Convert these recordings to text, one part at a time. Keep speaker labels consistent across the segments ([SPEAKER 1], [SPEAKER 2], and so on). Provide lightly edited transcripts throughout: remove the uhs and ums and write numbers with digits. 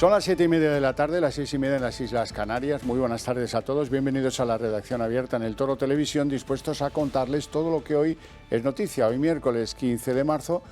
[SPEAKER 1] Son las 7:30 de la tarde, las 6:30 en las Islas Canarias. Muy buenas tardes a todos. Bienvenidos a la redacción abierta en El Toro Televisión, dispuestos a contarles todo lo que hoy es noticia. Hoy miércoles 15 de marzo,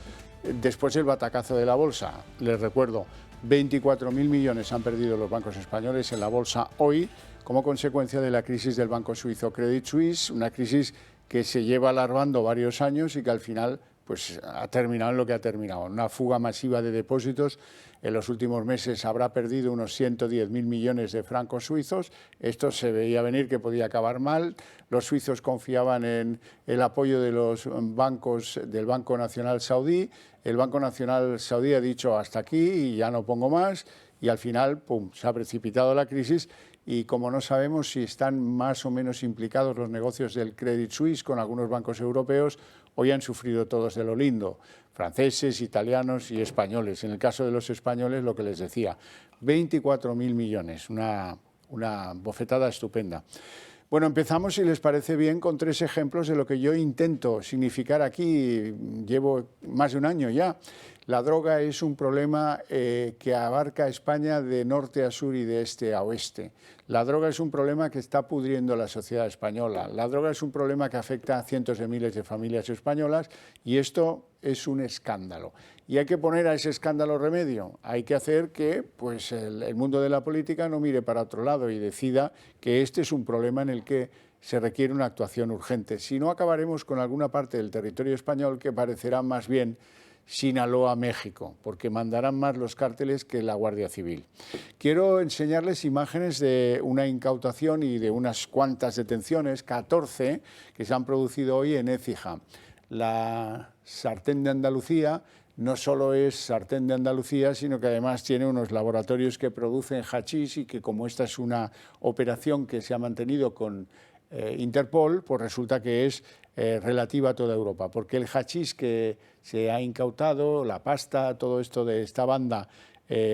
[SPEAKER 1] después del batacazo de la bolsa. Les recuerdo, 24.000 millones han perdido los bancos españoles en la bolsa hoy como consecuencia de la crisis del banco suizo Credit Suisse, una crisis que se lleva alargando varios años y que al final pues ha terminado en lo que ha terminado, una fuga masiva de depósitos. En los últimos meses habrá perdido unos 110.000 millones de francos suizos. Esto se veía venir que podía acabar mal. Los suizos confiaban en el apoyo de los bancos del Banco Nacional Saudí. El Banco Nacional Saudí ha dicho hasta aquí y ya no pongo más. Y al final, ¡pum!, se ha precipitado la crisis. Y como no sabemos si están más o menos implicados los negocios del Credit Suisse con algunos bancos europeos, hoy han sufrido todos de lo lindo, franceses, italianos y españoles. En el caso de los españoles, lo que les decía, 24.000 millones, una bofetada estupenda. Bueno, empezamos, si les parece bien, con 3 ejemplos de lo que yo intento significar aquí. Llevo más de un año ya. La droga es un problema que abarca a España de norte a sur y de este a oeste. La droga es un problema que está pudriendo la sociedad española. La droga es un problema que afecta a cientos de miles de familias españolas y esto es un escándalo. Y hay que poner a ese escándalo remedio. Hay que hacer que pues, el mundo de la política no mire para otro lado y decida que este es un problema en el que se requiere una actuación urgente. Si no, acabaremos con alguna parte del territorio español que parecerá más bien Sinaloa, México, porque mandarán más los cárteles que la Guardia Civil. Quiero enseñarles imágenes de una incautación y de unas cuantas detenciones, 14, que se han producido hoy en Écija. La sartén de Andalucía no solo es sartén de Andalucía, sino que además tiene unos laboratorios que producen hachís y que, como esta es una operación que se ha mantenido con Interpol, pues resulta que es relativa a toda Europa, porque el hachís que se ha incautado, la pasta, todo esto de esta banda,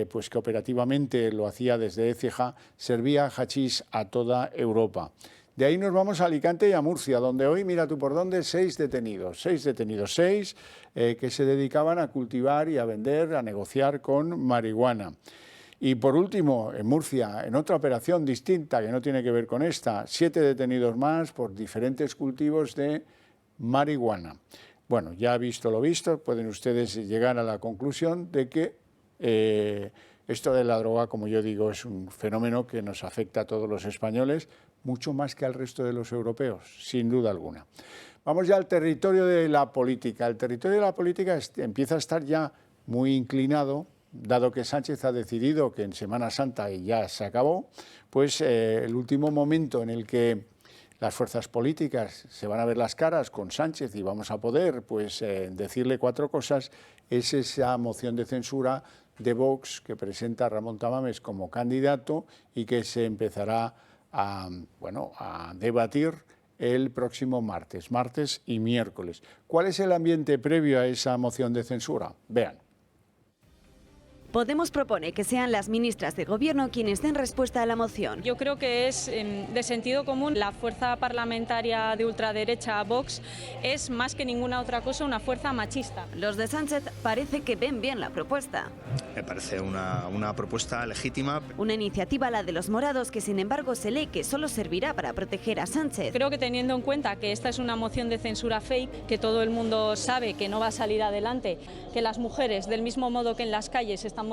[SPEAKER 1] pues que operativamente lo hacía desde Écija, servía hachís a toda Europa. De ahí nos vamos a Alicante y a Murcia, donde hoy, mira tú por dónde, 6 detenidos, 6 que se dedicaban a cultivar y a vender, a negociar con marihuana. Y por último, en Murcia, en otra operación distinta que no tiene que ver con esta, 7 detenidos más por diferentes cultivos de marihuana. Bueno, ya visto lo visto, pueden ustedes llegar a la conclusión de que esto de la droga, como yo digo, es un fenómeno que nos afecta a todos los españoles, mucho más que al resto de los europeos, sin duda alguna. Vamos ya al territorio de la política. El territorio de la política empieza a estar ya muy inclinado, dado que Sánchez ha decidido que en Semana Santa y ya se acabó, pues el último momento en el que las fuerzas políticas se van a ver las caras con Sánchez y vamos a poder pues, decirle 4 cosas, es esa moción de censura de Vox que presenta Ramón Tamames como candidato y que se empezará a debatir el próximo martes y miércoles. ¿Cuál es el ambiente previo a esa moción de censura? Vean.
[SPEAKER 2] Podemos propone que sean las ministras de Gobierno quienes den respuesta a la moción.
[SPEAKER 3] Yo creo que es de sentido común. La fuerza parlamentaria de ultraderecha, Vox, es más que ninguna otra cosa una fuerza machista.
[SPEAKER 2] Los de Sánchez parece que ven bien la propuesta.
[SPEAKER 4] Me parece una propuesta legítima.
[SPEAKER 2] Una iniciativa, la de los morados, que sin embargo se lee que solo servirá para proteger a Sánchez.
[SPEAKER 3] Creo que teniendo en cuenta que esta es una moción de censura fake, que todo el mundo sabe que no va a salir adelante, que las mujeres, del mismo modo que en las calles estamos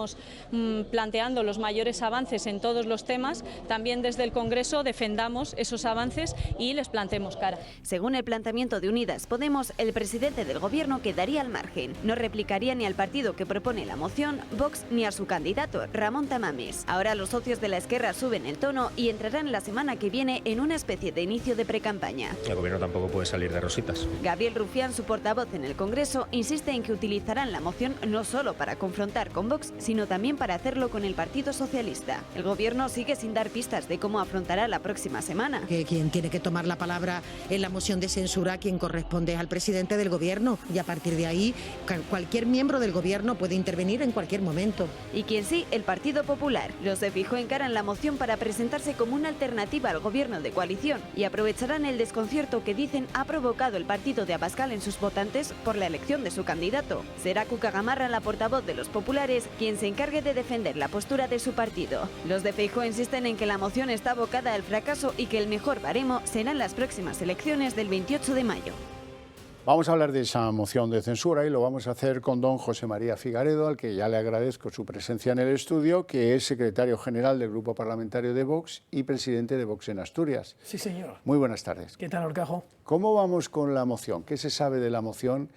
[SPEAKER 3] planteando los mayores avances en todos los temas, también desde el Congreso defendamos esos avances y les plantemos cara.
[SPEAKER 2] Según el planteamiento de Unidas Podemos, el presidente del Gobierno quedaría al margen. No replicaría ni al partido que propone la moción, Vox, ni a su candidato, Ramón Tamames. Ahora los socios de la Esquerra suben el tono y entrarán la semana que viene en una especie de inicio de precampaña.
[SPEAKER 5] El Gobierno tampoco puede salir de rositas.
[SPEAKER 2] Gabriel Rufián, su portavoz en el Congreso, insiste en que utilizarán la moción no solo para confrontar con Vox, sino también para hacerlo con el Partido Socialista. El Gobierno sigue sin dar pistas de cómo afrontará la próxima semana.
[SPEAKER 6] Que quien tiene que tomar la palabra en la moción de censura, quien corresponde es al presidente del Gobierno, y a partir de ahí cualquier miembro del Gobierno puede intervenir en cualquier momento.
[SPEAKER 2] Y quien sí, el Partido Popular. Los de Feijóo encaran la moción para presentarse como una alternativa al Gobierno de coalición y aprovecharán el desconcierto que dicen ha provocado el partido de Abascal en sus votantes por la elección de su candidato. Será Cuca Gamarra, la portavoz de los populares, quien se encargue de defender la postura de su partido. Los de Feijóo insisten en que la moción está abocada al fracaso y que el mejor baremo serán las próximas elecciones del 28 de mayo.
[SPEAKER 1] Vamos a hablar de esa moción de censura y lo vamos a hacer con don José María Figaredo, al que ya le agradezco su presencia en el estudio, que es secretario general del Grupo Parlamentario de Vox y presidente de Vox en Asturias.
[SPEAKER 7] Sí, señor.
[SPEAKER 1] Muy buenas tardes.
[SPEAKER 7] ¿Qué tal, Horcajo?
[SPEAKER 1] ¿Cómo vamos con la moción? ¿Qué se sabe de la moción?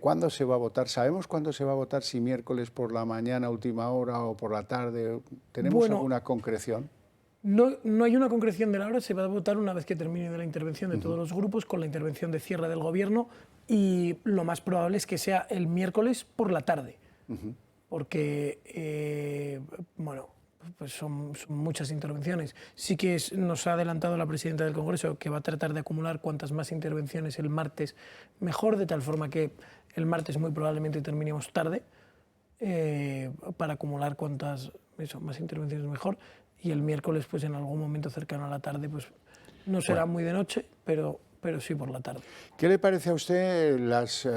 [SPEAKER 1] ¿Cuándo se va a votar? ¿Sabemos cuándo se va a votar? ¿Si miércoles por la mañana, última hora o por la tarde? ¿Tenemos alguna concreción?
[SPEAKER 7] No hay una concreción de la hora, se va a votar una vez que termine de la intervención de todos los grupos, con la intervención de cierre del Gobierno, y lo más probable es que sea el miércoles por la tarde, porque, pues son muchas intervenciones. Sí que nos ha adelantado la presidenta del Congreso que va a tratar de acumular cuantas más intervenciones el martes mejor, de tal forma que el martes muy probablemente terminemos tarde, para acumular cuantas más intervenciones mejor. Y el miércoles, pues en algún momento cercano a la tarde, pues no será muy de noche, pero sí por la tarde.
[SPEAKER 1] ¿Qué le parece a usted las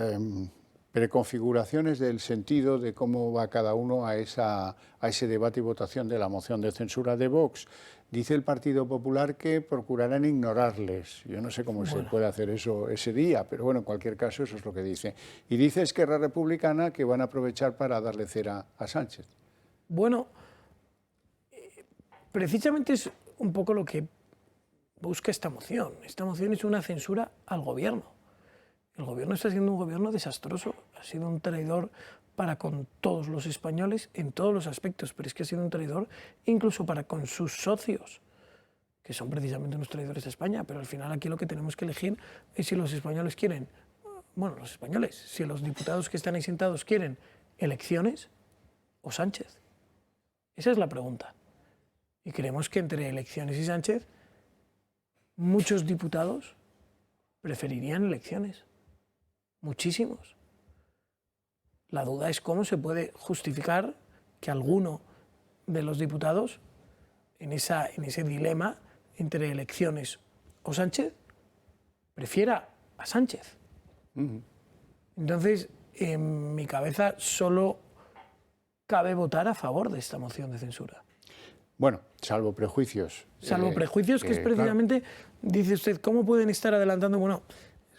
[SPEAKER 1] preconfiguraciones del sentido de cómo va cada uno a ese debate y votación de la moción de censura de Vox? Dice el Partido Popular que procurarán ignorarles. Yo no sé cómo se puede hacer eso ese día, pero bueno, en cualquier caso eso es lo que dice. Y dice Esquerra Republicana que van a aprovechar para darle cera a Sánchez.
[SPEAKER 7] Bueno, precisamente es un poco lo que busca esta moción. Esta moción es una censura al Gobierno. El Gobierno está siendo un Gobierno desastroso, ha sido un traidor para con todos los españoles en todos los aspectos, pero es que ha sido un traidor incluso para con sus socios, que son precisamente unos traidores de España, pero al final aquí lo que tenemos que elegir es si los españoles quieren, si los diputados que están ahí sentados quieren elecciones o Sánchez. Esa es la pregunta. Y creemos que entre elecciones y Sánchez, muchos diputados preferirían elecciones. Muchísimos. La duda es cómo se puede justificar que alguno de los diputados, en ese dilema entre elecciones o Sánchez, prefiera a Sánchez. Entonces, en mi cabeza solo cabe votar a favor de esta moción de censura.
[SPEAKER 1] Bueno, salvo prejuicios.
[SPEAKER 7] Salvo prejuicios, que es precisamente, claro, dice usted, ¿cómo pueden estar adelantando? Bueno,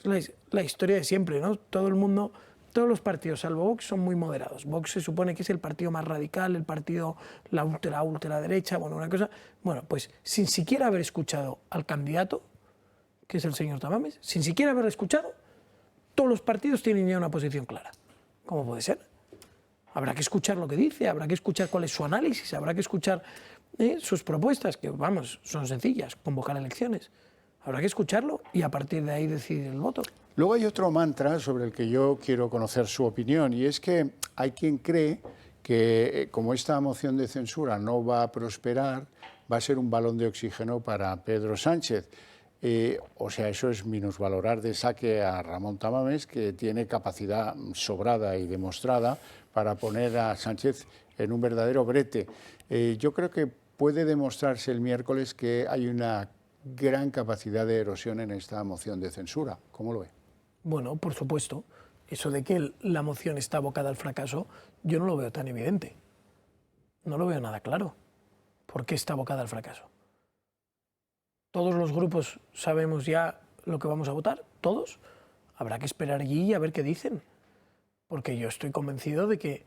[SPEAKER 7] es la historia de siempre, ¿no? Todo el mundo, todos los partidos, salvo Vox, son muy moderados. Vox se supone que es el partido más radical, el partido, la ultraderecha, una cosa. Bueno, pues sin siquiera haber escuchado al candidato, que es el señor Tamames, sin siquiera haber escuchado, todos los partidos tienen ya una posición clara. ¿Cómo puede ser? Habrá que escuchar lo que dice, habrá que escuchar cuál es su análisis, habrá que escuchar sus propuestas, que son sencillas, convocar elecciones. Habrá que escucharlo y a partir de ahí decidir el voto.
[SPEAKER 1] Luego hay otro mantra sobre el que yo quiero conocer su opinión, y es que hay quien cree que como esta moción de censura no va a prosperar, va a ser un balón de oxígeno para Pedro Sánchez. O sea, eso es minusvalorar de saque a Ramón Tamames, que tiene capacidad sobrada y demostrada para poner a Sánchez en un verdadero brete. Yo creo que puede demostrarse el miércoles que hay una gran capacidad de erosión en esta moción de censura. ¿Cómo lo ve?
[SPEAKER 7] Bueno, por supuesto. Eso de que la moción está abocada al fracaso, yo no lo veo tan evidente. No lo veo nada claro. ¿Por qué está abocada al fracaso? Todos los grupos sabemos ya lo que vamos a votar, todos. Habrá que esperar allí y a ver qué dicen. Porque yo estoy convencido de que,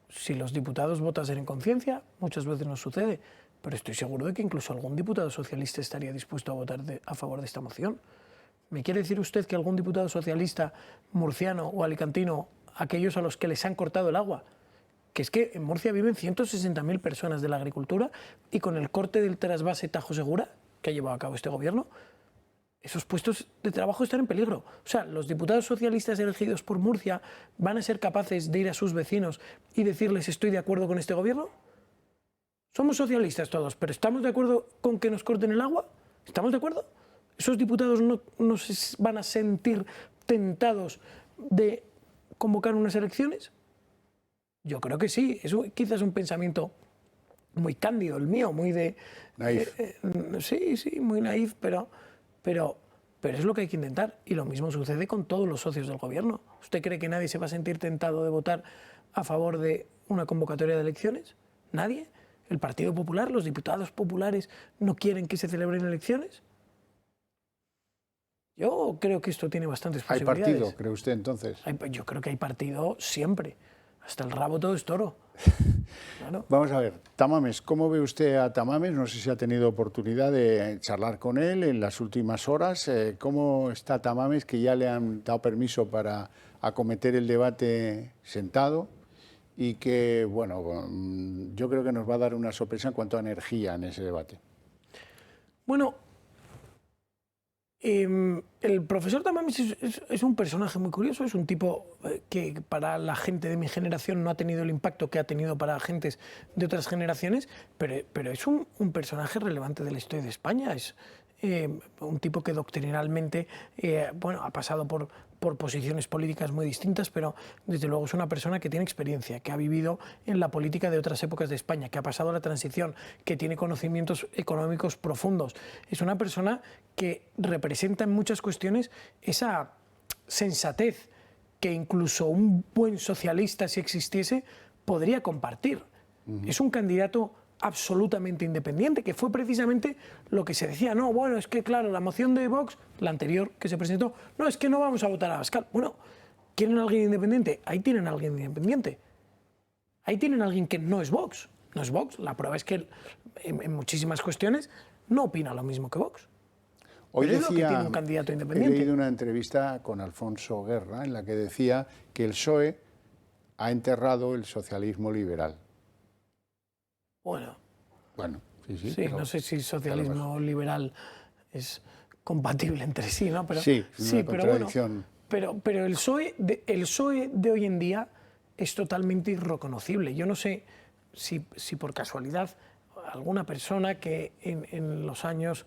[SPEAKER 7] si los diputados votasen en conciencia, muchas veces nos sucede, pero estoy seguro de que incluso algún diputado socialista estaría dispuesto a votar a favor de esta moción. ¿Me quiere decir usted que algún diputado socialista murciano o alicantino, aquellos a los que les han cortado el agua, que es que en Murcia viven 160.000 personas de la agricultura y con el corte del trasvase Tajo Segura que ha llevado a cabo este gobierno, esos puestos de trabajo están en peligro? O sea, ¿los diputados socialistas elegidos por Murcia van a ser capaces de ir a sus vecinos y decirles estoy de acuerdo con este gobierno? Somos socialistas todos, pero ¿estamos de acuerdo con que nos corten el agua? ¿Estamos de acuerdo? ¿Esos diputados no se van a sentir tentados de convocar unas elecciones? Yo creo que sí. Eso quizás es un pensamiento muy cándido, el mío, muy de...
[SPEAKER 1] Naif.
[SPEAKER 7] Sí, muy naif, pero es lo que hay que intentar. Y lo mismo sucede con todos los socios del gobierno. ¿Usted cree que nadie se va a sentir tentado de votar a favor de una convocatoria de elecciones? ¿Nadie? ¿El Partido Popular, los diputados populares no quieren que se celebren elecciones? Yo creo que esto tiene bastantes posibilidades.
[SPEAKER 1] ¿Hay partido, cree usted, entonces?
[SPEAKER 7] Yo creo que hay partido siempre. Hasta el rabo todo es toro. Claro.
[SPEAKER 1] Vamos a ver, Tamames, ¿cómo ve usted a Tamames? No sé si ha tenido oportunidad de charlar con él en las últimas horas. ¿Cómo está Tamames, que ya le han dado permiso para acometer el debate sentado? Y que, bueno, yo creo que nos va a dar una sorpresa en cuanto a energía en ese debate.
[SPEAKER 7] Bueno, el profesor Tamames es un personaje muy curioso, es un tipo que para la gente de mi generación no ha tenido el impacto que ha tenido para gentes de otras generaciones, pero es un personaje relevante de la historia de España. Es un tipo que doctrinalmente bueno, ha pasado por posiciones políticas muy distintas, pero desde luego es una persona que tiene experiencia, que ha vivido en la política de otras épocas de España, que ha pasado la transición, que tiene conocimientos económicos profundos. Es una persona que representa en muchas cuestiones esa sensatez que incluso un buen socialista, si existiese, podría compartir. Es un candidato absolutamente independiente, que fue precisamente lo que se decía. No, bueno, es que claro, la moción de Vox, la anterior que se presentó, no, es que no vamos a votar a Abascal. Bueno, ¿quieren a alguien independiente? Ahí tienen a alguien independiente. Ahí tienen a alguien que no es Vox. No es Vox. La prueba es que en muchísimas cuestiones no opina lo mismo que Vox.
[SPEAKER 1] Hoy
[SPEAKER 7] Pero es lo que
[SPEAKER 1] decía,
[SPEAKER 7] tiene un candidato independiente.
[SPEAKER 1] he leído una entrevista con Alfonso Guerra en la que decía que el PSOE ha enterrado el socialismo liberal. Bueno, sí,
[SPEAKER 7] pero no sé si socialismo liberal es compatible entre sí, ¿no? Pero,
[SPEAKER 1] sí, una
[SPEAKER 7] contradicción. Pero bueno, pero el PSOE de hoy en día es totalmente irreconocible. Yo no sé si por casualidad alguna persona que en los años,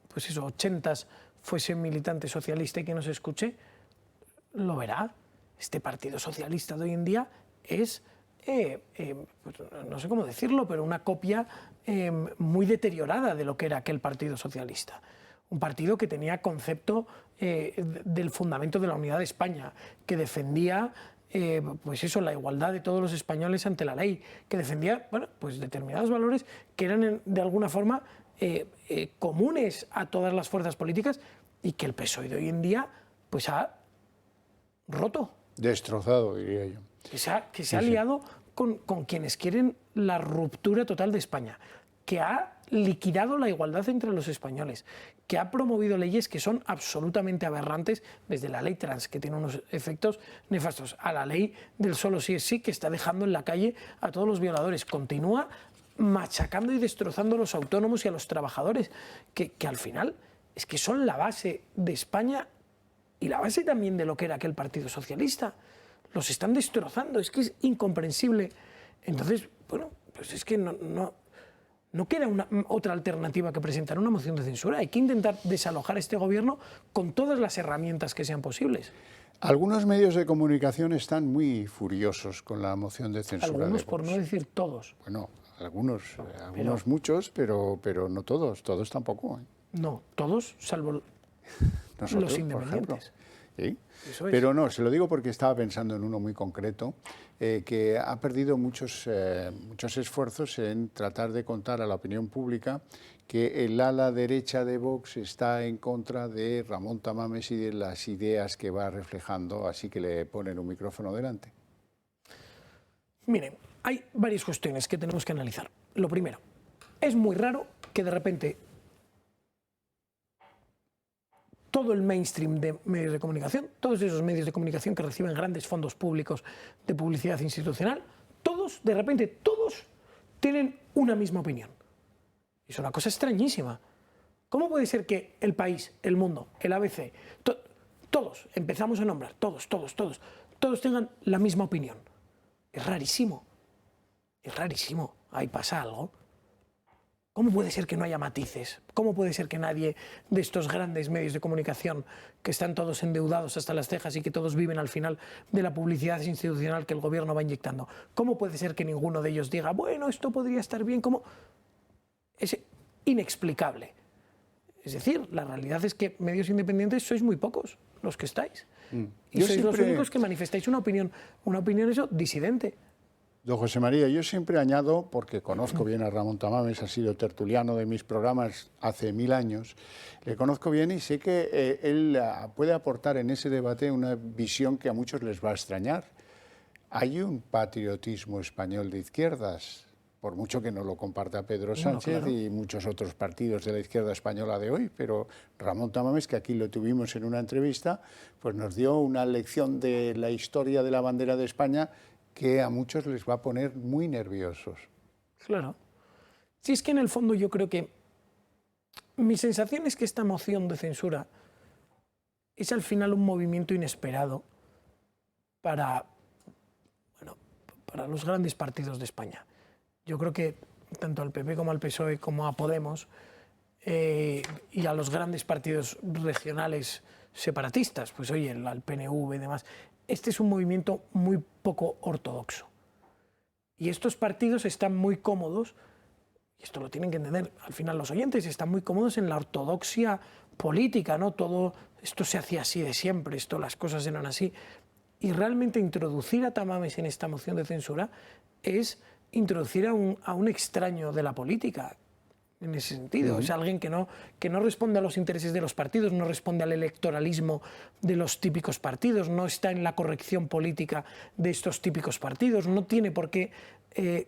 [SPEAKER 7] pues eso, 80 fuese militante socialista y que nos escuche, lo verá. Este Partido Socialista de hoy en día es, pues no sé cómo decirlo, pero una copia muy deteriorada de lo que era aquel Partido Socialista. Un partido que tenía concepto del fundamento de la unidad de España, que defendía pues eso, la igualdad de todos los españoles ante la ley, que defendía, bueno, pues determinados valores que eran de alguna forma comunes a todas las fuerzas políticas y que el PSOE de hoy en día pues ha roto.
[SPEAKER 1] Destrozado, diría yo.
[SPEAKER 7] Que se ha liado con quienes quieren la ruptura total de España, que ha liquidado la igualdad entre los españoles, que ha promovido leyes que son absolutamente aberrantes, desde la ley trans, que tiene unos efectos nefastos, a la ley del solo sí es sí, que está dejando en la calle a todos los violadores. Continúa machacando y destrozando a los autónomos y a los trabajadores, que al final es que son la base de España y la base también de lo que era aquel Partido Socialista. Los están destrozando, es que es incomprensible. Entonces, bueno, pues es que no queda otra alternativa que presentar una moción de censura. Hay que intentar desalojar a este gobierno con todas las herramientas que sean posibles.
[SPEAKER 1] Algunos medios de comunicación están muy furiosos con la moción de censura.
[SPEAKER 7] Algunos, por no decir todos.
[SPEAKER 1] Bueno, algunos muchos, pero no todos tampoco.
[SPEAKER 7] No, todos, salvo
[SPEAKER 1] nosotros,
[SPEAKER 7] los independientes.
[SPEAKER 1] ¿Sí? Pero no, se lo digo porque estaba pensando en uno muy concreto, que ha perdido muchos esfuerzos en tratar de contar a la opinión pública que el ala derecha de Vox está en contra de Ramón Tamames y de las ideas que va reflejando, así que le ponen un micrófono delante.
[SPEAKER 7] Miren, hay varias cuestiones que tenemos que analizar. Lo primero, es muy raro que de repente todo el mainstream de medios de comunicación, todos esos medios de comunicación que reciben grandes fondos públicos de publicidad institucional, todos, de repente, todos tienen una misma opinión. Es una cosa extrañísima. ¿Cómo puede ser que El País, El Mundo, el ABC, todos, empezamos a nombrar, todos tengan la misma opinión? Es rarísimo. Es rarísimo. Ahí pasa algo. ¿Cómo puede ser que no haya matices? ¿Cómo puede ser que nadie de estos grandes medios de comunicación, que están todos endeudados hasta las cejas y que todos viven al final de la publicidad institucional que el gobierno va inyectando, cómo puede ser que ninguno de ellos diga, bueno, esto podría estar bien? ¿Cómo? Es inexplicable. Es decir, la realidad es que medios independientes sois muy pocos los que estáis. Y sois los únicos que manifestáis una opinión eso, disidente.
[SPEAKER 1] Don José María, yo siempre añado, porque conozco bien a Ramón Tamames, ha sido tertuliano de mis programas hace 1000 años, le conozco bien y sé que él puede aportar en ese debate una visión que a muchos les va a extrañar. Hay un patriotismo español de izquierdas, por mucho que no lo comparta Pedro Sánchez y muchos otros partidos de la izquierda española de hoy, pero Ramón Tamames, que aquí lo tuvimos en una entrevista, pues nos dio una lección de la historia de la bandera de España que a muchos les va a poner muy nerviosos.
[SPEAKER 7] Claro. Sí, es que en el fondo yo creo que mi sensación es que esta moción de censura es al final un movimiento inesperado para los grandes partidos de España. Yo creo que tanto al PP como al PSOE como a Podemos y a los grandes partidos regionales separatistas, pues oye, al PNV y demás, este es un movimiento muy poco ortodoxo. Y estos partidos están muy cómodos, y esto lo tienen que entender al final los oyentes, están muy cómodos en la ortodoxia política, ¿no? Todo esto se hacía así de siempre, las cosas eran así. Y realmente introducir a Tamames en esta moción de censura es introducir a un extraño de la política, en ese sentido. Es alguien que no responde a los intereses de los partidos, no responde al electoralismo de los típicos partidos, no está en la corrección política de estos típicos partidos, no tiene por qué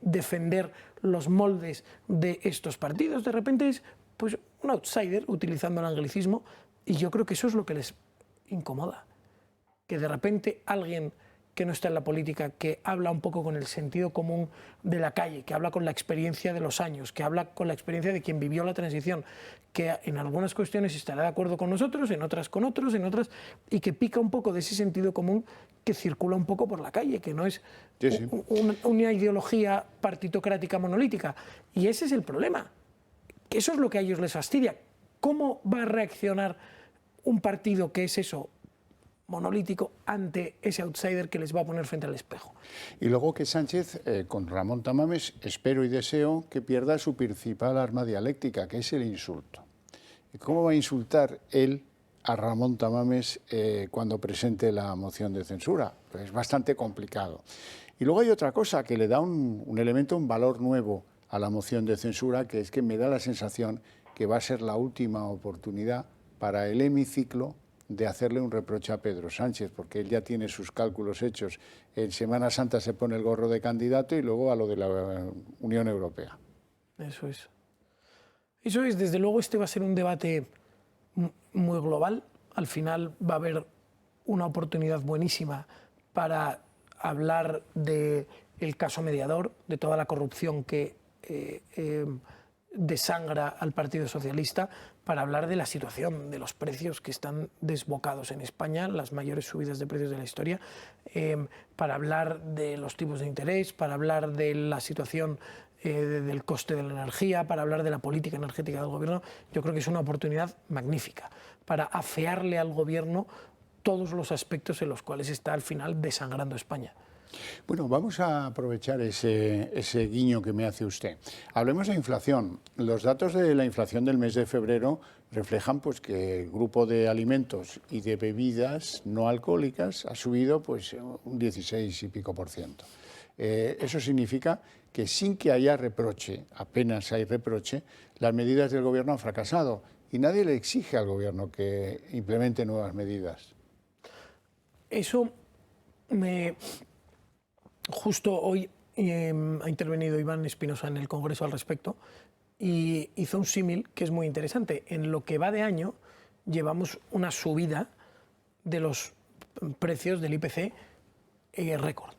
[SPEAKER 7] defender los moldes de estos partidos. De repente es pues, un outsider, utilizando el anglicismo, y yo creo que eso es lo que les incomoda. Que de repente alguien que no está en la política, que habla un poco con el sentido común de la calle, que habla con la experiencia de los años, que habla con la experiencia de quien vivió la transición, que en algunas cuestiones estará de acuerdo con nosotros, en otras con otros, en otras, y que pica un poco de ese sentido común que circula un poco por la calle, que no es una ideología partitocrática monolítica. Y ese es el problema. Eso es lo que a ellos les fastidia. ¿Cómo va a reaccionar un partido que es eso, monolítico, ante ese outsider que les va a poner frente al espejo?
[SPEAKER 1] Y luego que Sánchez, con Ramón Tamames, espero y deseo que pierda su principal arma dialéctica, que es el insulto. ¿Y cómo va a insultar él a Ramón Tamames cuando presente la moción de censura? Pues es bastante complicado. Y luego hay otra cosa que le da un elemento, un valor nuevo a la moción de censura, que es que me da la sensación que va a ser la última oportunidad para el hemiciclo de hacerle un reproche a Pedro Sánchez, porque él ya tiene sus cálculos hechos. En Semana Santa se pone el gorro de candidato y luego a lo de la Unión Europea.
[SPEAKER 7] Eso es. Eso es, desde luego este va a ser un debate muy global. Al final va a haber una oportunidad buenísima para hablar del caso mediador, de toda la corrupción que desangra al Partido Socialista, para hablar de la situación de los precios que están desbocados en España, las mayores subidas de precios de la historia, para hablar de los tipos de interés, para hablar de la situación del coste de la energía, para hablar de la política energética del gobierno. Yo creo que es una oportunidad magnífica para afearle al gobierno todos los aspectos en los cuales está al final desangrando España.
[SPEAKER 1] Bueno, vamos a aprovechar ese guiño que me hace usted. Hablemos de inflación. Los datos de la inflación del mes de febrero reflejan pues, que el grupo de alimentos y de bebidas no alcohólicas ha subido pues, un 16 y pico %. Eso significa que sin que haya reproche, apenas hay reproche, las medidas del Gobierno han fracasado y nadie le exige al Gobierno que implemente nuevas medidas.
[SPEAKER 7] Eso me... Justo hoy ha intervenido Iván Espinosa en el Congreso al respecto y hizo un símil que es muy interesante. En lo que va de año llevamos una subida de los precios del IPC récord.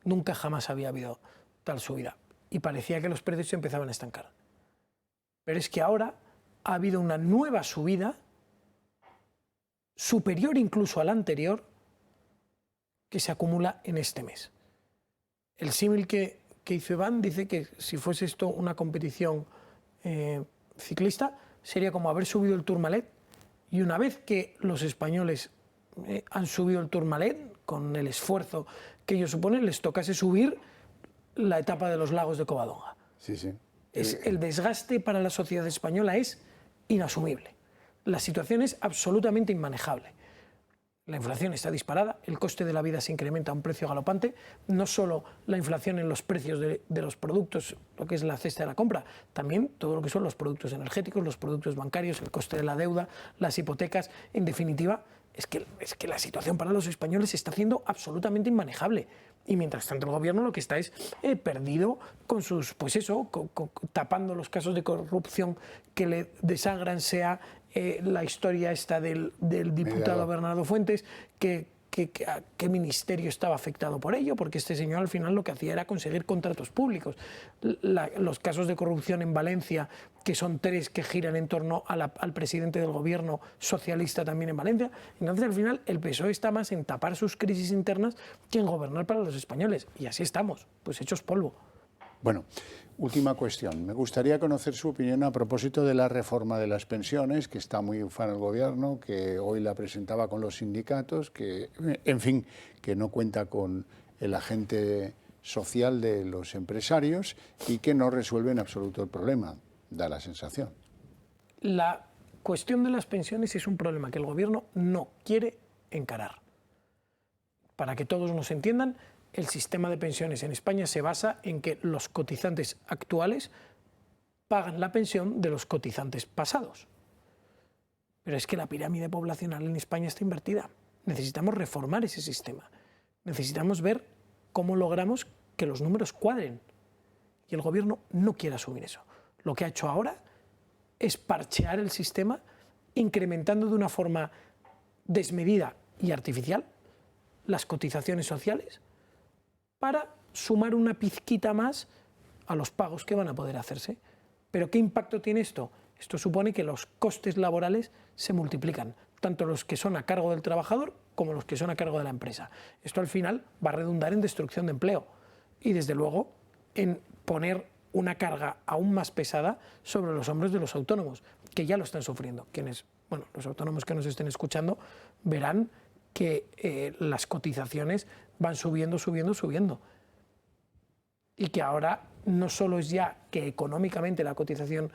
[SPEAKER 7] Nunca jamás había habido tal subida y parecía que los precios se empezaban a estancar. Pero es que ahora ha habido una nueva subida superior incluso a la anterior que se acumula en este mes. El símil que hizo Iván dice que si fuese esto una competición ciclista, sería como haber subido el Tourmalet y una vez que los españoles han subido el Tourmalet, con el esfuerzo que ello supone, les tocase subir la etapa de los lagos de Covadonga.
[SPEAKER 1] Sí, sí.
[SPEAKER 7] El desgaste para la sociedad española es inasumible. La situación es absolutamente inmanejable. La inflación está disparada, el coste de la vida se incrementa a un precio galopante, no solo la inflación en los precios de los productos, lo que es la cesta de la compra, también todo lo que son los productos energéticos, los productos bancarios, el coste de la deuda, las hipotecas. En definitiva, es que la situación para los españoles se está haciendo absolutamente inmanejable. Y mientras tanto el gobierno lo que está es perdido con sus, pues eso, tapando los casos de corrupción que le desangran, sea la historia esta del diputado Bernardo Fuentes, qué ministerio estaba afectado por ello, porque este señor al final lo que hacía era conseguir contratos públicos. Los casos de corrupción en Valencia, que son 3 que giran en torno al presidente del gobierno socialista también en Valencia. Entonces al final el PSOE está más en tapar sus crisis internas que en gobernar para los españoles. Y así estamos, pues hechos polvo.
[SPEAKER 1] Bueno, última cuestión. Me gustaría conocer su opinión a propósito de la reforma de las pensiones, que está muy ufano el gobierno, que hoy la presentaba con los sindicatos, que, en fin, que no cuenta con el agente social de los empresarios y que no resuelve en absoluto el problema, da la sensación.
[SPEAKER 7] La cuestión de las pensiones es un problema que el gobierno no quiere encarar. Para que todos nos entiendan, el sistema de pensiones en España se basa en que los cotizantes actuales pagan la pensión de los cotizantes pasados. Pero es que la pirámide poblacional en España está invertida. Necesitamos reformar ese sistema. Necesitamos ver cómo logramos que los números cuadren. Y el gobierno no quiere asumir eso. Lo que ha hecho ahora es parchear el sistema, incrementando de una forma desmedida y artificial las cotizaciones sociales, para sumar una pizquita más a los pagos que van a poder hacerse. ¿Pero qué impacto tiene esto? Esto supone que los costes laborales se multiplican, tanto los que son a cargo del trabajador como los que son a cargo de la empresa. Esto al final va a redundar en destrucción de empleo y desde luego en poner una carga aún más pesada sobre los hombros de los autónomos, que ya lo están sufriendo. Los autónomos que nos estén escuchando verán que las cotizaciones van subiendo. Y que ahora no solo es ya que económicamente la cotización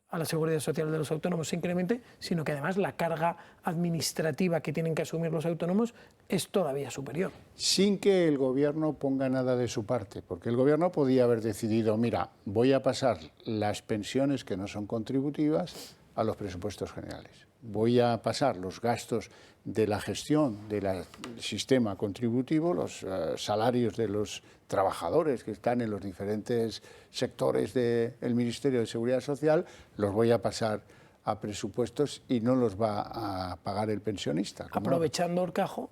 [SPEAKER 7] a la seguridad social de los autónomos se incremente, sino que además la carga administrativa que tienen que asumir los autónomos es todavía superior.
[SPEAKER 1] Sin que el gobierno ponga nada de su parte, porque el gobierno podía haber decidido, mira, voy a pasar las pensiones que no son contributivas a los presupuestos generales. Voy a pasar los gastos de la gestión del sistema contributivo, los salarios de los trabajadores que están en los diferentes sectores del Ministerio de Seguridad Social, los voy a pasar a presupuestos y no los va a pagar el pensionista.
[SPEAKER 7] Aprovechando, Horcajo,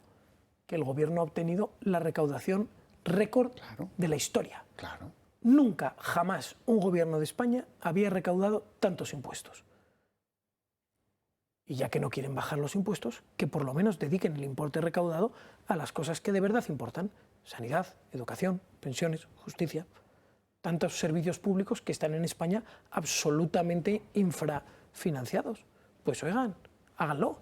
[SPEAKER 7] que el gobierno ha obtenido la recaudación récord de la historia.
[SPEAKER 1] Claro.
[SPEAKER 7] Nunca, jamás, un gobierno de España había recaudado tantos impuestos. Y ya que no quieren bajar los impuestos, que por lo menos dediquen el importe recaudado a las cosas que de verdad importan. Sanidad, educación, pensiones, justicia. Tantos servicios públicos que están en España absolutamente infrafinanciados. Pues oigan, háganlo.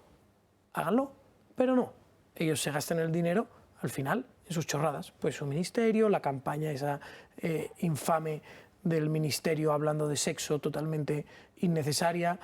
[SPEAKER 7] Pero no, ellos se gastan el dinero al final en sus chorradas. Pues su ministerio, la campaña esa infame del ministerio hablando de sexo totalmente innecesaria,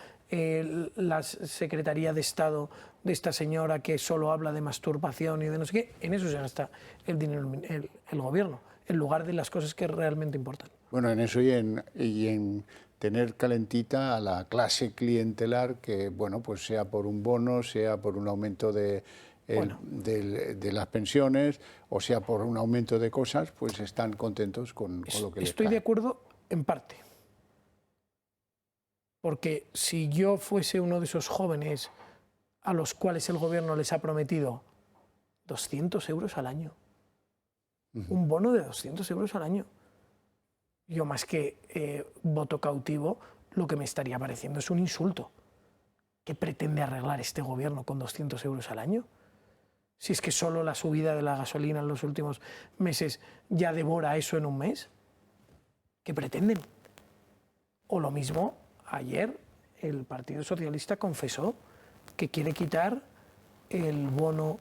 [SPEAKER 7] la Secretaría de Estado de esta señora que solo habla de masturbación y de no sé qué, en eso se gasta el dinero el gobierno, en lugar de las cosas que realmente importan.
[SPEAKER 1] Bueno, en eso y en tener calentita a la clase clientelar que, bueno, pues sea por un bono, sea por un aumento de las pensiones, o sea por un aumento de cosas, pues están contentos con lo que les
[SPEAKER 7] Estoy
[SPEAKER 1] cae.
[SPEAKER 7] de acuerdo en parte. Porque si yo fuese uno de esos jóvenes a los cuales el gobierno les ha prometido 200 euros al año, un bono de 200 euros al año, yo más que voto cautivo, lo que me estaría pareciendo es un insulto. ¿Qué pretende arreglar este gobierno con 200 euros al año? Si es que solo la subida de la gasolina en los últimos meses ya devora eso en un mes. ¿Qué pretenden? O lo mismo, ayer el Partido Socialista confesó que quiere quitar el bono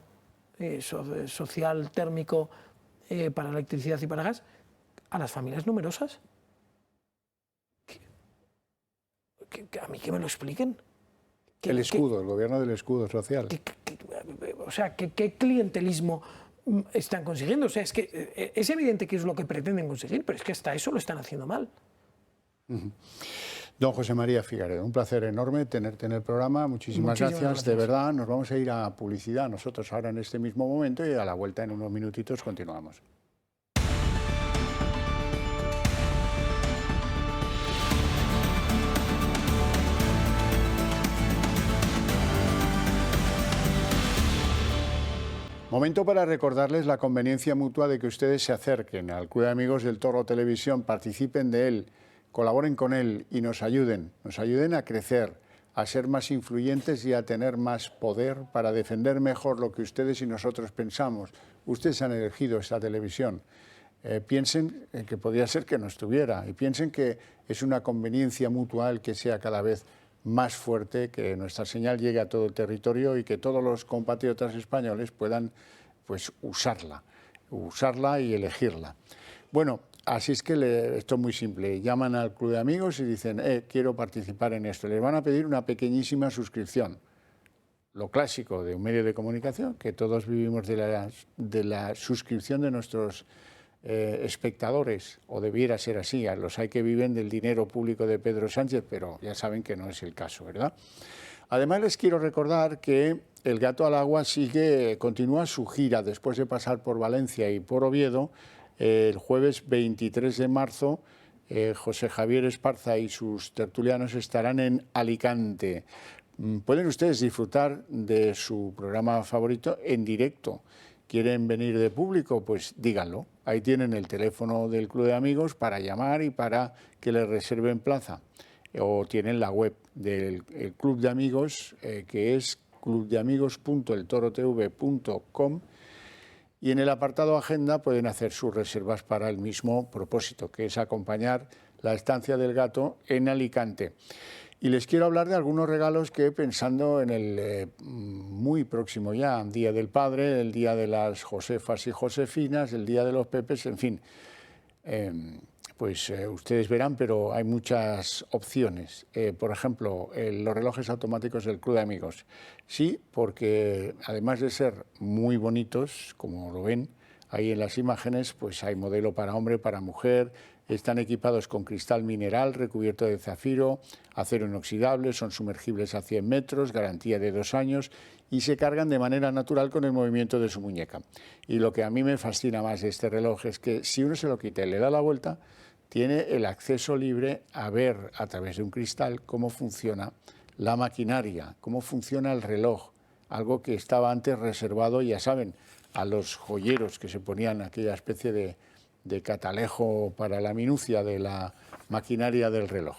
[SPEAKER 7] social térmico para electricidad y para gas a las familias numerosas. A mí que me lo expliquen.
[SPEAKER 1] El gobierno del escudo social.
[SPEAKER 7] o sea, ¿qué clientelismo están consiguiendo? O sea, es que es evidente que es lo que pretenden conseguir, pero es que hasta eso lo están haciendo mal.
[SPEAKER 1] Don José María Figaredo, un placer enorme tenerte en el programa. Muchísimas gracias. De verdad, nos vamos a ir a publicidad nosotros ahora en este mismo momento y a la vuelta en unos minutitos continuamos. Momento para recordarles la conveniencia mutua de que ustedes se acerquen al Club de Amigos del Toro Televisión, participen de él, colaboren con él y nos ayuden a crecer, a ser más influyentes y a tener más poder para defender mejor lo que ustedes y nosotros pensamos. Ustedes han elegido esta televisión. Piensen que podría ser que no estuviera y piensen que es una conveniencia mutua el que sea cada vez más fuerte, que nuestra señal llegue a todo el territorio y que todos los compatriotas españoles puedan pues usarla y elegirla. Bueno, así es que esto es muy simple. Llaman al Club de Amigos y dicen, quiero participar en esto. Les van a pedir una pequeñísima suscripción. Lo clásico de un medio de comunicación, que todos vivimos de la suscripción de nuestros espectadores, o debiera ser así. A los hay que viven del dinero público de Pedro Sánchez, pero ya saben que no es el caso, ¿verdad? Además, les quiero recordar que El Gato al Agua continúa su gira después de pasar por Valencia y por Oviedo. El jueves 23 de marzo, José Javier Esparza y sus tertulianos estarán en Alicante. Pueden ustedes disfrutar de su programa favorito en directo. ¿Quieren venir de público? Pues díganlo. Ahí tienen el teléfono del Club de Amigos para llamar y para que les reserven plaza. O tienen la web del Club de Amigos, que es clubdeamigos.eltorotv.com, y en el apartado Agenda pueden hacer sus reservas para el mismo propósito, que es acompañar la estancia del Gato en Alicante. Y les quiero hablar de algunos regalos que, pensando en el muy próximo ya Día del Padre, el Día de las Josefas y Josefinas, el Día de los Pepes, en fin, ustedes verán, pero hay muchas opciones. Por ejemplo, los relojes automáticos del Club de Amigos. Sí, porque además de ser muy bonitos, como lo ven ahí en las imágenes, pues hay modelo para hombre, para mujer. Están equipados con cristal mineral recubierto de zafiro, acero inoxidable, son sumergibles a 100 metros, garantía de 2 años y se cargan de manera natural con el movimiento de su muñeca. Y lo que a mí me fascina más de este reloj es que si uno se lo quita y le da la vuelta, tiene el acceso libre a ver a través de un cristal cómo funciona la maquinaria, cómo funciona el reloj, algo que estaba antes reservado, ya saben, a los joyeros que se ponían aquella especie de catalejo para la minucia de la maquinaria del reloj.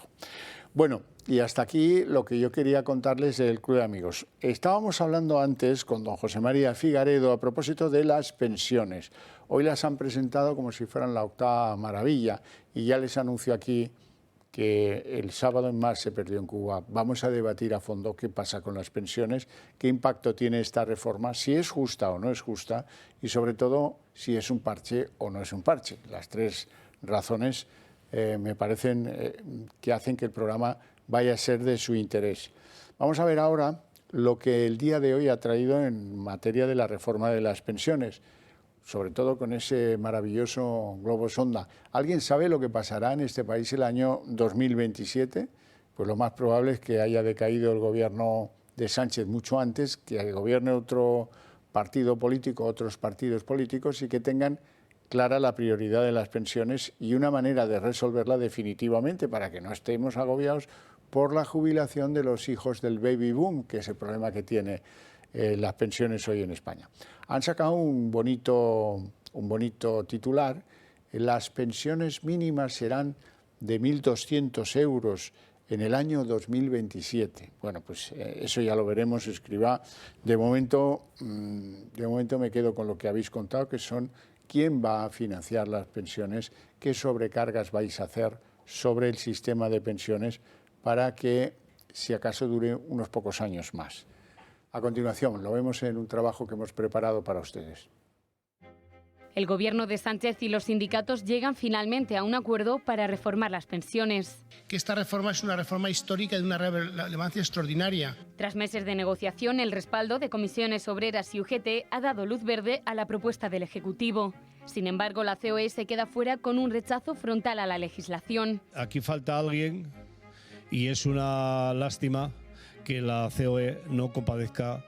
[SPEAKER 1] Bueno, y hasta aquí lo que yo quería contarles del Club de Amigos. Estábamos hablando antes con don José María Figaredo a propósito de las pensiones. Hoy las han presentado como si fueran la octava maravilla y ya les anuncio aquí que el sábado en Mar se perdió en Cuba. Vamos a debatir a fondo qué pasa con las pensiones, qué impacto tiene esta reforma, si es justa o no es justa y sobre todo si es un parche o no es un parche. Las tres razones me parecen que hacen que el programa vaya a ser de su interés. Vamos a ver ahora lo que el día de hoy ha traído en materia de la reforma de las pensiones, sobre todo con ese maravilloso globo sonda. ¿Alguien sabe lo que pasará en este país el año 2027? Pues lo más probable es que haya decaído el gobierno de Sánchez mucho antes, que gobierne otro partido político, otros partidos políticos y que tengan clara la prioridad de las pensiones y una manera de resolverla definitivamente para que no estemos agobiados por la jubilación de los hijos del baby boom, que es el problema que tiene las pensiones hoy en España. Han sacado un bonito titular. Las pensiones mínimas serán de 1.200 euros en el año 2027. Bueno, pues eso ya lo veremos, escriba. De momento me quedo con lo que habéis contado, que son quién va a financiar las pensiones, qué sobrecargas vais a hacer sobre el sistema de pensiones para que, si acaso, dure unos pocos años más. A continuación, lo vemos en un trabajo que hemos preparado para ustedes.
[SPEAKER 8] El gobierno de Sánchez y los sindicatos llegan finalmente a un acuerdo para reformar las pensiones.
[SPEAKER 9] Que esta reforma es una reforma histórica de una relevancia extraordinaria.
[SPEAKER 8] Tras meses de negociación, el respaldo de comisiones obreras y UGT ha dado luz verde a la propuesta del Ejecutivo. Sin embargo, la COE se queda fuera con un rechazo frontal a la legislación.
[SPEAKER 10] Aquí falta alguien y es una lástima que la COE no compadezca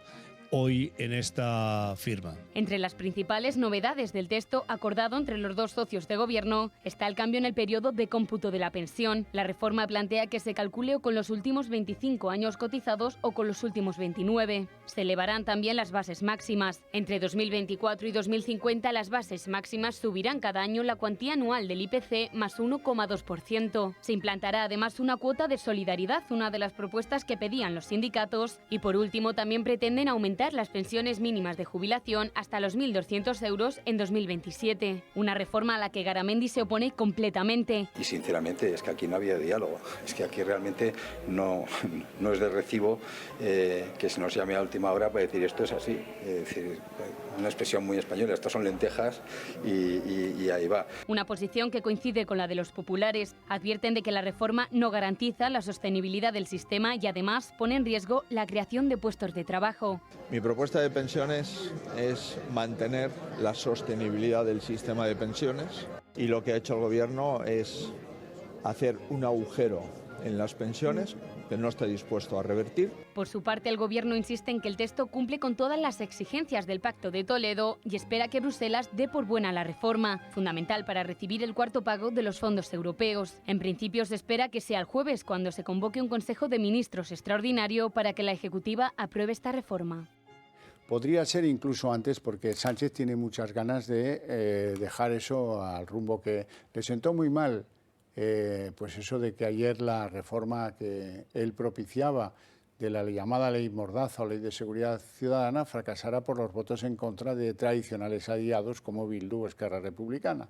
[SPEAKER 10] hoy en esta firma.
[SPEAKER 8] Entre las principales novedades del texto acordado entre los dos socios de gobierno está el cambio en el periodo de cómputo de la pensión. La reforma plantea que se calcule o con los últimos 25 años cotizados o con los últimos 29. Se elevarán también las bases máximas. Entre 2024 y 2050 las bases máximas subirán cada año la cuantía anual del IPC más 1,2%. Se implantará además una cuota de solidaridad, una de las propuestas que pedían los sindicatos. Y por último también pretenden aumentar las pensiones mínimas de jubilación hasta los 1.200 euros en 2027. Una reforma a la que Garamendi se opone completamente.
[SPEAKER 11] Y sinceramente es que aquí no había diálogo. Es que aquí realmente no es de recibo que se nos llame a última hora para decir esto es así. Es decir, una expresión muy española, estas son lentejas y ahí va.
[SPEAKER 8] Una posición que coincide con la de los populares. Advierten de que la reforma no garantiza la sostenibilidad del sistema y además pone en riesgo la creación de puestos de trabajo.
[SPEAKER 12] Mi propuesta de pensiones es mantener la sostenibilidad del sistema de pensiones y lo que ha hecho el Gobierno es hacer un agujero en las pensiones que no está dispuesto a revertir.
[SPEAKER 8] Por su parte, el Gobierno insiste en que el texto cumple con todas las exigencias del Pacto de Toledo y espera que Bruselas dé por buena la reforma, fundamental para recibir el cuarto pago de los fondos europeos. En principio se espera que sea el jueves cuando se convoque un Consejo de Ministros extraordinario para que la Ejecutiva apruebe esta reforma.
[SPEAKER 1] Podría ser incluso antes porque Sánchez tiene muchas ganas de dejar eso al rumbo que le sentó muy mal. Pues eso de que ayer la reforma que él propiciaba de la llamada ley Mordaza o ley de seguridad ciudadana fracasara por los votos en contra de tradicionales aliados como Bildu o Esquerra Republicana.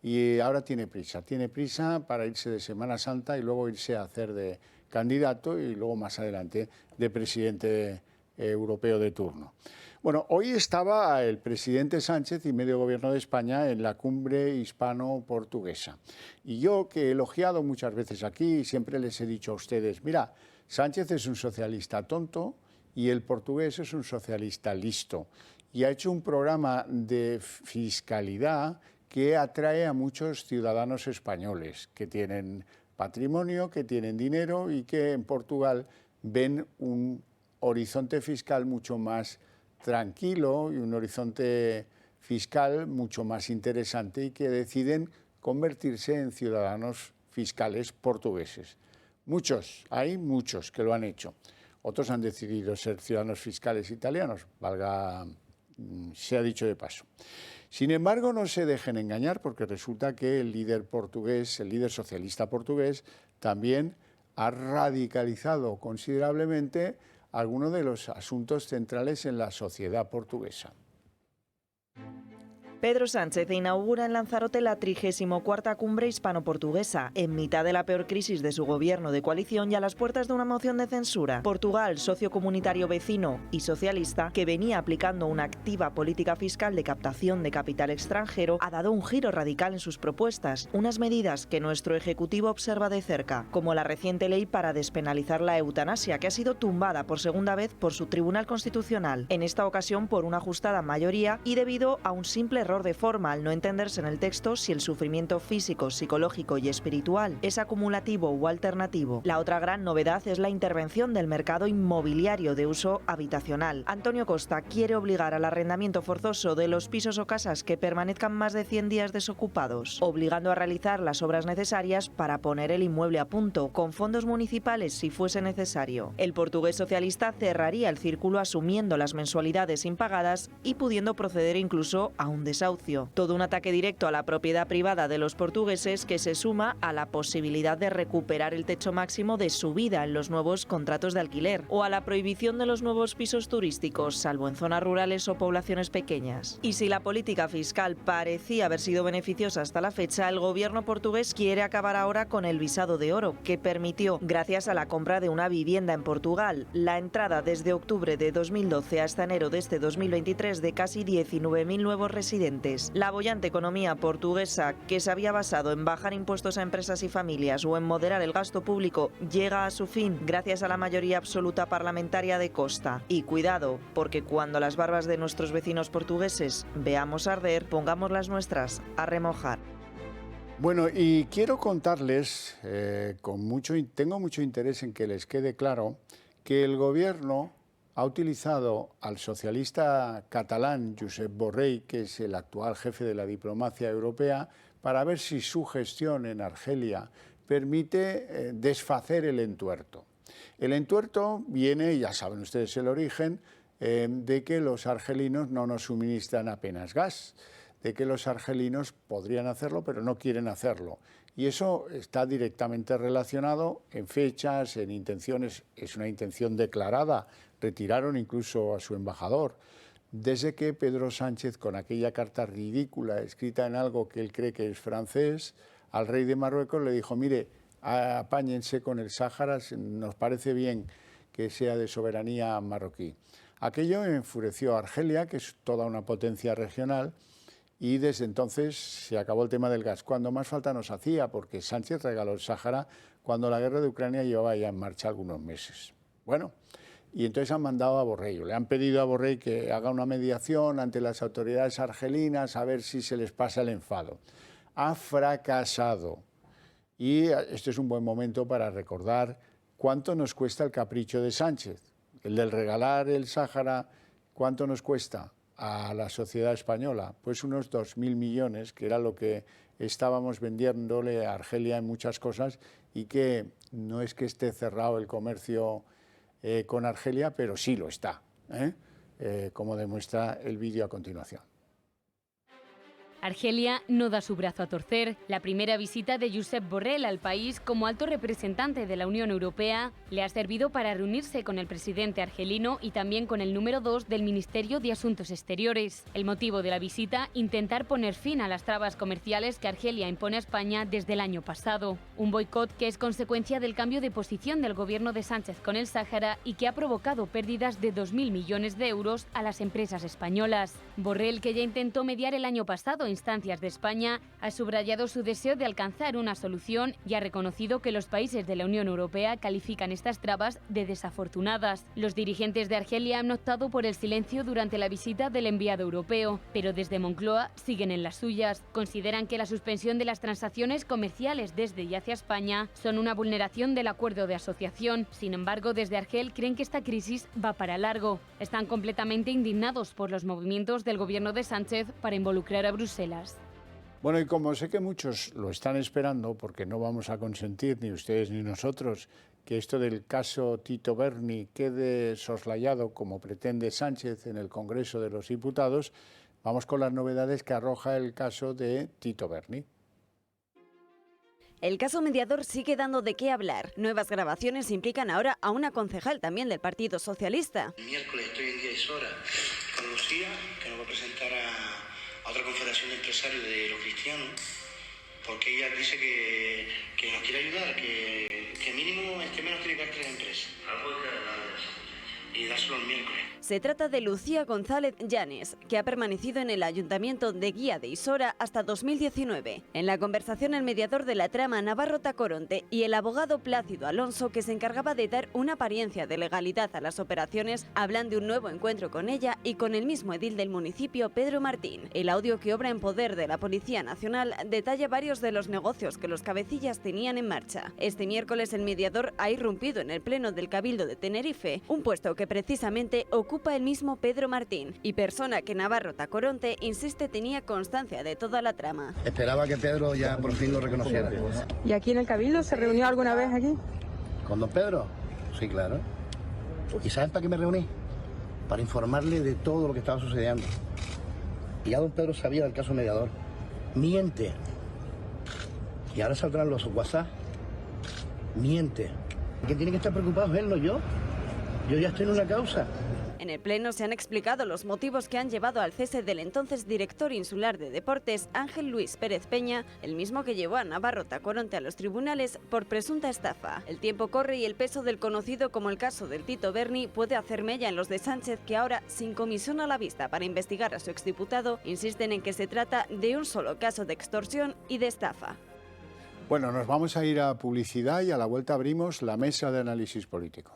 [SPEAKER 1] Y ahora tiene prisa para irse de Semana Santa y luego irse a hacer de candidato y luego más adelante de presidente europeo de turno. Bueno, hoy estaba el presidente Sánchez y medio gobierno de España en la cumbre hispano-portuguesa. Y yo, que he elogiado muchas veces aquí, siempre les he dicho a ustedes, mira, Sánchez es un socialista tonto y el portugués es un socialista listo. Y ha hecho un programa de fiscalidad que atrae a muchos ciudadanos españoles que tienen patrimonio, que tienen dinero y que en Portugal ven un horizonte fiscal mucho más tranquilo y un horizonte fiscal mucho más interesante y que deciden convertirse en ciudadanos fiscales portugueses. Hay muchos que lo han hecho. Otros han decidido ser ciudadanos fiscales italianos, se ha dicho de paso. Sin embargo, no se dejen engañar porque resulta que el líder socialista portugués, también ha radicalizado considerablemente algunos de los asuntos centrales en la sociedad portuguesa.
[SPEAKER 13] Pedro Sánchez inaugura en Lanzarote la 34ª cumbre hispano-portuguesa, en mitad de la peor crisis de su gobierno de coalición y a las puertas de una moción de censura. Portugal, socio comunitario vecino y socialista, que venía aplicando una activa política fiscal de captación de capital extranjero, ha dado un giro radical en sus propuestas, unas medidas que nuestro Ejecutivo observa de cerca, como la reciente ley para despenalizar la eutanasia, que ha sido tumbada por segunda vez por su Tribunal Constitucional, en esta ocasión por una ajustada mayoría y debido a un simple error de forma al no entenderse en el texto si el sufrimiento físico, psicológico y espiritual es acumulativo o alternativo. La otra gran novedad es la intervención del mercado inmobiliario de uso habitacional. Antonio Costa quiere obligar al arrendamiento forzoso de los pisos o casas que permanezcan más de 100 días desocupados, obligando a realizar las obras necesarias para poner el inmueble a punto, con fondos municipales si fuese necesario. El portugués socialista cerraría el círculo asumiendo las mensualidades impagadas y pudiendo proceder incluso a un desahucio. Todo un ataque directo a la propiedad privada de los portugueses que se suma a la posibilidad de recuperar el techo máximo de subida en los nuevos contratos de alquiler o a la prohibición de los nuevos pisos turísticos, salvo en zonas rurales o poblaciones pequeñas. Y si la política fiscal parecía haber sido beneficiosa hasta la fecha, el gobierno portugués quiere acabar ahora con el visado de oro, que permitió, gracias a la compra de una vivienda en Portugal, la entrada desde octubre de 2012 hasta enero de este 2023 de casi 19.000 nuevos residentes. emergentes. La boyante economía portuguesa, que se había basado en bajar impuestos a empresas y familias o en moderar el gasto público, llega a su fin gracias a la mayoría absoluta parlamentaria de Costa. Y cuidado, porque cuando las barbas de nuestros vecinos portugueses veamos arder, pongamos las nuestras a remojar.
[SPEAKER 1] Bueno, y quiero contarles, tengo mucho interés en que les quede claro que el Gobierno ha utilizado al socialista catalán Josep Borrell, que es el actual jefe de la diplomacia europea, para ver si su gestión en Argelia permite desfacer el entuerto. El entuerto viene, ya saben ustedes el origen, de que los argelinos no nos suministran apenas gas, de que los argelinos podrían hacerlo pero no quieren hacerlo. Y eso está directamente relacionado en fechas, en intenciones, es una intención declarada, retiraron incluso a su embajador, desde que Pedro Sánchez, con aquella carta ridícula escrita en algo que él cree que es francés, al rey de Marruecos le dijo, mire, apáñense con el Sáhara, nos parece bien que sea de soberanía marroquí. Aquello enfureció a Argelia, que es toda una potencia regional, y desde entonces se acabó el tema del gas, cuando más falta nos hacía, porque Sánchez regaló el Sáhara cuando la guerra de Ucrania llevaba ya en marcha algunos meses. Bueno, y entonces han mandado a Borrell, le han pedido a Borrell que haga una mediación ante las autoridades argelinas a ver si se les pasa el enfado. Ha fracasado. Y este es un buen momento para recordar cuánto nos cuesta el capricho de Sánchez. El del regalar el Sáhara, ¿cuánto nos cuesta a la sociedad española? Pues unos 2.000 millones, que era lo que estábamos vendiéndole a Argelia en muchas cosas, y que no es que esté cerrado el comercio con Argelia, pero sí lo está, como demuestra el vídeo a continuación.
[SPEAKER 8] Argelia no da su brazo a torcer. La primera visita de Josep Borrell al país como alto representante de la Unión Europea le ha servido para reunirse con el presidente argelino y también con el número 2 del Ministerio de Asuntos Exteriores. El motivo de la visita, intentar poner fin a las trabas comerciales que Argelia impone a España desde el año pasado. Un boicot que es consecuencia del cambio de posición del gobierno de Sánchez con el Sáhara y que ha provocado pérdidas de 2.000 millones de euros a las empresas españolas. Borrell, que ya intentó mediar el año pasado instancias de España, ha subrayado su deseo de alcanzar una solución y ha reconocido que los países de la Unión Europea califican estas trabas de desafortunadas. Los dirigentes de Argelia han optado por el silencio durante la visita del enviado europeo, pero desde Moncloa siguen en las suyas. Consideran que la suspensión de las transacciones comerciales desde y hacia España son una vulneración del acuerdo de asociación. Sin embargo, desde Argel creen que esta crisis va para largo. Están completamente indignados por los movimientos del gobierno de Sánchez para involucrar a Bruselas.
[SPEAKER 1] Bueno, y como sé que muchos lo están esperando, porque no vamos a consentir, ni ustedes ni nosotros, que esto del caso Tito Berni quede soslayado como pretende Sánchez en el Congreso de los Diputados, vamos con las novedades que arroja el caso de Tito Berni.
[SPEAKER 2] El caso mediador sigue dando de qué hablar. Nuevas grabaciones implican ahora a una concejal también del Partido Socialista.
[SPEAKER 14] El miércoles estoy en 10 horas con Lucía, que nos va a presentar a otra confederación de empresarios de los cristianos, porque ella dice que nos quiere ayudar, que mínimo este mes nos tiene que dar 3 empresas. Y dárselo el miércoles.
[SPEAKER 2] Se trata de Lucía González Llanes, que ha permanecido en el Ayuntamiento de Guía de Isora hasta 2019. En la conversación, el mediador de la trama, Navarro Tacoronte, y el abogado Plácido Alonso, que se encargaba de dar una apariencia de legalidad a las operaciones, hablan de un nuevo encuentro con ella y con el mismo edil del municipio, Pedro Martín. El audio, que obra en poder de la Policía Nacional, detalla varios de los negocios que los cabecillas tenían en marcha. Este miércoles el mediador ha irrumpido en el pleno del Cabildo de Tenerife, un puesto que precisamente ocupa el mismo Pedro Martín, y persona que Navarro Tacoronte insiste tenía constancia de toda la trama.
[SPEAKER 15] Esperaba que Pedro ya por fin lo reconociera.
[SPEAKER 16] ¿Y aquí en el Cabildo se reunió alguna vez aquí?
[SPEAKER 15] ¿Con don Pedro? Sí, claro. ¿Y saben para qué me reuní? Para informarle de todo lo que estaba sucediendo. Y ya don Pedro sabía del caso mediador. Miente. Y ahora saldrán los WhatsApp. Miente. ¿Quién tiene que estar preocupado es él, no yo? Yo ya estoy en una causa.
[SPEAKER 2] En el Pleno se han explicado los motivos que han llevado al cese del entonces director insular de Deportes, Ángel Luis Pérez Peña, el mismo que llevó a Navarro Tacoronte a los tribunales por presunta estafa. El tiempo corre y el peso del conocido como el caso del Tito Berni puede hacer mella en los de Sánchez, que ahora, sin comisión a la vista para investigar a su exdiputado, insisten en que se trata de un solo caso de extorsión y de estafa.
[SPEAKER 1] Bueno, nos vamos a ir a publicidad y a la vuelta abrimos la mesa de análisis político.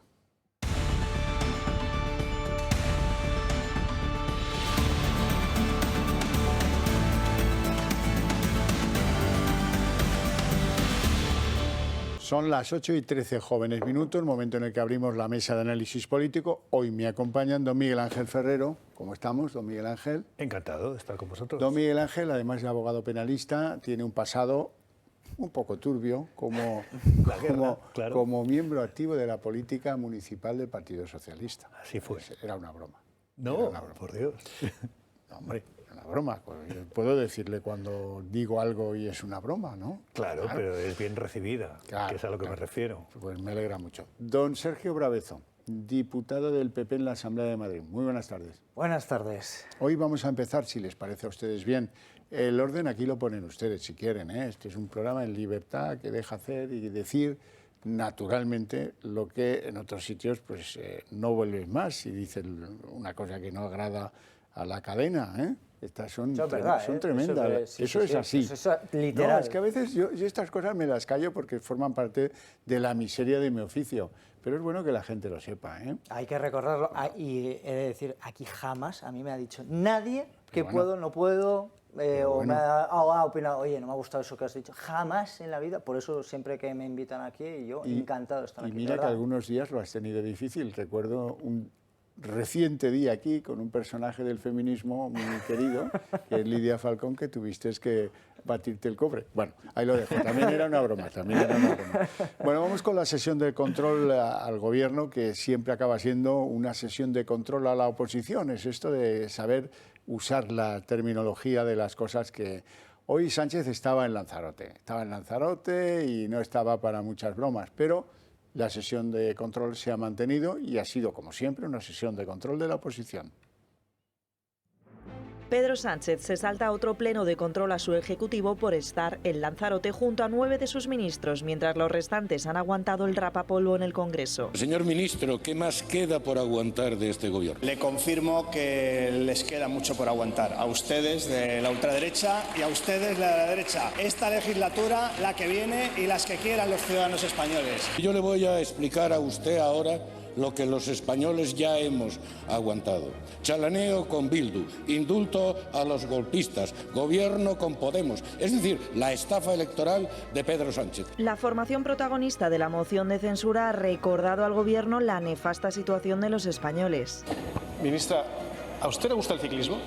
[SPEAKER 1] Son las 8:13, jóvenes minutos, momento en el que abrimos la mesa de análisis político. Hoy me acompañan don Miguel Ángel Ferrero. ¿Cómo estamos, don Miguel Ángel?
[SPEAKER 17] Encantado de estar con vosotros.
[SPEAKER 1] Don Miguel Ángel, además de abogado penalista, tiene un pasado un poco turbio como miembro activo de la política municipal del Partido Socialista.
[SPEAKER 17] Así fue.
[SPEAKER 1] Era una broma.
[SPEAKER 17] No,
[SPEAKER 1] era una broma.
[SPEAKER 17] por Dios.
[SPEAKER 1] No, hombre, era una broma. Yo puedo decirle cuando digo algo y es una broma, ¿no?
[SPEAKER 17] Claro, pero es bien recibida, que es a lo que me refiero.
[SPEAKER 1] Pues me alegra mucho. Don Sergio Bravezo, diputado del PP en la Asamblea de Madrid. Muy buenas tardes.
[SPEAKER 18] Buenas tardes.
[SPEAKER 1] Hoy vamos a empezar, si les parece a ustedes bien. El orden aquí lo ponen ustedes, si quieren, ¿eh? Este es un programa en libertad que deja hacer y decir naturalmente lo que en otros sitios pues no vuelves más y dicen una cosa que no agrada a la cadena, ¿eh? Estas son tremendas. Eso es así.
[SPEAKER 18] Eso es literal.
[SPEAKER 1] No, es que a veces yo estas cosas me las callo porque forman parte de la miseria de mi oficio. Pero es bueno que la gente lo sepa, ¿eh?
[SPEAKER 18] Hay que recordarlo. Y he de decir, aquí jamás a mí me ha dicho nadie que puedo, no puedo, o me ha opinado, oye, no me ha gustado eso que has dicho. Jamás en la vida. Por eso siempre que me invitan aquí, yo encantado de estar aquí.
[SPEAKER 1] Y mira que algunos días lo has tenido difícil. Recuerdo un reciente día aquí con un personaje del feminismo muy querido, que es Lidia Falcón, que tuviste que batirte el cobre. Bueno, ahí lo dejo. También era una broma. Bueno, vamos con la sesión de control al gobierno, que siempre acaba siendo una sesión de control a la oposición. Es esto de saber usar la terminología de las cosas que... Hoy Sánchez estaba en Lanzarote. Estaba en Lanzarote y no estaba para muchas bromas, pero la sesión de control se ha mantenido y ha sido, como siempre, una sesión de control de la oposición.
[SPEAKER 13] Pedro Sánchez se salta a otro pleno de control a su ejecutivo por estar en Lanzarote junto a 9 de sus ministros, mientras los restantes han aguantado el rapapolvo en el Congreso.
[SPEAKER 19] Señor ministro, ¿qué más queda por aguantar de este gobierno?
[SPEAKER 20] Le confirmo que les queda mucho por aguantar, a ustedes de la ultraderecha y a ustedes de la derecha. Esta legislatura, la que viene y las que quieran los ciudadanos españoles.
[SPEAKER 19] Yo le voy a explicar a usted ahora lo que los españoles ya hemos aguantado. Chalaneo con Bildu, indulto a los golpistas, gobierno con Podemos, es decir, la estafa electoral de Pedro Sánchez.
[SPEAKER 13] La formación protagonista de la moción de censura ha recordado al gobierno la nefasta situación de los españoles.
[SPEAKER 21] Ministra, ¿a usted le gusta el ciclismo?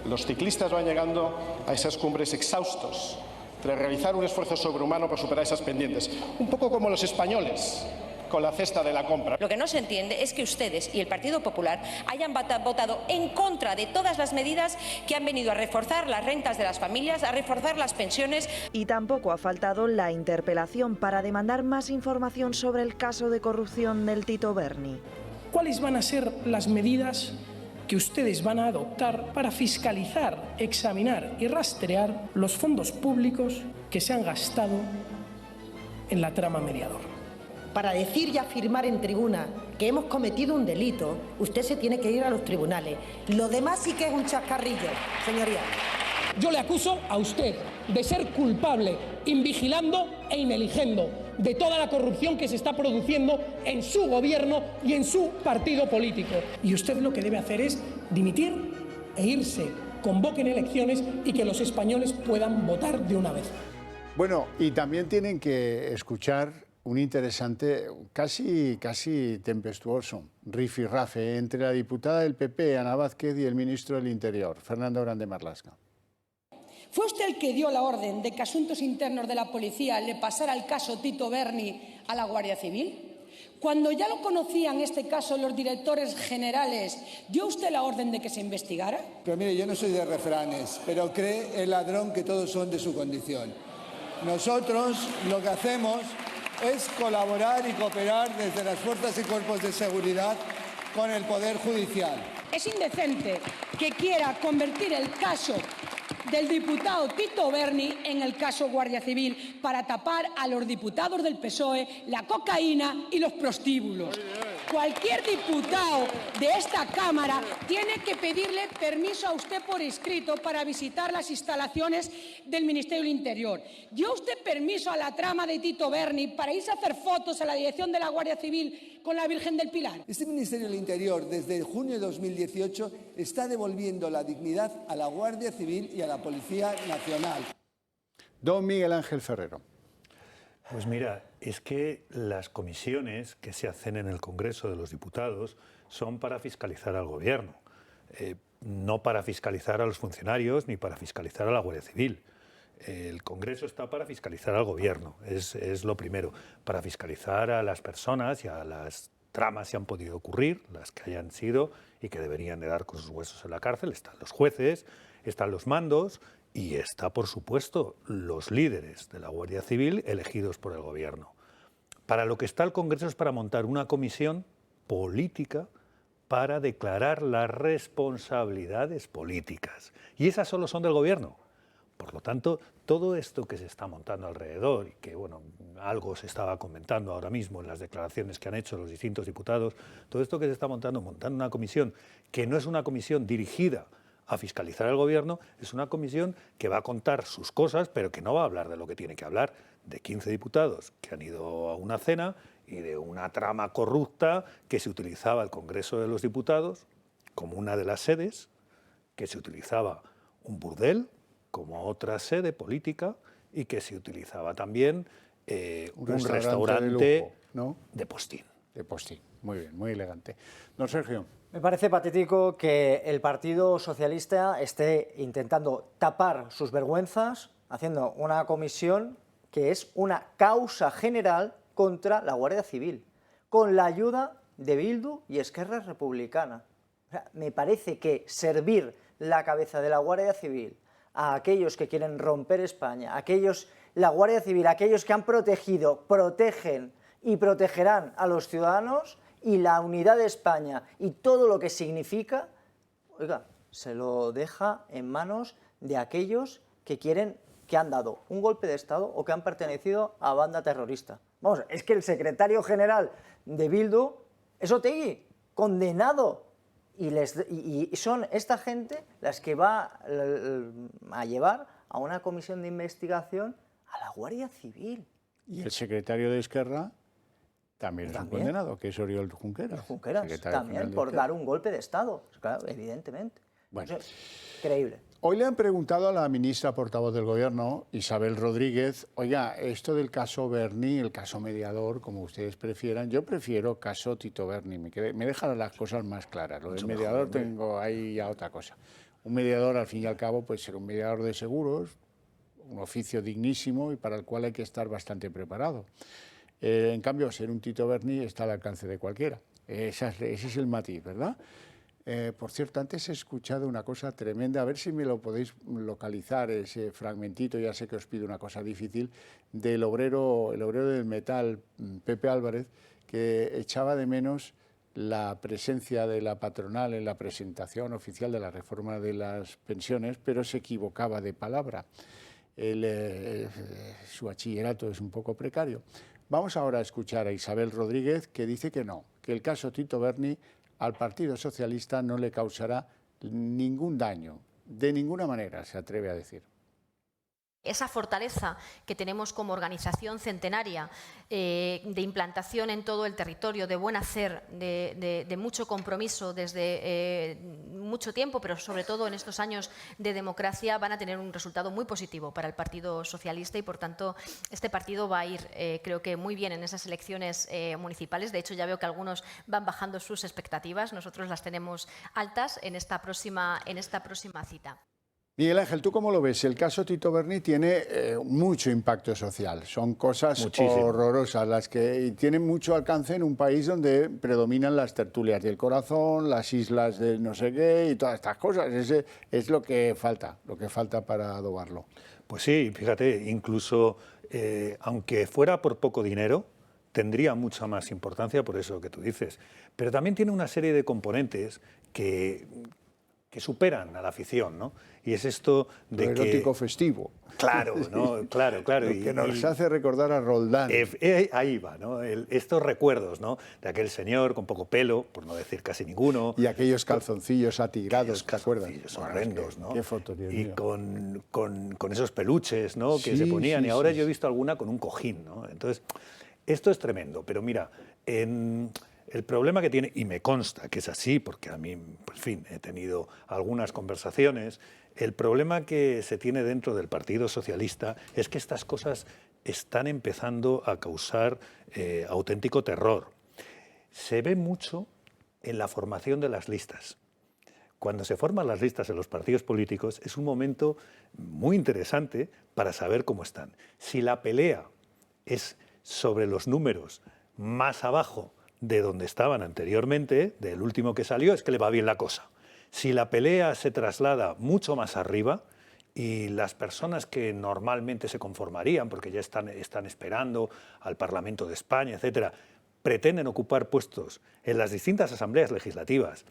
[SPEAKER 21] Los ciclistas van llegando a esas cumbres exhaustos tras realizar un esfuerzo sobrehumano por superar esas pendientes, un poco como los españoles con la cesta de la compra.
[SPEAKER 22] Lo que no se entiende es que ustedes y el Partido Popular hayan votado en contra de todas las medidas que han venido a reforzar las rentas de las familias, a reforzar las pensiones.
[SPEAKER 13] Y tampoco ha faltado la interpelación para demandar más información sobre el caso de corrupción del Tito Berni.
[SPEAKER 7] ¿Cuáles van a ser las medidas que ustedes van a adoptar para fiscalizar, examinar y rastrear los fondos públicos que se han gastado en la trama Mediador?
[SPEAKER 23] Para decir y afirmar en tribuna que hemos cometido un delito, usted se tiene que ir a los tribunales. Lo demás sí que es un chascarrillo, señoría.
[SPEAKER 7] Yo le acuso a usted de ser culpable, invigilando e ineligiendo de toda la corrupción que se está produciendo en su gobierno y en su partido político. Y usted lo que debe hacer es dimitir e irse, convoquen elecciones y que los españoles puedan votar de una vez.
[SPEAKER 1] Bueno, y también tienen que escuchar un interesante, casi tempestuoso, rifirrafe entre la diputada del PP, Ana Vázquez, y el ministro del Interior, Fernando Grande Marlaska.
[SPEAKER 24] ¿Fue usted el que dio la orden de que Asuntos Internos de la Policía le pasara el caso Tito Berni a la Guardia Civil? Cuando ya lo conocían este caso los directores generales, ¿dio usted la orden de que se investigara?
[SPEAKER 25] Pero mire, yo no soy de refranes, pero cree el ladrón que todos son de su condición. Nosotros lo que hacemos es colaborar y cooperar desde las fuerzas y cuerpos de seguridad con el Poder Judicial.
[SPEAKER 24] Es indecente que quiera convertir el caso del diputado Tito Berni en el caso Guardia Civil para tapar a los diputados del PSOE, la cocaína y los prostíbulos. Cualquier diputado de esta Cámara tiene que pedirle permiso a usted por escrito para visitar las instalaciones del Ministerio del Interior. ¿Dio usted permiso a la trama de Tito Berni para irse a hacer fotos a la dirección de la Guardia Civil con la Virgen del Pilar?
[SPEAKER 25] Este Ministerio del Interior, desde junio de 2018, está devolviendo la dignidad a la Guardia Civil y a la Policía Nacional.
[SPEAKER 1] Don Miguel Ángel Ferrero.
[SPEAKER 17] Pues mira, es que las comisiones que se hacen en el Congreso de los Diputados son para fiscalizar al Gobierno, no para fiscalizar a los funcionarios ni para fiscalizar a la Guardia Civil. El Congreso está para fiscalizar al Gobierno, es lo primero, para fiscalizar a las personas y a las tramas que han podido ocurrir, las que hayan sido y que deberían de dar con sus huesos en la cárcel. Están los jueces, están los mandos y está, por supuesto, los líderes de la Guardia Civil elegidos por el Gobierno. Para lo que está el Congreso es para montar una comisión política para declarar las responsabilidades políticas. Y esas solo son del Gobierno. Por lo tanto, todo esto que se está montando alrededor y que, bueno, algo se estaba comentando ahora mismo en las declaraciones que han hecho los distintos diputados, todo esto que se está montando una comisión que no es una comisión dirigida a fiscalizar al Gobierno, es una comisión que va a contar sus cosas, pero que no va a hablar de lo que tiene que hablar, de 15 diputados que han ido a una cena y de una trama corrupta que se utilizaba el Congreso de los Diputados como una de las sedes, que se utilizaba un burdel como otra sede política y que se utilizaba también un restaurante
[SPEAKER 1] de lujo, ¿no?
[SPEAKER 17] de postín.
[SPEAKER 1] De postín, muy bien, muy elegante. Don Sergio.
[SPEAKER 18] Me parece patético que el Partido Socialista esté intentando tapar sus vergüenzas haciendo una comisión que es una causa general contra la Guardia Civil, con la ayuda de Bildu y Esquerra Republicana. O sea, me parece que servir la cabeza de la Guardia Civil a aquellos que quieren romper España, la Guardia Civil, aquellos que han protegido, protegen y protegerán a los ciudadanos y la unidad de España y todo lo que significa, oiga, se lo deja en manos de aquellos que han dado un golpe de Estado o que han pertenecido a banda terrorista. Vamos, es que el secretario general de Bildu es Otegi, condenado. Y son esta gente las que va a llevar a una comisión de investigación a la Guardia Civil.
[SPEAKER 1] Y el secretario de Esquerra también es un condenado, que es Oriol Junqueras.
[SPEAKER 18] Junqueras, también por dar un golpe de Estado, claro, evidentemente.
[SPEAKER 1] Bueno,
[SPEAKER 18] increíble.
[SPEAKER 1] Hoy le han preguntado a la ministra portavoz del Gobierno, Isabel Rodríguez, oiga, esto del caso Berni, el caso mediador, como ustedes prefieran, yo prefiero caso Tito Berni, me dejan las cosas más claras. Lo del mediador tengo ahí ya otra cosa. Un mediador, al fin y al cabo, puede ser un mediador de seguros, un oficio dignísimo y para el cual hay que estar bastante preparado. En cambio, ser un Tito Berni está al alcance de cualquiera. Ese es el matiz, ¿verdad? Por cierto, antes he escuchado una cosa tremenda, a ver si me lo podéis localizar, ese fragmentito, ya sé que os pido una cosa difícil, del el obrero del metal, Pepe Álvarez, que echaba de menos la presencia de la patronal en la presentación oficial de la reforma de las pensiones, pero se equivocaba de palabra. Su bachillerato es un poco precario. Vamos ahora a escuchar a Isabel Rodríguez, que dice que no, que el caso Tito Berni al Partido Socialista no le causará ningún daño, de ninguna manera, se atreve a decir.
[SPEAKER 3] Esa fortaleza que tenemos como organización centenaria de implantación en todo el territorio, de buen hacer, de mucho compromiso desde mucho tiempo, pero sobre todo en estos años de democracia, van a tener un resultado muy positivo para el Partido Socialista y, por tanto, este partido va a ir, creo que, muy bien en esas elecciones municipales. De hecho, ya veo que algunos van bajando sus expectativas. Nosotros las tenemos altas en esta próxima cita.
[SPEAKER 1] Miguel Ángel, ¿tú cómo lo ves? El caso Tito Berni tiene mucho impacto social. Son cosas horrorosas las que tienen mucho alcance en un país donde predominan las tertulias del corazón, las islas de no sé qué y todas estas cosas. Ese es lo que falta para adobarlo.
[SPEAKER 17] Pues sí, fíjate, incluso aunque fuera por poco dinero, tendría mucha más importancia por eso que tú dices. Pero también tiene una serie de componentes que superan a la afición, ¿no? Y es esto de
[SPEAKER 1] lo erótico festivo.
[SPEAKER 17] Claro, ¿no? Claro.
[SPEAKER 1] Lo que nos hace recordar a Roldán.
[SPEAKER 17] Ahí va, ¿no? Estos recuerdos, ¿no? De aquel señor con poco pelo, por no decir casi ninguno.
[SPEAKER 1] Y aquellos calzoncillos atigrados, ¿te acuerdas?
[SPEAKER 17] Horrendos, ¿no?
[SPEAKER 1] Qué foto, Dios
[SPEAKER 17] y
[SPEAKER 1] mío.
[SPEAKER 17] con esos peluches, ¿no? Que se ponían. Y ahora yo he visto alguna con un cojín, ¿no? Entonces, esto es tremendo. Pero mira, el problema que tiene, y me consta que es así, porque a mí, pues, en fin, he tenido algunas conversaciones, el problema que se tiene dentro del Partido Socialista es que estas cosas están empezando a causar auténtico terror. Se ve mucho en la formación de las listas. Cuando se forman las listas en los partidos políticos es un momento muy interesante para saber cómo están. Si la pelea es sobre los números más abajo de donde estaban anteriormente, del último que salió, es que le va bien la cosa. Si la pelea se traslada mucho más arriba y las personas que normalmente se conformarían, porque ya están esperando al Parlamento de España, etcétera, pretenden ocupar puestos en las distintas asambleas legislativas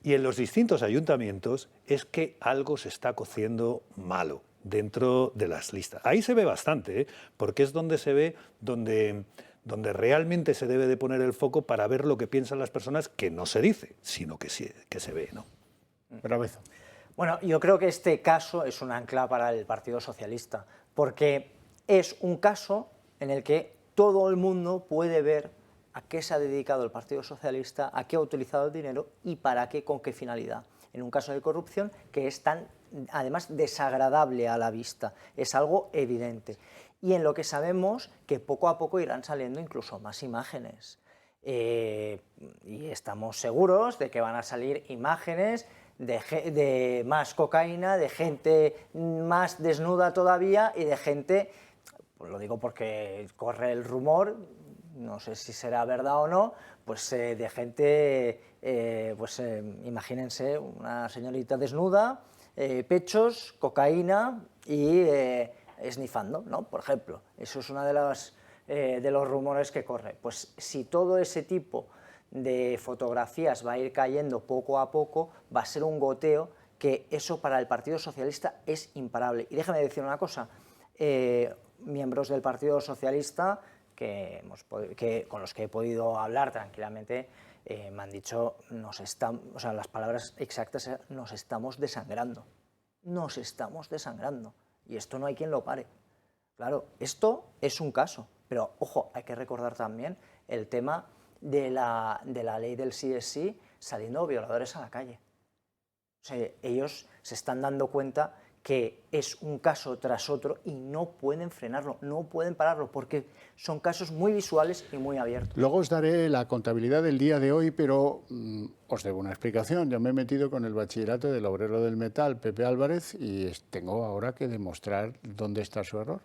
[SPEAKER 17] y en los distintos ayuntamientos, es que algo se está cociendo malo dentro de las listas. Ahí se ve bastante, porque es donde se ve, donde realmente se debe de poner el foco para ver lo que piensan las personas, que no se dice, sino que se ve, ¿no?
[SPEAKER 1] Brabezo.
[SPEAKER 18] Bueno, yo creo que este caso es un ancla para el Partido Socialista, porque es un caso en el que todo el mundo puede ver a qué se ha dedicado el Partido Socialista, a qué ha utilizado el dinero y para qué, con qué finalidad. En un caso de corrupción que es tan, además, desagradable a la vista, es algo evidente. Y en lo que sabemos que poco a poco irán saliendo incluso más imágenes. Y estamos seguros de que van a salir imágenes de más cocaína, de gente más desnuda todavía y de gente, pues lo digo porque corre el rumor, no sé si será verdad o no, pues de gente, imagínense una señorita desnuda, pechos, cocaína y esnifando, ¿no? Por ejemplo, eso es uno de los rumores que corre. Pues si todo ese tipo de fotografías va a ir cayendo poco a poco, va a ser un goteo que eso para el Partido Socialista es imparable. Y déjame decir una cosa, miembros del Partido Socialista con los que he podido hablar tranquilamente me han dicho, las palabras exactas, nos estamos desangrando. Nos estamos desangrando. Y esto no hay quien lo pare. Claro, esto es un caso, pero ojo, hay que recordar también el tema de la ley del sí es sí, saliendo violadores a la calle. O sea, ellos se están dando cuenta que es un caso tras otro y no pueden frenarlo, no pueden pararlo, porque son casos muy visuales y muy abiertos.
[SPEAKER 1] Luego os daré la contabilidad del día de hoy, pero os debo una explicación. Yo me he metido con el bachillerato del obrero del metal, Pepe Álvarez, y tengo ahora que demostrar dónde está su error.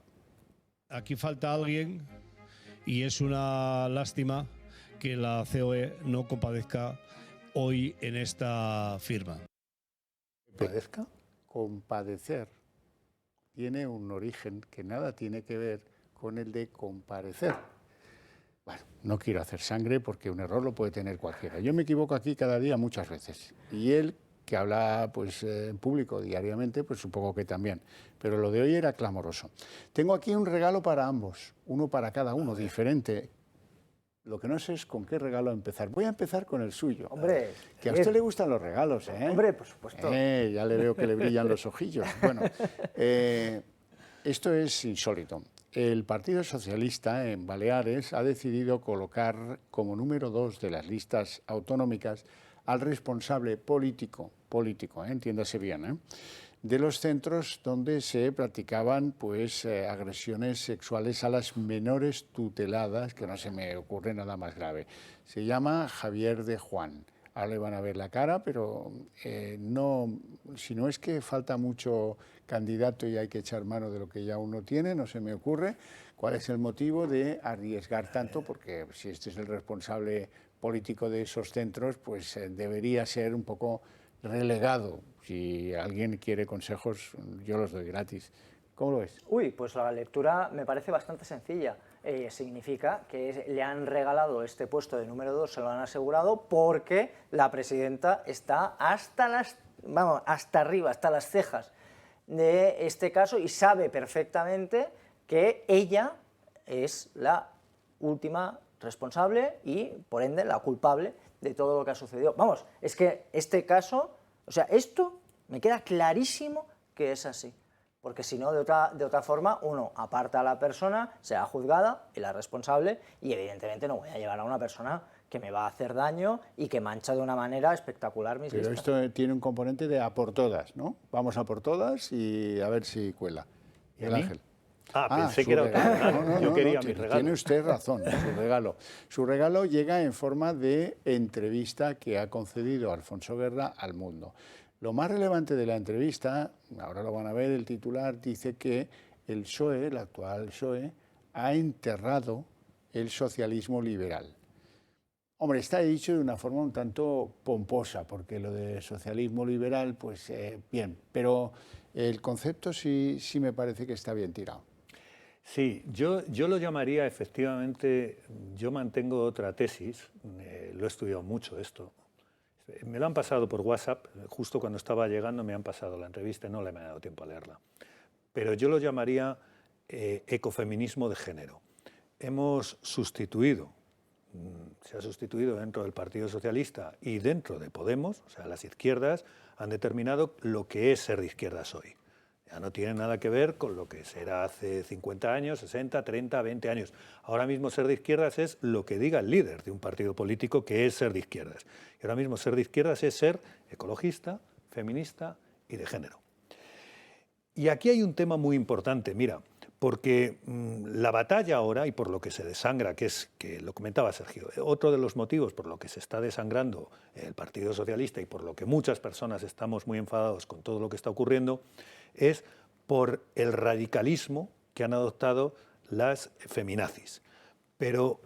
[SPEAKER 4] Aquí falta alguien y es una lástima que la COE no compadezca hoy en esta firma.
[SPEAKER 1] ¿Compadezca? Compadecer tiene un origen que nada tiene que ver con el de comparecer. Bueno, no quiero hacer sangre porque un error lo puede tener cualquiera. Yo me equivoco aquí cada día muchas veces. Y él, que habla pues, en público diariamente, pues supongo que también. Pero lo de hoy era clamoroso. Tengo aquí un regalo para ambos, uno para cada uno, diferente. Lo que no sé es con qué regalo empezar. Voy a empezar con el suyo.
[SPEAKER 18] Hombre,
[SPEAKER 1] que a usted le gustan los regalos, ¿eh?
[SPEAKER 18] Hombre, por supuesto.
[SPEAKER 1] Ya le veo que le brillan los ojillos. Bueno, esto es insólito. El Partido Socialista en Baleares ha decidido colocar como número 2 de las listas autonómicas al responsable político, entiéndase bien, de los centros donde se practicaban pues, agresiones sexuales a las menores tuteladas, que no se me ocurre nada más grave. Se llama Javier de Juan. Ahora le van a ver la cara, pero si no es que falta mucho candidato y hay que echar mano de lo que ya uno tiene, no se me ocurre cuál es el motivo de arriesgar tanto, porque si este es el responsable político de esos centros, pues debería ser un poco relegado. Si alguien quiere consejos, yo los doy gratis. ¿Cómo lo ves?
[SPEAKER 18] Uy, pues la lectura me parece bastante sencilla. significa que le han regalado este puesto de número 2, se lo han asegurado, porque la presidenta está hasta arriba, hasta las cejas de este caso, y sabe perfectamente que ella es la última responsable y, por ende, la culpable de todo lo que ha sucedido. Vamos, es que este caso, o sea, esto me queda clarísimo que es así, porque si no, de otra forma, uno aparta a la persona, será juzgada y la responsable, y evidentemente no voy a llevar a una persona que me va a hacer daño y que mancha de una manera espectacular mis
[SPEAKER 1] Pero
[SPEAKER 18] listas.
[SPEAKER 1] esto tiene un componente de a por todas, ¿no? Vamos a por todas y a ver si cuela.
[SPEAKER 17] ¿Y a
[SPEAKER 1] el
[SPEAKER 17] mí?
[SPEAKER 1] Ángel.
[SPEAKER 17] Pensé que era otro regalo. Yo quería mi regalo.
[SPEAKER 1] Tiene usted razón, su regalo. Su regalo llega en forma de entrevista que ha concedido Alfonso Guerra al Mundo. Lo más relevante de la entrevista, ahora lo van a ver, el titular dice que el PSOE, el actual PSOE, ha enterrado el socialismo liberal. Hombre, está dicho de una forma un tanto pomposa, porque lo de socialismo liberal, pues bien, pero el concepto sí me parece que está bien tirado.
[SPEAKER 17] Sí, yo lo llamaría, efectivamente, yo mantengo otra tesis, lo he estudiado mucho esto, me lo han pasado por WhatsApp, justo cuando estaba llegando me han pasado la entrevista y no le me ha dado tiempo a leerla, pero yo lo llamaría ecofeminismo de género. Hemos sustituido, se ha sustituido dentro del Partido Socialista y dentro de Podemos, o sea, las izquierdas han determinado lo que es ser de izquierdas hoy. Ya no tiene nada que ver con lo que será hace 50 años, 60, 30, 20 años. Ahora mismo ser de izquierdas es lo que diga el líder de un partido político que es ser de izquierdas. Y ahora mismo ser de izquierdas es ser ecologista, feminista y de género. Y aquí hay un tema muy importante, mira, porque la batalla ahora, y por lo que se desangra, que lo comentaba Sergio, otro de los motivos por lo que se está desangrando el Partido Socialista y por lo que muchas personas estamos muy enfadados con todo lo que está ocurriendo, es por el radicalismo que han adoptado las feminazis. Pero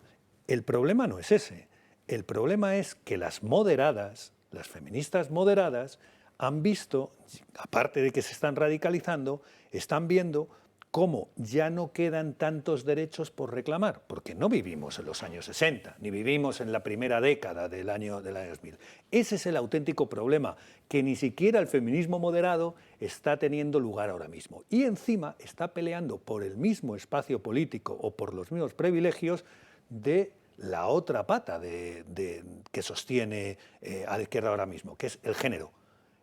[SPEAKER 17] el problema no es ese, el problema es que las moderadas, las feministas moderadas, han visto, aparte de que se están radicalizando, están viendo cómo ya no quedan tantos derechos por reclamar, porque no vivimos en los años 60, ni vivimos en la primera década del año 2000. Ese es el auténtico problema, que ni siquiera el feminismo moderado está teniendo lugar ahora mismo. Y encima está peleando por el mismo espacio político o por los mismos privilegios de la otra pata que sostiene a la izquierda ahora mismo, que es el género.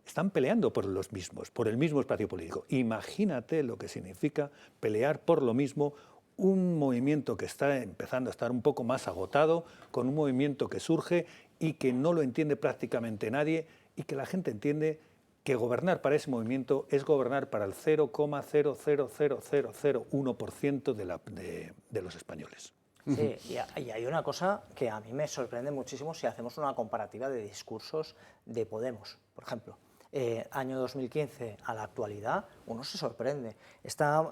[SPEAKER 17] Están peleando por los mismos, por el mismo espacio político. Imagínate lo que significa pelear por lo mismo, un movimiento que está empezando a estar un poco más agotado, con un movimiento que surge y que no lo entiende prácticamente nadie, y que la gente entiende que gobernar para ese movimiento es gobernar para el 0,00001% de los españoles.
[SPEAKER 18] Sí, y hay una cosa que a mí me sorprende muchísimo si hacemos una comparativa de discursos de Podemos, por ejemplo. Año 2015 a la actualidad, uno se sorprende.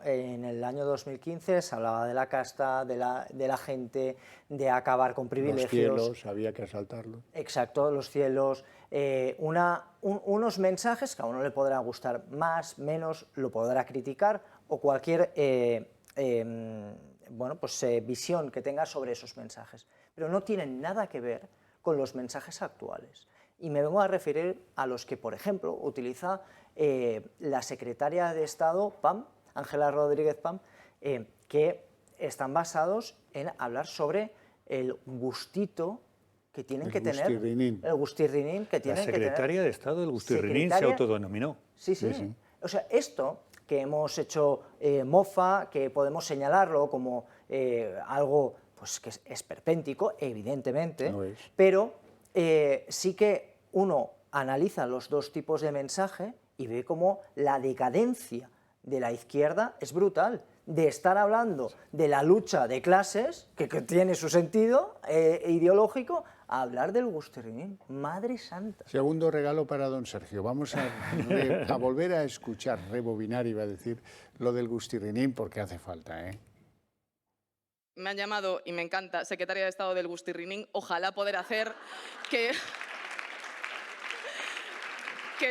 [SPEAKER 18] En el año 2015 se hablaba de la casta, de la gente, de acabar con privilegios.
[SPEAKER 1] Los cielos, había que asaltarlos.
[SPEAKER 18] Exacto, los cielos. Unos mensajes que a uno le podrá gustar más, menos, lo podrá criticar, o cualquier visión que tenga sobre esos mensajes. Pero no tienen nada que ver con los mensajes actuales. Y me vengo a referir a los que, por ejemplo, utiliza la secretaria de Estado, PAM, Ángela Rodríguez PAM, que están basados en hablar sobre el gustito que tienen que tener. El gustirrinín que tienen que tener.
[SPEAKER 17] La secretaria de Estado del gustirrinín se autodenominó.
[SPEAKER 18] Sí. O sea, esto que hemos hecho mofa, que podemos señalarlo como algo pues, que es esperpéntico, evidentemente, no es. Pero sí que uno analiza los dos tipos de mensaje y ve cómo la decadencia de la izquierda es brutal, de estar hablando de la lucha de clases, que tiene su sentido ideológico, a hablar del gustirrinín. Madre santa.
[SPEAKER 1] Segundo regalo para don Sergio. Vamos a volver a escuchar, rebobinar, iba a decir, lo del gustirrinín, porque hace falta, ¿eh?
[SPEAKER 5] Me han llamado, y me encanta, secretaria de Estado del gustirrinín. Ojalá poder hacer que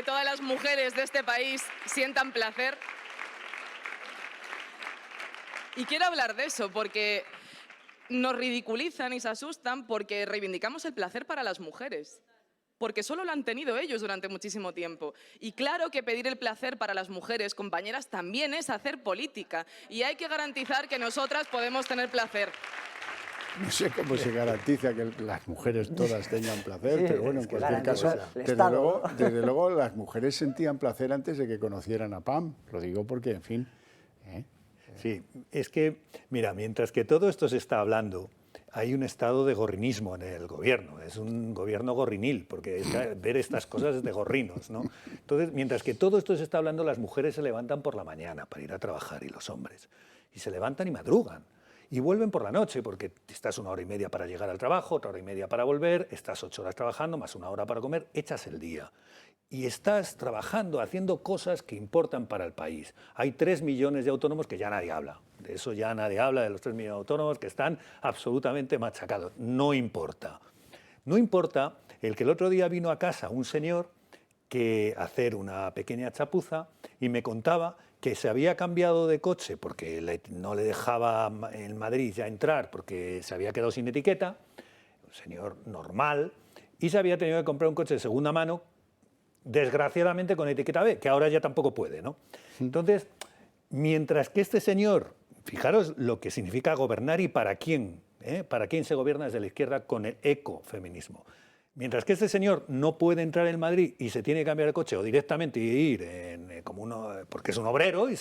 [SPEAKER 5] todas las mujeres de este país sientan placer. Y quiero hablar de eso, porque nos ridiculizan y se asustan porque reivindicamos el placer para las mujeres. Porque solo lo han tenido ellos durante muchísimo tiempo. Y claro que pedir el placer para las mujeres, compañeras, también es hacer política. Y hay que garantizar que nosotras podemos tener placer.
[SPEAKER 1] No sé cómo se garantiza que las mujeres todas tengan placer, pero bueno, en cualquier caso, desde luego las mujeres sentían placer antes de que conocieran a Pam. Lo digo porque, en fin...
[SPEAKER 17] Sí, es que, mira, mientras que todo esto se está hablando, hay un estado de gorrinismo en el gobierno, es un gobierno gorrinil, porque ver estas cosas es de gorrinos, ¿no? Entonces, mientras que todo esto se está hablando, las mujeres se levantan por la mañana para ir a trabajar y los hombres, y se levantan y madrugan, y vuelven por la noche, porque estás 1 hora y media para llegar al trabajo, 1 hora y media para volver, estás 8 horas trabajando, más 1 hora para comer, echas el día. Y estás trabajando, haciendo cosas que importan para el país. Hay 3 millones de autónomos que ya nadie habla. De eso ya nadie habla, de los 3 millones de autónomos que están absolutamente machacados. No importa. No importa el que el otro día vino a casa un señor que hacer una pequeña chapuza y me contaba que se había cambiado de coche porque no le dejaba en Madrid ya entrar porque se había quedado sin etiqueta, un señor normal, y se había tenido que comprar un coche de segunda mano, desgraciadamente con etiqueta B, que ahora ya tampoco puede, ¿no? Entonces, mientras que este señor, fijaros lo que significa gobernar y para quién se gobierna desde la izquierda con el ecofeminismo. Mientras que este señor no puede entrar en Madrid y se tiene que cambiar de coche o directamente ir porque es un obrero y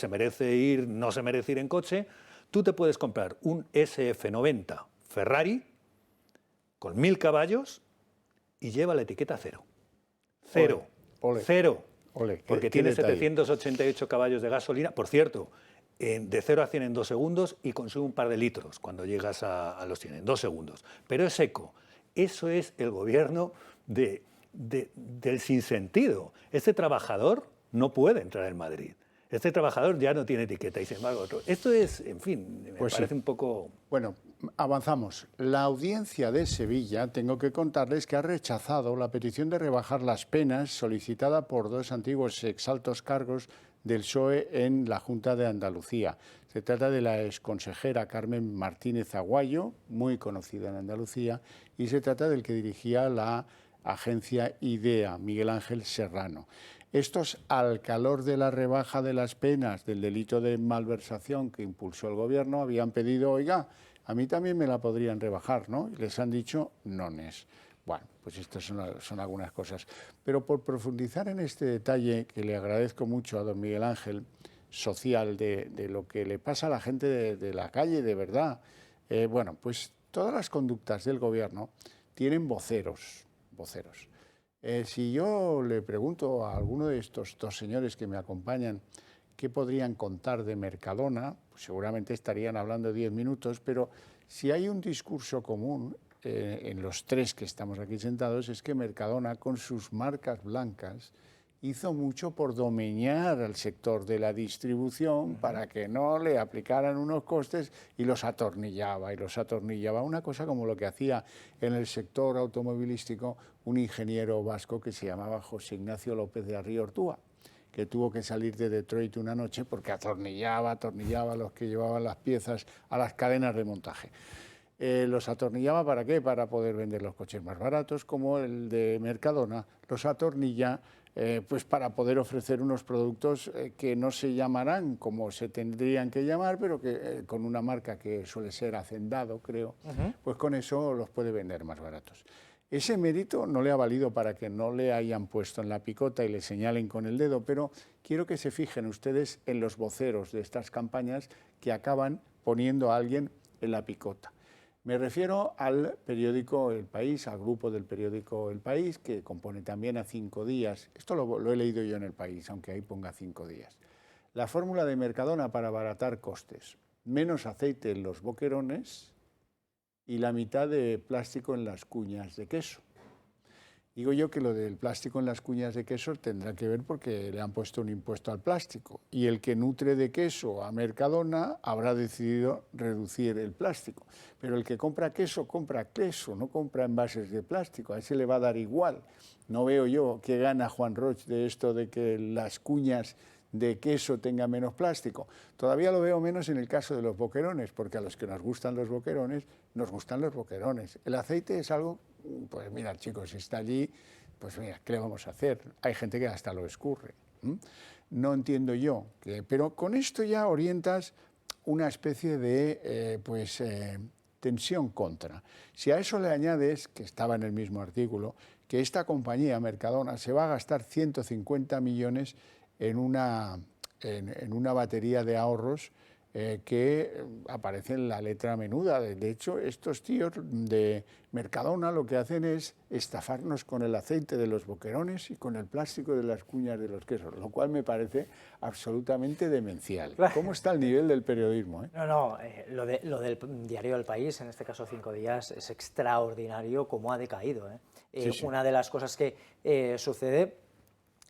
[SPEAKER 17] no se merece ir en coche, tú te puedes comprar un SF90 Ferrari con 1000 caballos y lleva la etiqueta cero. Cero.
[SPEAKER 1] Ole.
[SPEAKER 17] Cero.
[SPEAKER 1] Ole,
[SPEAKER 17] porque tiene 788 caballos de gasolina. Por cierto, de 0 a 100 en 2 segundos y consume un par de litros cuando llegas a los 100, en 2 segundos. Pero es eco. Eso es el gobierno del sinsentido. Este trabajador no puede entrar en Madrid. Este trabajador ya no tiene etiqueta y sin embargo otro. Esto es, en fin, me parece un poco...
[SPEAKER 1] Bueno, avanzamos. La audiencia de Sevilla, tengo que contarles que ha rechazado la petición de rebajar las penas solicitada por 2 antiguos exaltos cargos del PSOE en la Junta de Andalucía. Se trata de la exconsejera Carmen Martínez Aguayo, muy conocida en Andalucía, y se trata del que dirigía la agencia IDEA, Miguel Ángel Serrano. Estos, al calor de la rebaja de las penas del delito de malversación que impulsó el gobierno, habían pedido, oiga, a mí también me la podrían rebajar, ¿no? Y les han dicho, nones. Bueno, pues estas son algunas cosas. Pero por profundizar en este detalle, que le agradezco mucho a don Miguel Ángel, social, de lo que le pasa a la gente de la calle, de verdad. Bueno, pues todas las conductas del gobierno tienen voceros. Si yo le pregunto a alguno de estos 2 señores que me acompañan qué podrían contar de Mercadona, pues seguramente estarían hablando 10 minutos, pero si hay un discurso común en los 3 que estamos aquí sentados, es que Mercadona, con sus marcas blancas, hizo mucho por domeñar al sector de la distribución para que no le aplicaran unos costes y los atornillaba. Una cosa como lo que hacía en el sector automovilístico un ingeniero vasco que se llamaba José Ignacio López de Arriortúa, que tuvo que salir de Detroit una noche porque atornillaba a los que llevaban las piezas a las cadenas de montaje. Los atornillaba ¿para qué? Para poder vender los coches más baratos, como el de Mercadona, los atornilla pues para poder ofrecer unos productos que no se llamarán como se tendrían que llamar, pero que con una marca que suele ser Hacendado, creo, pues con eso los puede vender más baratos. Ese mérito no le ha valido para que no le hayan puesto en la picota y le señalen con el dedo, pero quiero que se fijen ustedes en los voceros de estas campañas que acaban poniendo a alguien en la picota. Me refiero al periódico El País, al grupo del periódico El País, que compone también a 5 días. Esto lo he leído yo en El País, aunque ahí ponga 5 días. La fórmula de Mercadona para abaratar costes: menos aceite en los boquerones y la mitad de plástico en las cuñas de queso. Digo yo que lo del plástico en las cuñas de queso tendrá que ver porque le han puesto un impuesto al plástico y el que nutre de queso a Mercadona habrá decidido reducir el plástico. Pero el que compra queso, no compra envases de plástico, a ese le va a dar igual. No veo yo qué gana Juan Roig de esto de que las cuñas de queso tenga menos plástico. Todavía lo veo menos en el caso de los boquerones, porque a los que nos gustan los boquerones, nos gustan los boquerones. El aceite es algo, pues mira, chicos, si está allí, pues mira, ¿qué le vamos a hacer? Hay gente que hasta lo escurre. No entiendo yo, pero con esto ya orientas una especie de tensión contra. Si a eso le añades, que estaba en el mismo artículo, que esta compañía, Mercadona, se va a gastar 150 millones en una batería de ahorros que aparece en la letra menuda. De hecho, estos tíos de Mercadona lo que hacen es estafarnos con el aceite de los boquerones y con el plástico de las cuñas de los quesos, lo cual me parece absolutamente demencial. ¿Cómo está el nivel del periodismo?
[SPEAKER 18] Lo del diario El País, en este caso 5 días, es extraordinario cómo ha decaído. Sí. Una de las cosas que sucede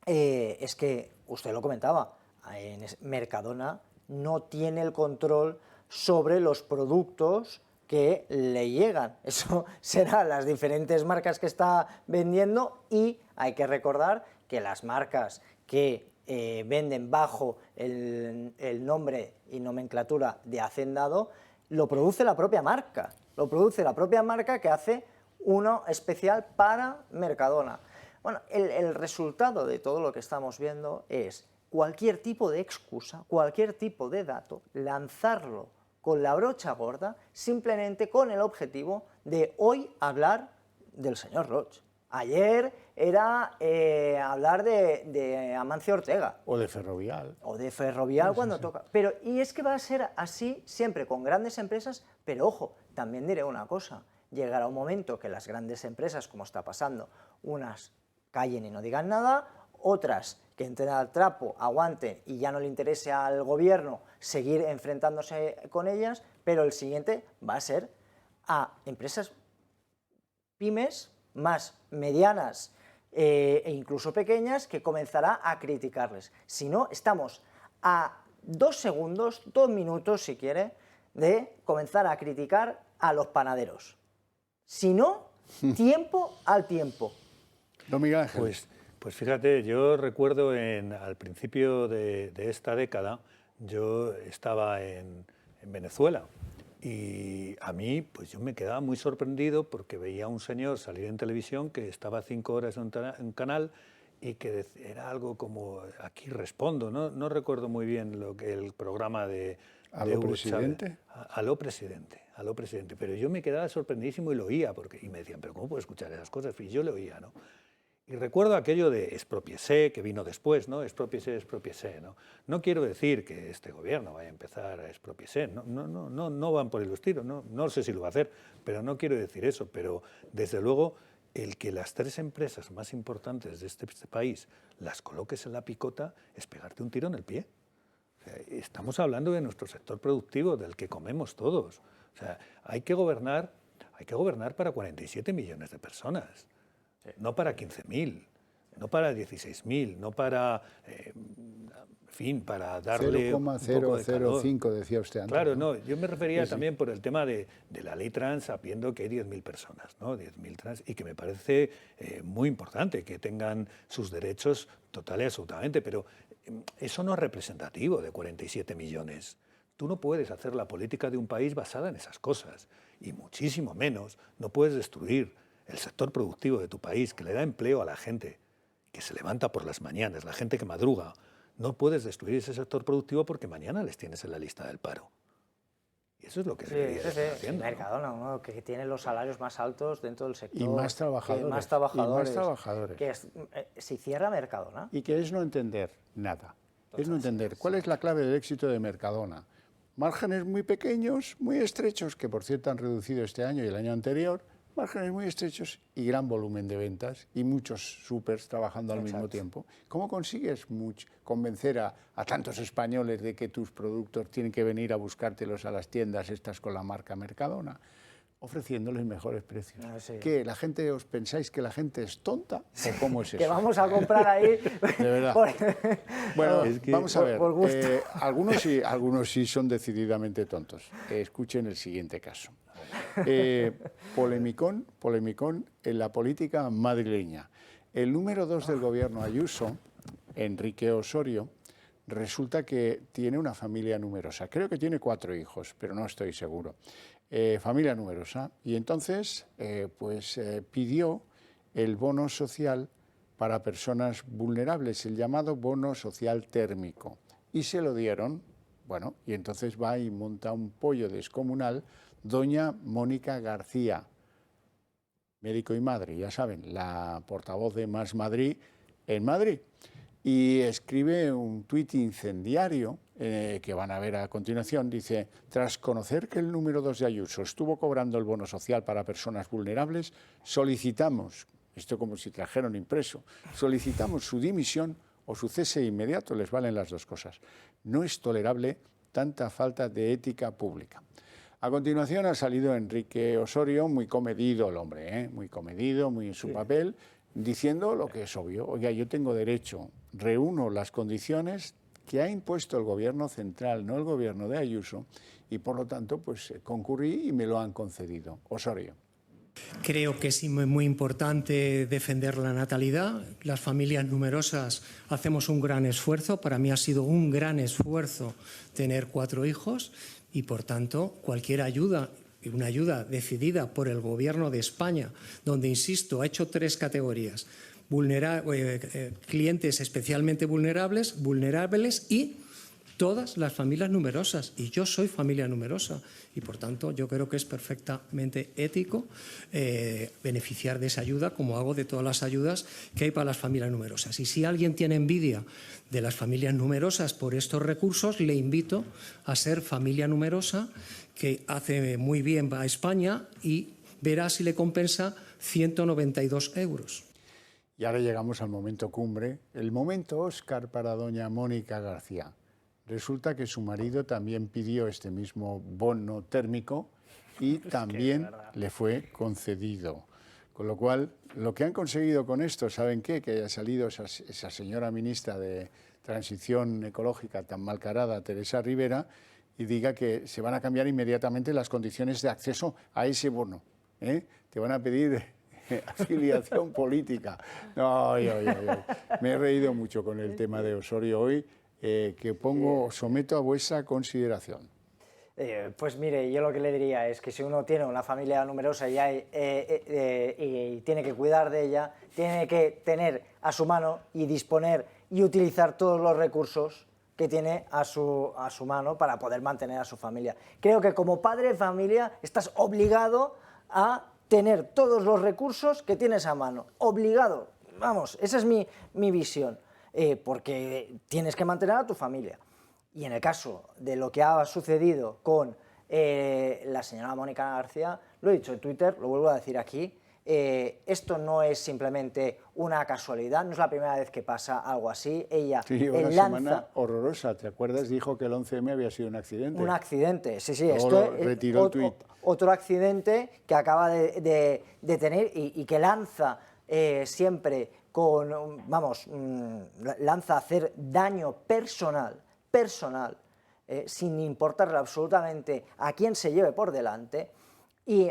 [SPEAKER 18] es que, usted lo comentaba, en Mercadona no tiene el control sobre los productos que le llegan. Eso serán las diferentes marcas que está vendiendo, y hay que recordar que las marcas que venden bajo el nombre y nomenclatura de Hacendado lo produce la propia marca. Lo produce la propia marca, que hace uno especial para Mercadona. Bueno, el resultado de todo lo que estamos viendo es cualquier tipo de excusa, cualquier tipo de dato, lanzarlo con la brocha gorda, simplemente con el objetivo de hoy hablar del señor Roig. Ayer era hablar de Amancio Ortega.
[SPEAKER 1] O de Ferrovial.
[SPEAKER 18] O de Ferrovial cuando toca. Pero, y es que va a ser así siempre con grandes empresas, pero ojo, también diré una cosa, llegará un momento que las grandes empresas, como está pasando, unas callen y no digan nada, otras que entren al trapo, aguanten y ya no le interese al gobierno seguir enfrentándose con ellas, pero el siguiente va a ser a empresas pymes, más medianas e incluso pequeñas, que comenzará a criticarles. Si no, estamos a 2 segundos, 2 minutos si quiere, de comenzar a criticar a los panaderos. Si no, tiempo al tiempo.
[SPEAKER 1] No, Miguel Ángel.
[SPEAKER 17] Pues fíjate, yo recuerdo al principio de esta década, yo estaba en Venezuela, y a mí, pues yo me quedaba muy sorprendido porque veía a un señor salir en televisión que estaba 5 horas en un canal y que era algo como Aquí Respondo, no recuerdo muy bien el programa de
[SPEAKER 1] ¿Aló presidente?
[SPEAKER 17] Aló presidente, pero yo me quedaba sorprendidísimo y lo oía, y me decían, pero ¿cómo puedo escuchar esas cosas? Y yo lo oía, ¿no? Y recuerdo aquello de expropiese, que vino después, ¿no? Expropiese, ¿no? No quiero decir que este gobierno vaya a empezar a expropiese, no van por el estilo, no sé si lo va a hacer, pero no quiero decir eso. Pero desde luego, el que las 3 empresas más importantes de este país las coloques en la picota es pegarte un tiro en el pie. O sea, estamos hablando de nuestro sector productivo, del que comemos todos. O sea, hay que gobernar para 47 millones de personas. No para 15.000, no para 16.000, no para, para darle un poco de calor.
[SPEAKER 1] 0,005 decía usted antes.
[SPEAKER 17] Claro, no, yo me refería también por el tema de la ley trans, sabiendo que hay 10.000 personas, ¿no? 10.000 trans, y que me parece muy importante que tengan sus derechos total y absolutamente, pero eso no es representativo de 47 millones. Tú no puedes hacer la política de un país basada en esas cosas, y muchísimo menos no puedes destruir el sector productivo de tu país, que le da empleo a la gente que se levanta por las mañanas, la gente que madruga. No puedes destruir ese sector productivo porque mañana les tienes en la lista del paro. Y eso es lo que se debería estar haciendo.
[SPEAKER 18] Mercadona, ¿no? Que tiene los salarios más altos dentro del sector.
[SPEAKER 1] Y más trabajadores.
[SPEAKER 18] Y más trabajadores. Que si cierra Mercadona.
[SPEAKER 1] Y que es no entender nada. Es no entender cuál es la clave del éxito de Mercadona. Márgenes muy pequeños, muy estrechos, que por cierto han reducido este año y el año anterior. Márgenes muy estrechos y gran volumen de ventas y muchos supers trabajando al mismo tiempo. ¿Cómo consigues convencer a tantos españoles de que tus productos tienen que venir a buscártelos a las tiendas estas con la marca Mercadona? Ofreciéndoles mejores precios. ¿Qué? ¿La gente, os pensáis que la gente es tonta? ¿O cómo es eso?
[SPEAKER 18] Que vamos a comprar ahí.
[SPEAKER 1] De verdad. Bueno, vamos a ver. Algunos sí son decididamente tontos. Escuchen el siguiente caso. Polemicón en la política madrileña. El número 2 del gobierno Ayuso, Enrique Osorio, resulta que tiene una familia numerosa. Creo que tiene 4 hijos, pero no estoy seguro. Familia numerosa. Y entonces pidió el bono social para personas vulnerables, el llamado bono social térmico. Y se lo dieron, bueno, y entonces va y monta un pollo descomunal doña Mónica García, médico y madre, ya saben, la portavoz de Más Madrid en Madrid. Y escribe un tuit incendiario que van a ver a continuación. Dice: tras conocer que el número 2 de Ayuso estuvo cobrando el bono social para personas vulnerables, solicitamos, esto como si trajeron impreso, solicitamos su dimisión o su cese inmediato, les valen las dos cosas. No es tolerable tanta falta de ética pública. A continuación ha salido Enrique Osorio, muy comedido el hombre, muy comedido, muy en su papel, diciendo lo que es obvio: oiga, yo tengo derecho, reúno las condiciones que ha impuesto el gobierno central, no el gobierno de Ayuso, y por lo tanto pues concurrí y me lo han concedido. Osorio.
[SPEAKER 6] Creo que es muy importante defender la natalidad. Las familias numerosas hacemos un gran esfuerzo. Para mí ha sido un gran esfuerzo tener 4 hijos y, por tanto, cualquier ayuda, una ayuda decidida por el Gobierno de España, donde, insisto, ha hecho 3 categorías: clientes especialmente vulnerables y todas las familias numerosas. Y yo soy familia numerosa y, por tanto, yo creo que es perfectamente ético beneficiar de esa ayuda, como hago de todas las ayudas que hay para las familias numerosas. Y si alguien tiene envidia de las familias numerosas por estos recursos, le invito a ser familia numerosa, que hace muy bien a España, y verá si le compensa 192 euros.
[SPEAKER 1] Y ahora llegamos al momento cumbre, el momento Óscar para doña Mónica García. Resulta que su marido también pidió este mismo bono térmico y también le fue concedido. Con lo cual, lo que han conseguido con esto, ¿saben qué? Que haya salido esa señora ministra de Transición Ecológica tan malcarada, Teresa Rivera, y diga que se van a cambiar inmediatamente las condiciones de acceso a ese bono. Te van a pedir afiliación política. No, me he reído mucho con el tema de Osorio hoy, que someto a vuestra consideración.
[SPEAKER 18] Pues mire, yo lo que le diría es que si uno tiene una familia numerosa y tiene que cuidar de ella, tiene que tener a su mano y disponer y utilizar todos los recursos que tiene a su mano para poder mantener a su familia. Creo que como padre de familia estás obligado a tener todos los recursos que tienes a mano. Obligado. Vamos, esa es mi visión. Porque tienes que mantener a tu familia. Y en el caso de lo que ha sucedido con la señora Mónica García, lo he dicho en Twitter, lo vuelvo a decir aquí, esto no es simplemente una casualidad, no es la primera vez que pasa algo así. Ella
[SPEAKER 1] una semana horrorosa, ¿te acuerdas? Dijo que el 11M había sido un accidente.
[SPEAKER 18] Un accidente, sí,
[SPEAKER 1] esto retiró el tuit.
[SPEAKER 18] Otro accidente que acaba de tener y que lanza siempre lanza a hacer daño personal, sin importarle absolutamente a quién se lleve por delante. Y,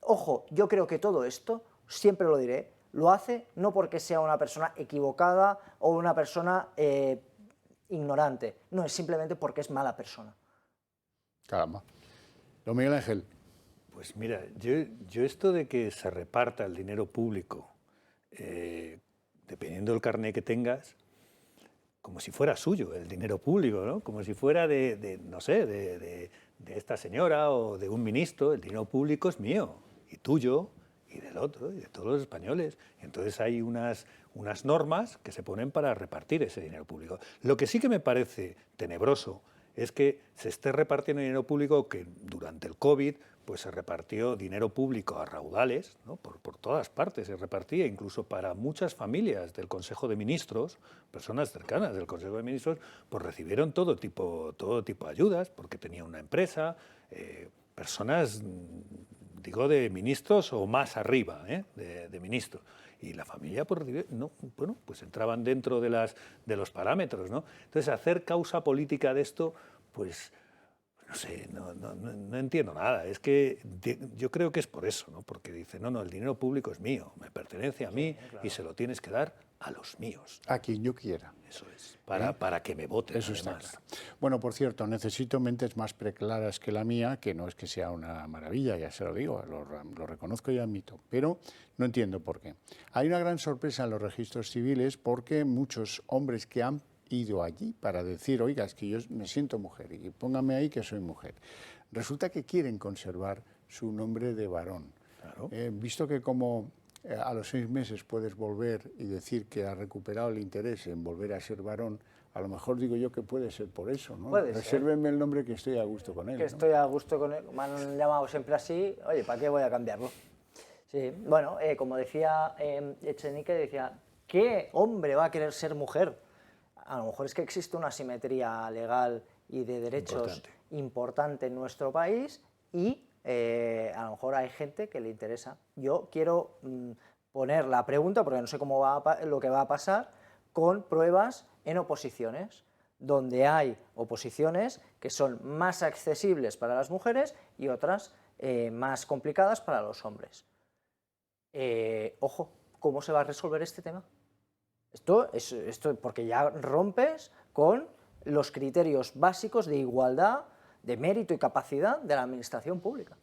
[SPEAKER 18] ojo, yo creo que todo esto, siempre lo diré, lo hace no porque sea una persona equivocada o una persona ignorante, no, es simplemente porque es mala persona.
[SPEAKER 1] Caramba. Don Miguel Ángel.
[SPEAKER 17] Pues mira, yo esto de que se reparta el dinero público dependiendo del carné que tengas, como si fuera suyo el dinero público, ¿no? Como si fuera de esta señora o de un ministro. El dinero público es mío y tuyo y del otro y de todos los españoles. Entonces hay unas normas que se ponen para repartir ese dinero público. Lo que sí que me parece tenebroso es que se esté repartiendo dinero público, que durante el COVID pues se repartió dinero público a raudales, ¿no? Por todas partes se repartía, incluso para muchas familias del Consejo de Ministros, personas cercanas del Consejo de Ministros, pues recibieron todo tipo de ayudas, porque tenían una empresa, personas, digo, de ministros o más arriba, de ministros. Y la familia pues entraban dentro de los parámetros, ¿no? Entonces, hacer causa política de esto, pues no sé, no entiendo nada. Es que yo creo que es por eso, ¿no? Porque dice, no, el dinero público es mío, me pertenece a mí, claro, y se lo tienes que dar a los míos.
[SPEAKER 1] A quien yo quiera.
[SPEAKER 17] Eso es, para que me voten.
[SPEAKER 1] Eso está claro. Bueno, por cierto, necesito mentes más preclaras que la mía, que no es que sea una maravilla, ya se lo digo, lo reconozco y admito, pero no entiendo por qué. Hay una gran sorpresa en los registros civiles porque muchos hombres que han ido allí para decir, oiga, es que yo me siento mujer y póngame ahí que soy mujer, resulta que quieren conservar su nombre de varón. Claro. Visto que como a los 6 meses puedes volver y decir que has recuperado el interés en volver a ser varón, a lo mejor digo yo que puede ser por eso, ¿no? Resérvenme el nombre que estoy a gusto con él.
[SPEAKER 18] Que estoy a gusto con él, me han llamado siempre así, oye, ¿para qué voy a cambiarlo? Sí, bueno, como decía Echenique, decía, ¿qué hombre va a querer ser mujer? A lo mejor es que existe una asimetría legal y de derechos importante en nuestro país y a lo mejor hay gente que le interesa. Yo quiero poner la pregunta, porque no sé cómo lo que va a pasar, con pruebas en oposiciones, donde hay oposiciones que son más accesibles para las mujeres y otras más complicadas para los hombres. Ojo, ¿cómo se va a resolver este tema? Esto porque ya rompes con los criterios básicos de igualdad, de mérito y capacidad de la administración pública.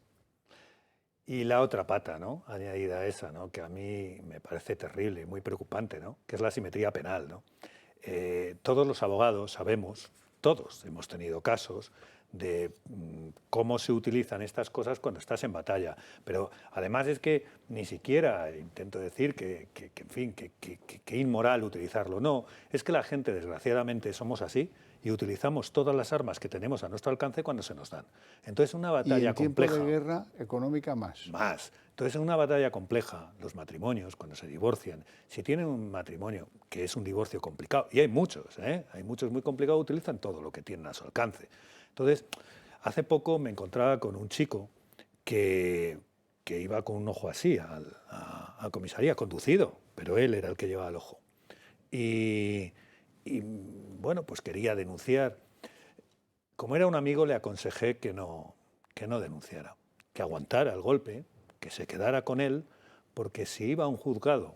[SPEAKER 17] Y la otra pata, ¿no?, añadida a esa, ¿no?, que a mí me parece terrible y muy preocupante, ¿no?, que es la asimetría penal, ¿no? Todos los abogados sabemos, todos hemos tenido casos de cómo se utilizan estas cosas cuando estás en batalla. Pero además es que ni siquiera intento decir que inmoral utilizarlo. No, es que la gente, desgraciadamente, somos así y utilizamos todas las armas que tenemos a nuestro alcance cuando se nos dan. Entonces, una batalla compleja.
[SPEAKER 1] Y en tiempo de guerra económica más.
[SPEAKER 17] Entonces, en una batalla compleja, los matrimonios, cuando se divorcian, si tienen un matrimonio que es un divorcio complicado, y hay muchos muy complicados, utilizan todo lo que tienen a su alcance. Entonces, hace poco me encontraba con un chico que iba con un ojo así a comisaría, conducido, pero él era el que llevaba el ojo. Y bueno, pues quería denunciar. Como era un amigo, le aconsejé que no denunciara, que aguantara el golpe, que se quedara con él, porque si iba a un juzgado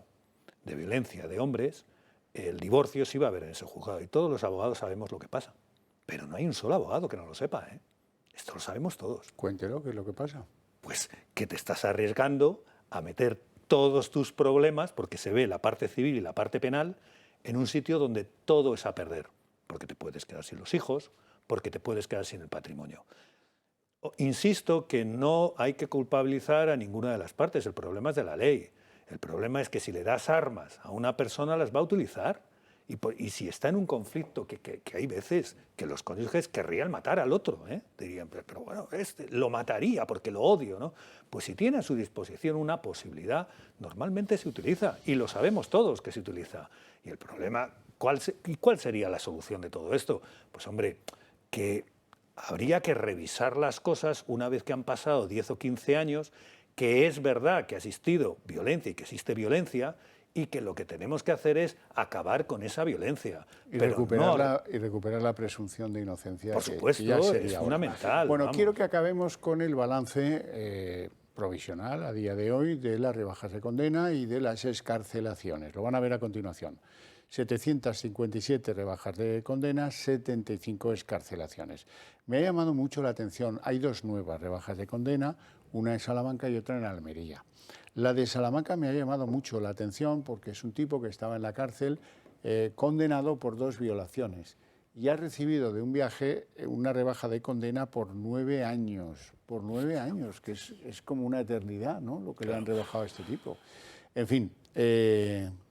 [SPEAKER 17] de violencia de hombres, el divorcio se iba a ver en ese juzgado. Y todos los abogados sabemos lo que pasa. Pero no hay un solo abogado que no lo sepa, ¿eh? Esto lo sabemos todos.
[SPEAKER 1] Cuéntelo, ¿qué es lo que pasa?
[SPEAKER 17] Pues que te estás arriesgando a meter todos tus problemas, porque se ve la parte civil y la parte penal, en un sitio donde todo es a perder. Porque te puedes quedar sin los hijos, porque te puedes quedar sin el patrimonio. Insisto que no hay que culpabilizar a ninguna de las partes. El problema es de la ley. El problema es que si le das armas a una persona, las va a utilizar. Y si está en un conflicto, que hay veces que los cónyuges querrían matar al otro, dirían, pero bueno, lo mataría porque lo odio, ¿no? Pues si tiene a su disposición una posibilidad, normalmente se utiliza, y lo sabemos todos que se utiliza. Y el problema, ¿cuál sería la solución de todo esto? Pues hombre, que habría que revisar las cosas una vez que han pasado 10 o 15 años, que es verdad que ha existido violencia y que existe violencia, y que lo que tenemos que hacer es acabar con esa violencia.
[SPEAKER 1] Y recuperar la presunción de inocencia.
[SPEAKER 17] Por supuesto, que ya sería es fundamental.
[SPEAKER 1] Bueno, quiero que acabemos con el balance provisional a día de hoy de las rebajas de condena y de las excarcelaciones. Lo van a ver a continuación. 757 rebajas de condena, 75 excarcelaciones. Me ha llamado mucho la atención, hay 2 nuevas rebajas de condena, una en Salamanca y otra en Almería. La de Salamanca me ha llamado mucho la atención porque es un tipo que estaba en la cárcel condenado por 2 violaciones y ha recibido de un viaje una rebaja de condena por 9 años. Por 9 años, que es como una eternidad, ¿no?, lo que le han rebajado a este tipo. En fin,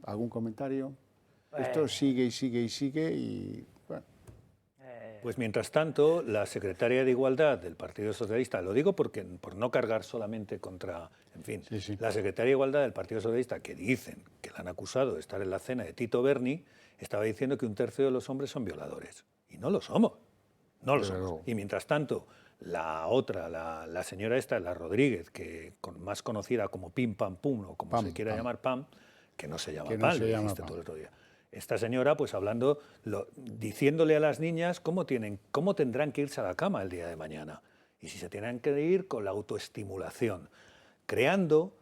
[SPEAKER 1] ¿algún comentario? Esto sigue y sigue y sigue y... Bueno.
[SPEAKER 17] Pues mientras tanto, la secretaria de Igualdad del Partido Socialista, lo digo por no cargar solamente contra... En fin, la secretaria de Igualdad del Partido Socialista, que dicen que la han acusado de estar en la cena de Tito Berni, estaba diciendo que 1/3 de los hombres son violadores. Y no lo somos. No lo somos. Y mientras tanto, la otra, la señora esta, la Rodríguez, que más conocida como Pim Pam Pum, o como se quiera llamar Pam, que no se llama Pam, lo dijiste todo el otro día. esta señora pues hablando, diciéndole a las niñas cómo tendrán que irse a la cama el día de mañana. Y si se tienen que ir con la autoestimulación, creando,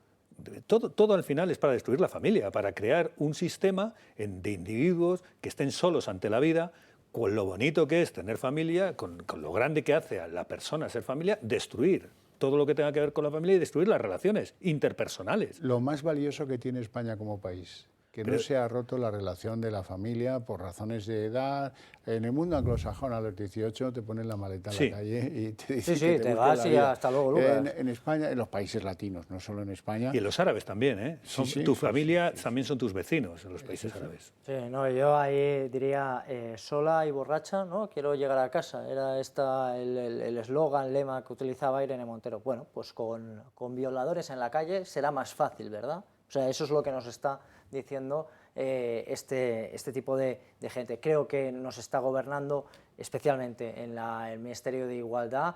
[SPEAKER 17] todo al final es para destruir la familia, para crear un sistema de individuos que estén solos ante la vida, con lo bonito que es tener familia, con lo grande que hace a la persona ser familia, destruir todo lo que tenga que ver con la familia y destruir las relaciones interpersonales.
[SPEAKER 1] Lo más valioso que tiene España como país, que no se ha roto la relación de la familia por razones de edad. En el mundo anglosajón a los 18 te ponen la maleta en la calle y te dicen que
[SPEAKER 18] te vas y hasta luego, Lucas.
[SPEAKER 1] En España, en los países latinos, no solo en España.
[SPEAKER 17] Y en los árabes también, ¿eh? Tu familia también son tus vecinos en los países árabes.
[SPEAKER 18] Sí, no, yo ahí diría sola y borracha, ¿no? Quiero llegar a casa. Era el eslogan, lema que utilizaba Irene Montero. Bueno, pues con violadores en la calle será más fácil, ¿verdad? O sea, eso es lo que nos está diciendo este tipo de gente. Creo que nos está gobernando, especialmente en el Ministerio de Igualdad,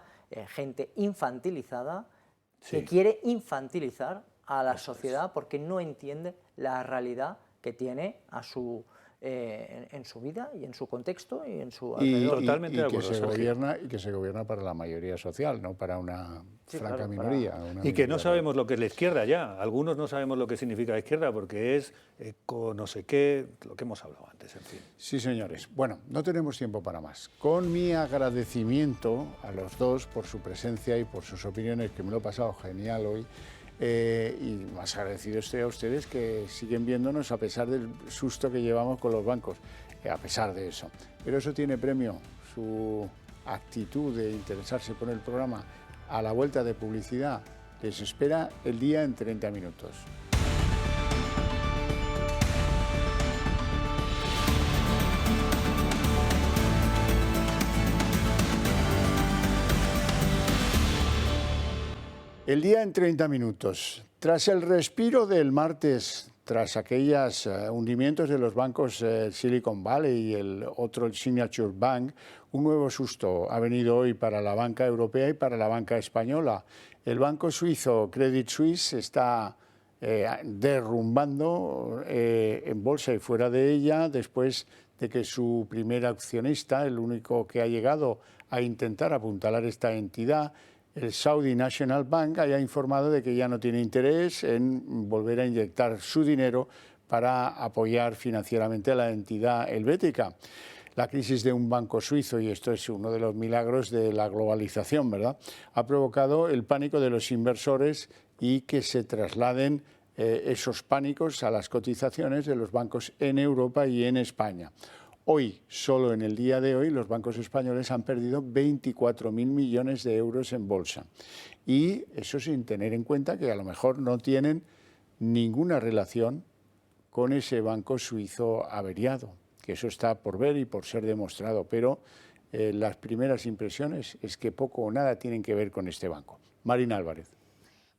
[SPEAKER 18] gente infantilizada, que quiere infantilizar a la sociedad porque no entiende la realidad que tiene en su vida y en su contexto y en su alrededor.
[SPEAKER 17] Totalmente de acuerdo,
[SPEAKER 1] y que se gobierna para la mayoría social, no para una franca minoría.
[SPEAKER 17] Y que no sabemos lo que es la izquierda ya. Algunos no sabemos lo que significa la izquierda porque es no sé qué, lo que hemos hablado antes, en fin.
[SPEAKER 1] Sí, señores. Bueno, no tenemos tiempo para más. Con mi agradecimiento a los dos por su presencia y por sus opiniones, que me lo he pasado genial hoy. Y más agradecido estoy a ustedes que siguen viéndonos a pesar del susto que llevamos con los bancos, a pesar de eso. Pero eso tiene premio, su actitud de interesarse por el programa. A la vuelta de publicidad les espera El Día en 30 minutos. El Día en 30 minutos. Tras el respiro del martes, tras aquellos hundimientos de los bancos Silicon Valley y el otro, el Signature Bank, un nuevo susto ha venido hoy para la banca europea y para la banca española. El banco suizo Credit Suisse está derrumbando en bolsa y fuera de ella después de que su primer accionista, el único que ha llegado a intentar apuntalar esta entidad, el Saudi National Bank, haya informado de que ya no tiene interés en volver a inyectar su dinero para apoyar financieramente a la entidad helvética. La crisis de un banco suizo, y esto es uno de los milagros de la globalización, ¿verdad?, ha provocado el pánico de los inversores y que se trasladen esos pánicos a las cotizaciones de los bancos en Europa y en España. Hoy, solo en el día de hoy, los bancos españoles han perdido 24.000 millones de euros en bolsa. Y eso sin tener en cuenta que a lo mejor no tienen ninguna relación con ese banco suizo averiado, que eso está por ver y por ser demostrado. Pero las primeras impresiones es que poco o nada tienen que ver con este banco. Marina Álvarez.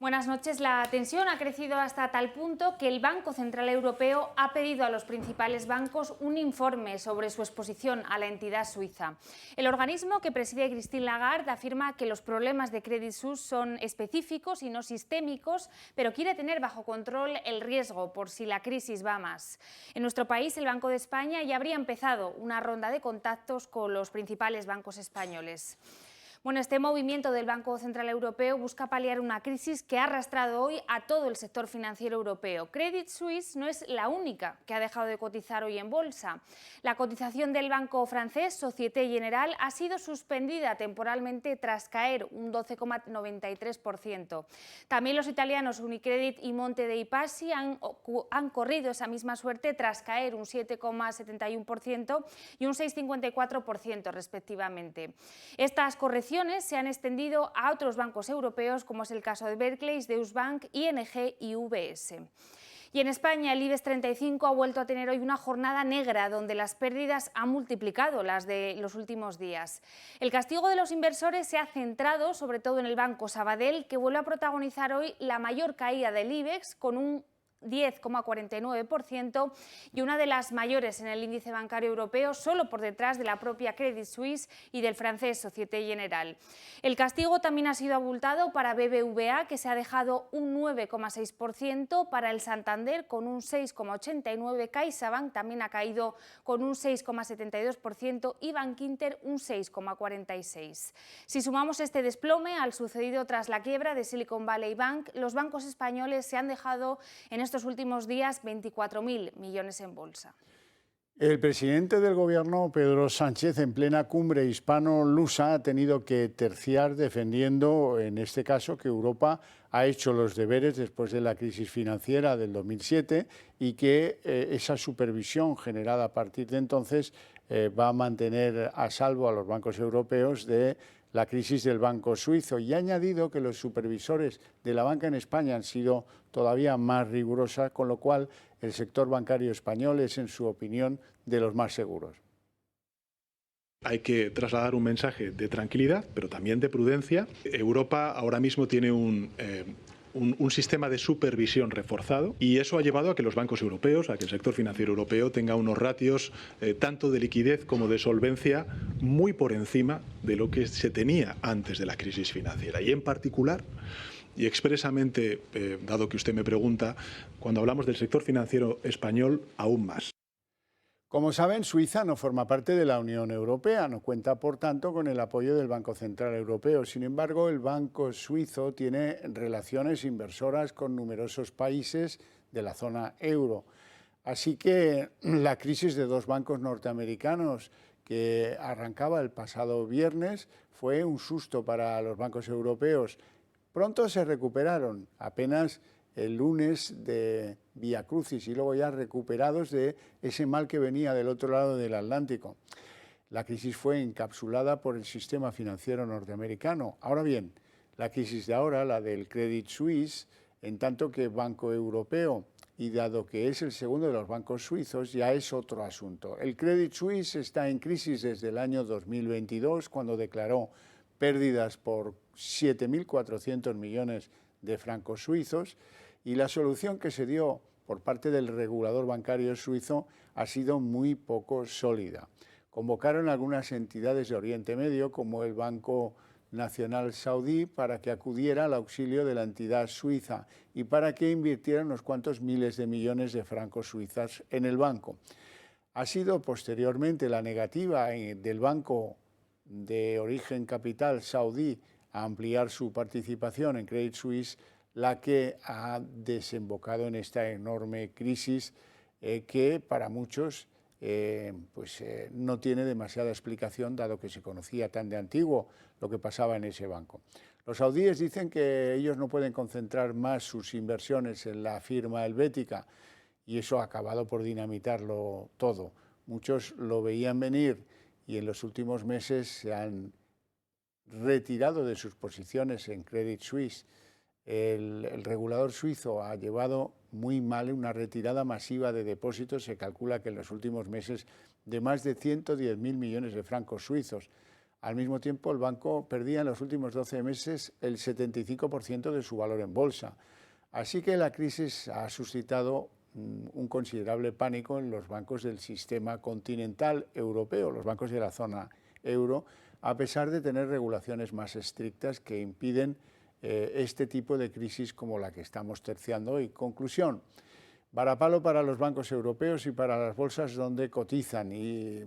[SPEAKER 8] Buenas noches. La tensión ha crecido hasta tal punto que el Banco Central Europeo ha pedido a los principales bancos un informe sobre su exposición a la entidad suiza. El organismo que preside Christine Lagarde afirma que los problemas de Credit Suisse son específicos y no sistémicos, pero quiere tener bajo control el riesgo por si la crisis va más. En nuestro país, el Banco de España ya habría empezado una ronda de contactos con los principales bancos españoles. Bueno, este movimiento del Banco Central Europeo busca paliar una crisis que ha arrastrado hoy a todo el sector financiero europeo. Credit Suisse no es la única que ha dejado de cotizar hoy en bolsa. La cotización del banco francés Société Générale ha sido suspendida temporalmente tras caer un 12,93%. También los italianos Unicredit y Monte dei Paschi han corrido esa misma suerte tras caer un 7,71% y un 6,54% respectivamente. Estas correcciones se han extendido a otros bancos europeos, como es el caso de Barclays, Deutsche Bank, ING y UBS. Y en España el IBEX 35 ha vuelto a tener hoy una jornada negra donde las pérdidas han multiplicado las de los últimos días. El castigo de los inversores se ha centrado sobre todo en el Banco Sabadell, que vuelve a protagonizar hoy la mayor caída del IBEX con un 10,49% y una de las mayores en el índice bancario europeo, solo por detrás de la propia Credit Suisse y del francés Société Générale. El castigo también ha sido abultado para BBVA, que se ha dejado un 9,6%, para el Santander con un 6,89%, CaixaBank también ha caído con un 6,72% y Bankinter un 6,46%. Si sumamos este desplome al sucedido tras la quiebra de Silicon Valley Bank, los bancos españoles se han dejado en estos últimos días 24.000 millones en bolsa.
[SPEAKER 1] El presidente del Gobierno, Pedro Sánchez, en plena cumbre hispano-lusa, ha tenido que terciar defendiendo, en este caso, que Europa ha hecho los deberes después de la crisis financiera del 2007 y que esa supervisión generada a partir de entonces va a mantener a salvo a los bancos europeos de la crisis del banco suizo, y ha añadido que los supervisores de la banca en España han sido todavía más rigurosos, con lo cual el sector bancario español es, en su opinión, de los más seguros.
[SPEAKER 9] Hay que trasladar un mensaje de tranquilidad, pero también de prudencia. Europa ahora mismo tiene un sistema de supervisión reforzado y eso ha llevado a que los bancos europeos, a que el sector financiero europeo tenga unos ratios tanto de liquidez como de solvencia muy por encima de lo que se tenía antes de la crisis financiera. Y en particular, y expresamente, dado que usted me pregunta, cuando hablamos del sector financiero español, aún más.
[SPEAKER 1] Como saben, Suiza no forma parte de la Unión Europea, no cuenta, por tanto, con el apoyo del Banco Central Europeo. Sin embargo, el banco suizo tiene relaciones inversoras con numerosos países de la zona euro. Así que la crisis de dos bancos norteamericanos que arrancaba el pasado viernes fue un susto para los bancos europeos. Pronto se recuperaron, apenas el lunes de Vía Crucis, y luego ya recuperados de ese mal que venía del otro lado del Atlántico. La crisis fue encapsulada por el sistema financiero norteamericano. Ahora bien, la crisis de ahora, la del Credit Suisse, en tanto que banco europeo, y dado que es el segundo de los bancos suizos, ya es otro asunto. El Credit Suisse está en crisis desde el año 2022, cuando declaró pérdidas por 7.400 millones de francos suizos, y la solución que se dio por parte del regulador bancario suizo ha sido muy poco sólida. Convocaron algunas entidades de Oriente Medio, como el Banco Nacional Saudí, para que acudiera al auxilio de la entidad suiza y para que invirtiera unos cuantos miles de millones de francos suizos en el banco. Ha sido posteriormente la negativa del banco de origen capital saudí a ampliar su participación en Credit Suisse la que ha desembocado en esta enorme crisis que para muchos no tiene demasiada explicación, dado que se conocía tan de antiguo lo que pasaba en ese banco. Los saudíes dicen que ellos no pueden concentrar más sus inversiones en la firma helvética y eso ha acabado por dinamitarlo todo. Muchos lo veían venir y en los últimos meses se han retirado de sus posiciones en Credit Suisse. El regulador suizo ha llevado muy mal una retirada masiva de depósitos. Se calcula que en los últimos meses de más de 110.000 millones de francos suizos. Al mismo tiempo, el banco perdía en los últimos 12 meses el 75% de su valor en bolsa. Así que la crisis ha suscitado un considerable pánico en los bancos del sistema continental europeo, los bancos de la zona euro, a pesar de tener regulaciones más estrictas que impiden este tipo de crisis como la que estamos terciando hoy. Conclusión, varapalo para los bancos europeos y para las bolsas donde cotizan, y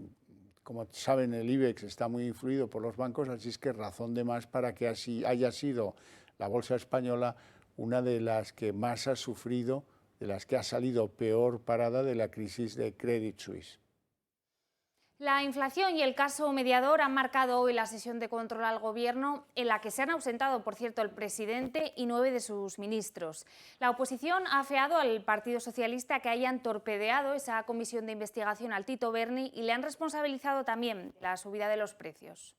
[SPEAKER 1] como saben el IBEX está muy influido por los bancos, así es que razón de más para que así haya sido la bolsa española una de las que más ha sufrido, de las que ha salido peor parada de la crisis de Credit Suisse.
[SPEAKER 8] La inflación y el caso mediador han marcado hoy la sesión de control al Gobierno, en la que se han ausentado, por cierto, el presidente y 9 de sus ministros. La oposición ha afeado al Partido Socialista que hayan torpedeado esa comisión de investigación al Tito Berni y le han responsabilizado también la subida de los precios.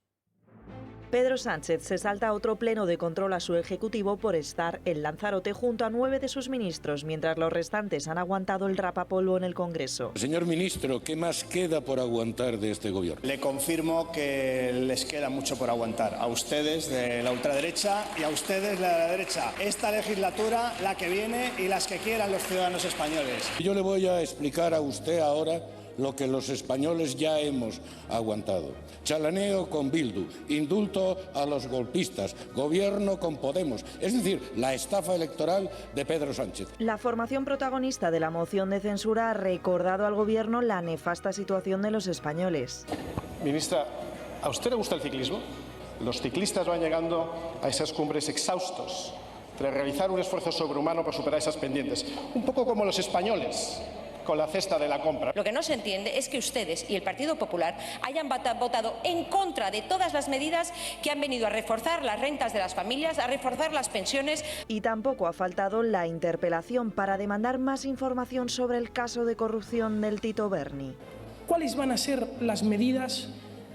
[SPEAKER 13] Pedro Sánchez se salta otro pleno de control a su ejecutivo por estar en Lanzarote junto a 9 de sus ministros, mientras los restantes han aguantado el rapapolvo en el Congreso.
[SPEAKER 19] Señor ministro, ¿qué más queda por aguantar de este gobierno?
[SPEAKER 20] Le confirmo que les queda mucho por aguantar a ustedes de la ultraderecha y a ustedes de la derecha. Esta legislatura, la que viene y las que quieran los ciudadanos españoles.
[SPEAKER 19] Yo le voy a explicar a usted ahora lo que los españoles ya hemos aguantado. Chalaneo con Bildu, indulto a los golpistas, gobierno con Podemos, es decir, la estafa electoral de Pedro Sánchez.
[SPEAKER 13] La formación protagonista de la moción de censura ha recordado al gobierno la nefasta situación de los españoles.
[SPEAKER 21] Ministra, ¿a usted le gusta el ciclismo? Los ciclistas van llegando a esas cumbres exhaustos tras realizar un esfuerzo sobrehumano para superar esas pendientes, un poco como los españoles con la cesta de la compra.
[SPEAKER 22] Lo que no se entiende es que ustedes y el Partido Popular hayan votado en contra de todas las medidas que han venido a reforzar las rentas de las familias, a reforzar las pensiones.
[SPEAKER 13] Y tampoco ha faltado la interpelación para demandar más información sobre el caso de corrupción del Tito Berni.
[SPEAKER 7] ¿Cuáles van a ser las medidas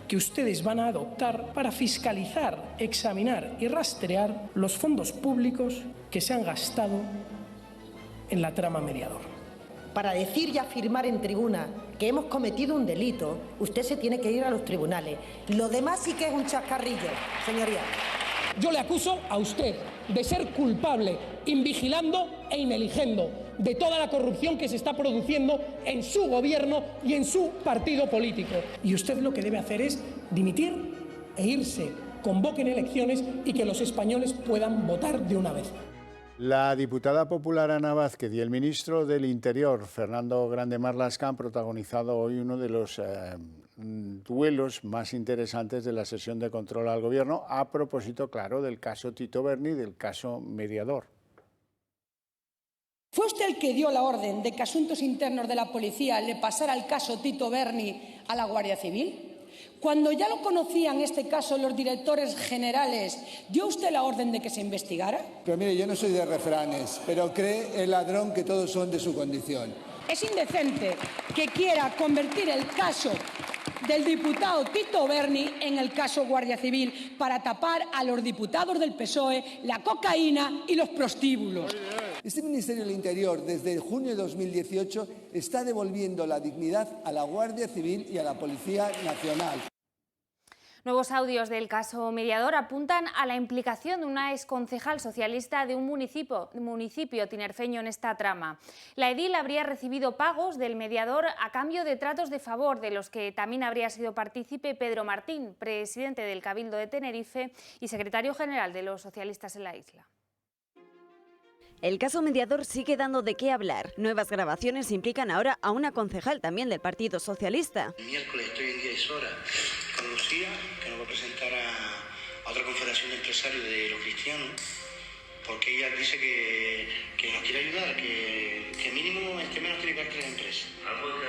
[SPEAKER 7] que ustedes van a adoptar para fiscalizar, examinar y rastrear los fondos públicos que se han gastado en la trama Mediador?
[SPEAKER 23] Para decir y afirmar en tribuna que hemos cometido un delito, usted se tiene que ir a los tribunales. Lo demás sí que es un chascarrillo, señoría.
[SPEAKER 7] Yo le acuso a usted de ser culpable, invigilando e ineligiendo de toda la corrupción que se está produciendo en su gobierno y en su partido político. Y usted lo que debe hacer es dimitir e irse, convoquen elecciones y que los españoles puedan votar de una vez.
[SPEAKER 1] La diputada popular Ana Vázquez y el ministro del Interior, Fernando Grande Marlaska, han protagonizado hoy uno de los duelos más interesantes de la sesión de control al Gobierno, a propósito, claro, del caso Tito Berni, del caso Mediador.
[SPEAKER 24] ¿Fue usted el que dio la orden de que Asuntos Internos de la Policía le pasara el caso Tito Berni a la Guardia Civil? Cuando ya lo conocían este caso los directores generales, ¿dio usted la orden de que se investigara?
[SPEAKER 25] Pero mire, yo no soy de refranes, pero cree el ladrón que todos son de su condición.
[SPEAKER 24] Es indecente que quiera convertir el caso del diputado Tito Berni en el caso Guardia Civil para tapar a los diputados del PSOE, la cocaína y los prostíbulos.
[SPEAKER 25] Este Ministerio del Interior, desde junio de 2018, está devolviendo la dignidad a la Guardia Civil y a la Policía Nacional.
[SPEAKER 8] Nuevos audios del caso Mediador apuntan a la implicación de una exconcejal socialista de un municipio tinerfeño en esta trama. La edil habría recibido pagos del mediador a cambio de tratos de favor, de los que también habría sido partícipe Pedro Martín, presidente del Cabildo de Tenerife y secretario general de los socialistas en la isla.
[SPEAKER 2] El caso Mediador sigue dando de qué hablar. Nuevas grabaciones implican ahora a una concejal también del Partido Socialista.
[SPEAKER 10] El miércoles estoy en 10 horas con Lucía, que nos va a presentar a otra confederación de empresarios de los cristianos, porque ella dice que nos quiere ayudar, que mínimo este mes nos tiene que dar 3 empresas. Algo de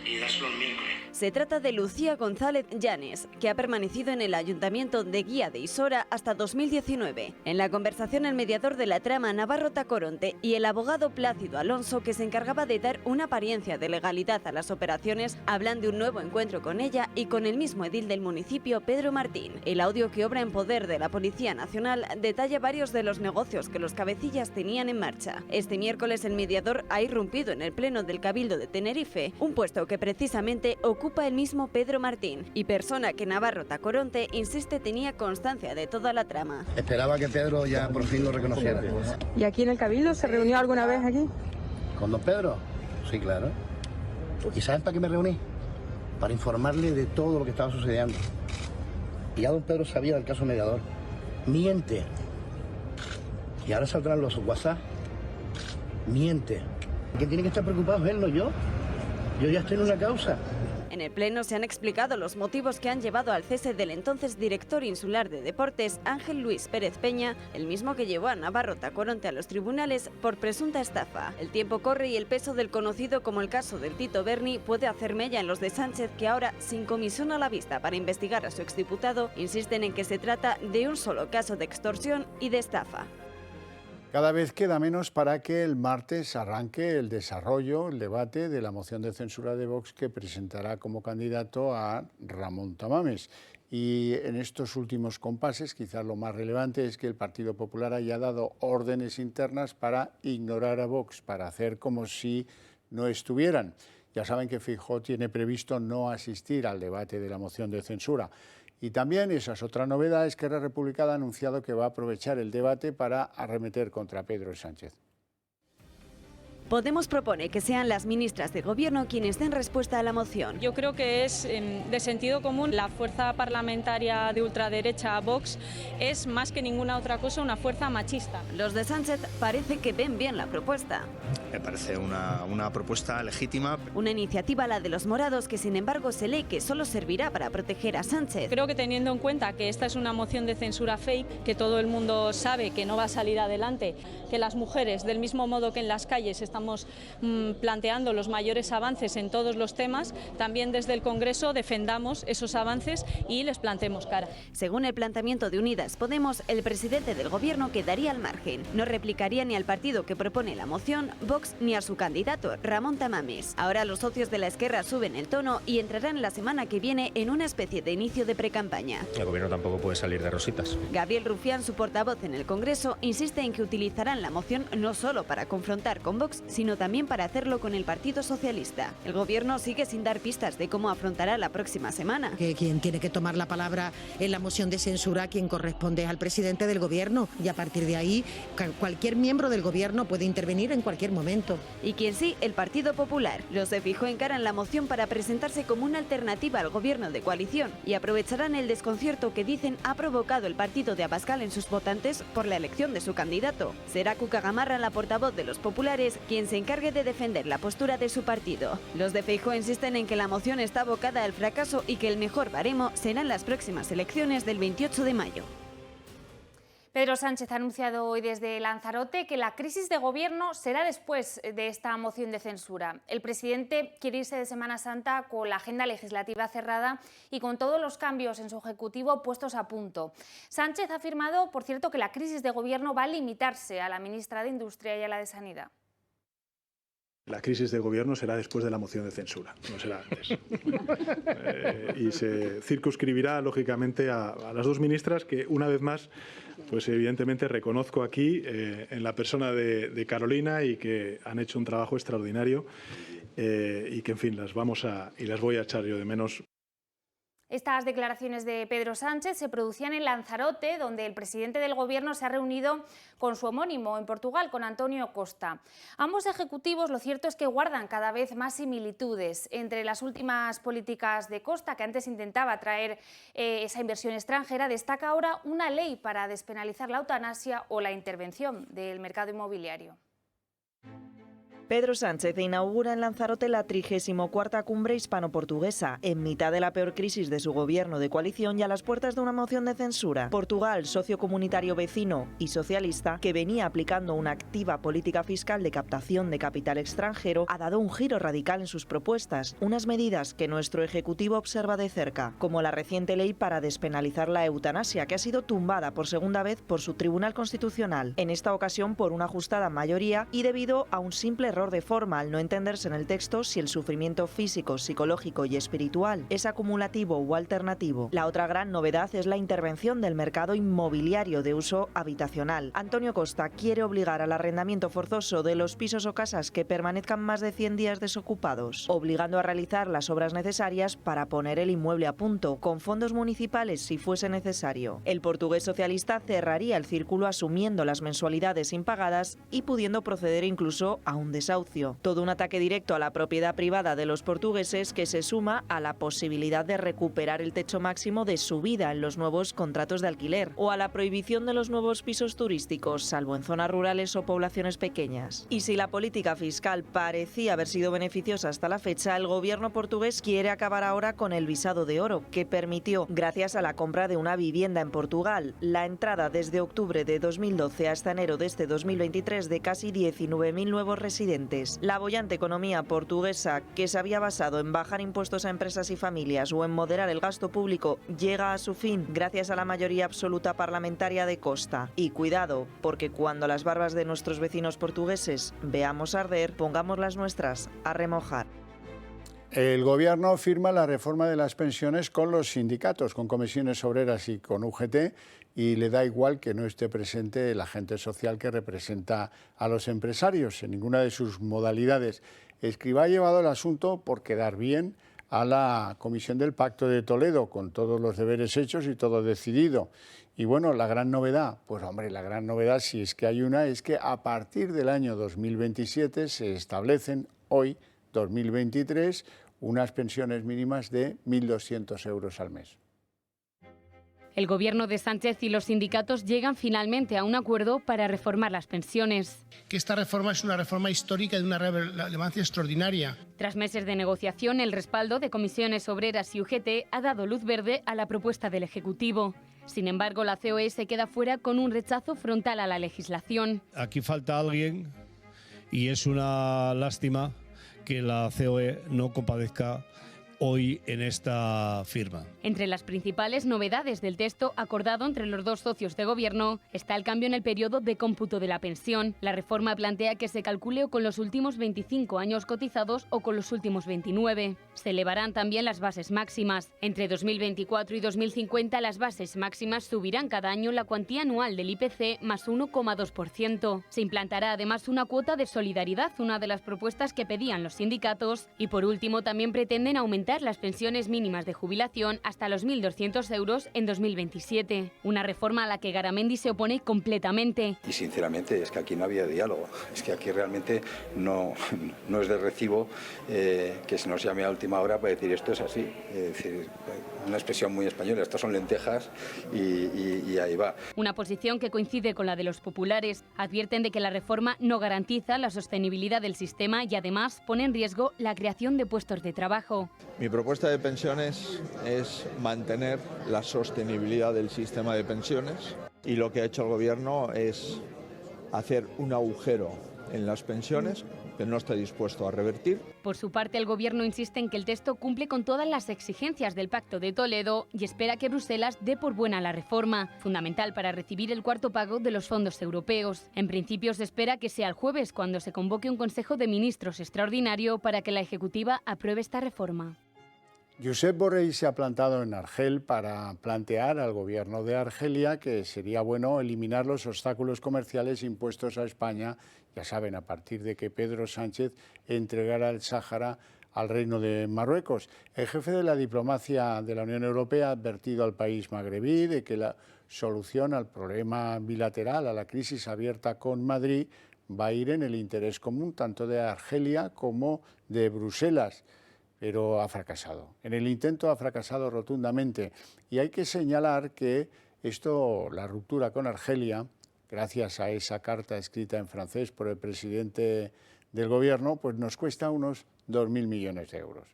[SPEAKER 10] y dárselo el miércoles.
[SPEAKER 2] Se trata de Lucía González Llanes, que ha permanecido en el Ayuntamiento de Guía de Isora hasta 2019. En la conversación, el mediador de la trama, Navarro Tacoronte, y el abogado Plácido Alonso, que se encargaba de dar una apariencia de legalidad a las operaciones, hablan de un nuevo encuentro con ella y con el mismo edil del municipio, Pedro Martín. El audio, que obra en poder de la Policía Nacional, detalla varios de los negocios que los cabecillas tenían en marcha. Este miércoles, el mediador ha irrumpido en el Pleno del Cabildo de Tenerife, un puesto que precisamente ocupa el mismo Pedro Martín, y persona que Navarro Tacoronte insiste tenía constancia de toda la trama.
[SPEAKER 15] Esperaba que Pedro ya por fin lo reconociera.
[SPEAKER 11] ¿Y aquí en el Cabildo se reunió alguna vez aquí?
[SPEAKER 15] ¿Con don Pedro? Sí, claro. ¿Y saben para qué me reuní? Para informarle de todo lo que estaba sucediendo. Y ya don Pedro sabía del caso Mediador. Miente. Y ahora saldrán los WhatsApp. Miente. ¿Quién tiene que estar preocupado es él, no yo? Yo ya estoy en una causa.
[SPEAKER 2] En el Pleno se han explicado los motivos que han llevado al cese del entonces director insular de Deportes, Ángel Luis Pérez Peña, el mismo que llevó a Navarro Tacoronte a los tribunales por presunta estafa. El tiempo corre y el peso del conocido como el caso del Tito Berni puede hacer mella en los de Sánchez, que ahora, sin comisión a la vista para investigar a su exdiputado, insisten en que se trata de un solo caso de extorsión y de estafa.
[SPEAKER 1] Cada vez queda menos para que el martes arranque el desarrollo, el debate de la moción de censura de Vox, que presentará como candidato a Ramón Tamames. Y en estos últimos compases, quizás lo más relevante es que el Partido Popular haya dado órdenes internas para ignorar a Vox, para hacer como si no estuvieran. Ya saben que Feijóo tiene previsto no asistir al debate de la moción de censura. Y también, esa es otra novedad, Esquerra Republicana ha anunciado que va a aprovechar el debate para arremeter contra Pedro Sánchez.
[SPEAKER 2] Podemos propone que sean las ministras de Gobierno quienes den respuesta a la moción.
[SPEAKER 3] Yo creo que es de sentido común. La fuerza parlamentaria de ultraderecha, Vox, es más que ninguna otra cosa una fuerza machista.
[SPEAKER 2] Los de Sánchez parece que ven bien la propuesta.
[SPEAKER 4] Me parece una propuesta legítima.
[SPEAKER 2] Una iniciativa, la de los morados, que sin embargo se lee que solo servirá para proteger a Sánchez.
[SPEAKER 3] Creo que teniendo en cuenta que esta es una moción de censura fake, que todo el mundo sabe que no va a salir adelante, que las mujeres, del mismo modo que en las calles estamos planteando los mayores avances en todos los temas, también desde el Congreso defendamos esos avances y les plantemos cara.
[SPEAKER 2] Según el planteamiento de Unidas Podemos, el presidente del Gobierno quedaría al margen. No replicaría ni al partido que propone la moción, Vox, ni a su candidato, Ramón Tamames. Ahora los socios de la Esquerra suben el tono y entrarán la semana que viene en una especie de inicio de precampaña.
[SPEAKER 12] El Gobierno tampoco puede salir de rositas.
[SPEAKER 2] Gabriel Rufián, su portavoz en el Congreso, insiste en que utilizarán la moción no solo para confrontar con Vox, sino también para hacerlo con el Partido Socialista. El Gobierno sigue sin dar pistas de cómo afrontará la próxima semana.
[SPEAKER 14] Que quien tiene que tomar la palabra en la moción de censura, quien corresponde al presidente del Gobierno, y a partir de ahí cualquier miembro del Gobierno puede intervenir en cualquier momento.
[SPEAKER 2] Y quien sí, el Partido Popular. Los de Feijóo encaran la moción para presentarse como una alternativa al Gobierno de coalición y aprovecharán el desconcierto que dicen ha provocado el partido de Abascal en sus votantes por la elección de su candidato. Será Cuca Gamarra, la portavoz de los populares, quien se encargue de defender la postura de su partido. Los de Feijóo insisten en que la moción está abocada al fracaso y que el mejor baremo serán las próximas elecciones del 28 de mayo.
[SPEAKER 8] Pedro Sánchez ha anunciado hoy desde Lanzarote que la crisis de gobierno será después de esta moción de censura. El presidente quiere irse de Semana Santa con la agenda legislativa cerrada y con todos los cambios en su ejecutivo puestos a punto. Sánchez ha afirmado, por cierto, que la crisis de gobierno va a limitarse a la ministra de Industria y a la de Sanidad.
[SPEAKER 9] La crisis de gobierno será después de la moción de censura, no será antes. Y se circunscribirá, lógicamente, a las dos ministras que, una vez más, pues evidentemente reconozco aquí en la persona de Carolina y que han hecho un trabajo extraordinario y que, en fin, las voy a echar yo de menos.
[SPEAKER 8] Estas declaraciones de Pedro Sánchez se producían en Lanzarote, donde el presidente del Gobierno se ha reunido con su homónimo en Portugal, con António Costa. Ambos ejecutivos, lo cierto es que guardan cada vez más similitudes. Entre las últimas políticas de Costa, que antes intentaba atraer esa inversión extranjera, destaca ahora una ley para despenalizar la eutanasia o la intervención del mercado inmobiliario.
[SPEAKER 13] Pedro Sánchez inaugura en Lanzarote la 34ª cumbre hispano-portuguesa, en mitad de la peor crisis de su gobierno de coalición y a las puertas de una moción de censura. Portugal, socio comunitario vecino y socialista, que venía aplicando una activa política fiscal de captación de capital extranjero, ha dado un giro radical en sus propuestas, unas medidas que nuestro Ejecutivo observa de cerca, como la reciente ley para despenalizar la eutanasia, que ha sido tumbada por segunda vez por su Tribunal Constitucional, en esta ocasión por una ajustada mayoría y debido a un simple error de forma al no entenderse en el texto si el sufrimiento físico, psicológico y espiritual es acumulativo o alternativo. La otra gran novedad es la intervención del mercado inmobiliario de uso habitacional. António Costa quiere obligar al arrendamiento forzoso de los pisos o casas que permanezcan más de 100 días desocupados, obligando a realizar las obras necesarias para poner el inmueble a punto, con fondos municipales si fuese necesario. El portugués socialista cerraría el círculo asumiendo las mensualidades impagadas y pudiendo proceder incluso a un desahucio. Todo un ataque directo a la propiedad privada de los portugueses que se suma a la posibilidad de recuperar el techo máximo de subida en los nuevos contratos de alquiler o a la prohibición de los nuevos pisos turísticos, salvo en zonas rurales o poblaciones pequeñas. Y si la política fiscal parecía haber sido beneficiosa hasta la fecha, el gobierno portugués quiere acabar ahora con el visado de oro, que permitió, gracias a la compra de una vivienda en Portugal, la entrada desde octubre de 2012 hasta enero de este 2023 de casi 19.000 nuevos residentes. La boyante economía portuguesa, que se había basado en bajar impuestos a empresas y familias o en moderar el gasto público, llega a su fin gracias a la mayoría absoluta parlamentaria de Costa. Y cuidado, porque cuando las barbas de nuestros vecinos portugueses veamos arder, pongamos las nuestras a remojar.
[SPEAKER 1] El Gobierno firma la reforma de las pensiones con los sindicatos, con comisiones obreras y con UGT, y le da igual que no esté presente el agente social que representa a los empresarios en ninguna de sus modalidades. Escrivá ha llevado el asunto por quedar bien a la Comisión del Pacto de Toledo, con todos los deberes hechos y todo decidido. Y bueno, la gran novedad, pues hombre, la gran novedad, si es que hay una, es que a partir del año 2027 se establecen hoy, 2023, unas pensiones mínimas de 1.200 euros al mes.
[SPEAKER 5] El Gobierno de Sánchez y los sindicatos llegan finalmente a un acuerdo para reformar las pensiones.
[SPEAKER 6] Que esta reforma es una reforma histórica de una relevancia extraordinaria.
[SPEAKER 5] Tras meses de negociación, el respaldo de comisiones obreras y UGT ha dado luz verde a la propuesta del Ejecutivo. Sin embargo, la COE se queda fuera con un rechazo frontal a la legislación.
[SPEAKER 16] Aquí falta alguien y es una lástima que la COE no compadezca hoy en esta firma.
[SPEAKER 5] Entre las principales novedades del texto acordado entre los dos socios de gobierno está el cambio en el periodo de cómputo de la pensión. La reforma plantea que se calcule o con los últimos 25 años cotizados o con los últimos 29. Se elevarán también las bases máximas. Entre 2024 y 2050 las bases máximas subirán cada año la cuantía anual del IPC más 1,2%. Se implantará además una cuota de solidaridad, una de las propuestas que pedían los sindicatos. Y por último también pretenden aumentar las pensiones mínimas de jubilación hasta los 1.200 euros en 2027. Una reforma a la que Garamendi se opone completamente.
[SPEAKER 17] Y sinceramente es que aquí no había diálogo. Es que aquí realmente no es de recibo que se nos llame a última hora para decir esto es así. Es decir, una expresión muy española, estas son lentejas y ahí va.
[SPEAKER 5] Una posición que coincide con la de los populares. Advierten de que la reforma no garantiza la sostenibilidad del sistema y además pone en riesgo la creación de puestos de trabajo.
[SPEAKER 18] Mi propuesta de pensiones es mantener la sostenibilidad del sistema de pensiones y lo que ha hecho el Gobierno es hacer un agujero en las pensiones que no está dispuesto a revertir.
[SPEAKER 5] Por su parte, el Gobierno insiste en que el texto cumple con todas las exigencias del Pacto de Toledo y espera que Bruselas dé por buena la reforma, fundamental para recibir el cuarto pago de los fondos europeos. En principio, se espera que sea el jueves cuando se convoque un Consejo de Ministros extraordinario para que la Ejecutiva apruebe esta reforma.
[SPEAKER 1] Josep Borrell se ha plantado en Argel para plantear al gobierno de Argelia que sería bueno eliminar los obstáculos comerciales impuestos a España, ya saben, a partir de que Pedro Sánchez entregara el Sáhara al Reino de Marruecos. El jefe de la diplomacia de la Unión Europea ha advertido al país magrebí de que la solución al problema bilateral, a la crisis abierta con Madrid, va a ir en el interés común tanto de Argelia como de Bruselas. Pero ha fracasado. En el intento ha fracasado rotundamente. Y hay que señalar que la ruptura con Argelia, gracias a esa carta escrita en francés por el presidente del gobierno, pues nos cuesta unos 2.000 millones de euros.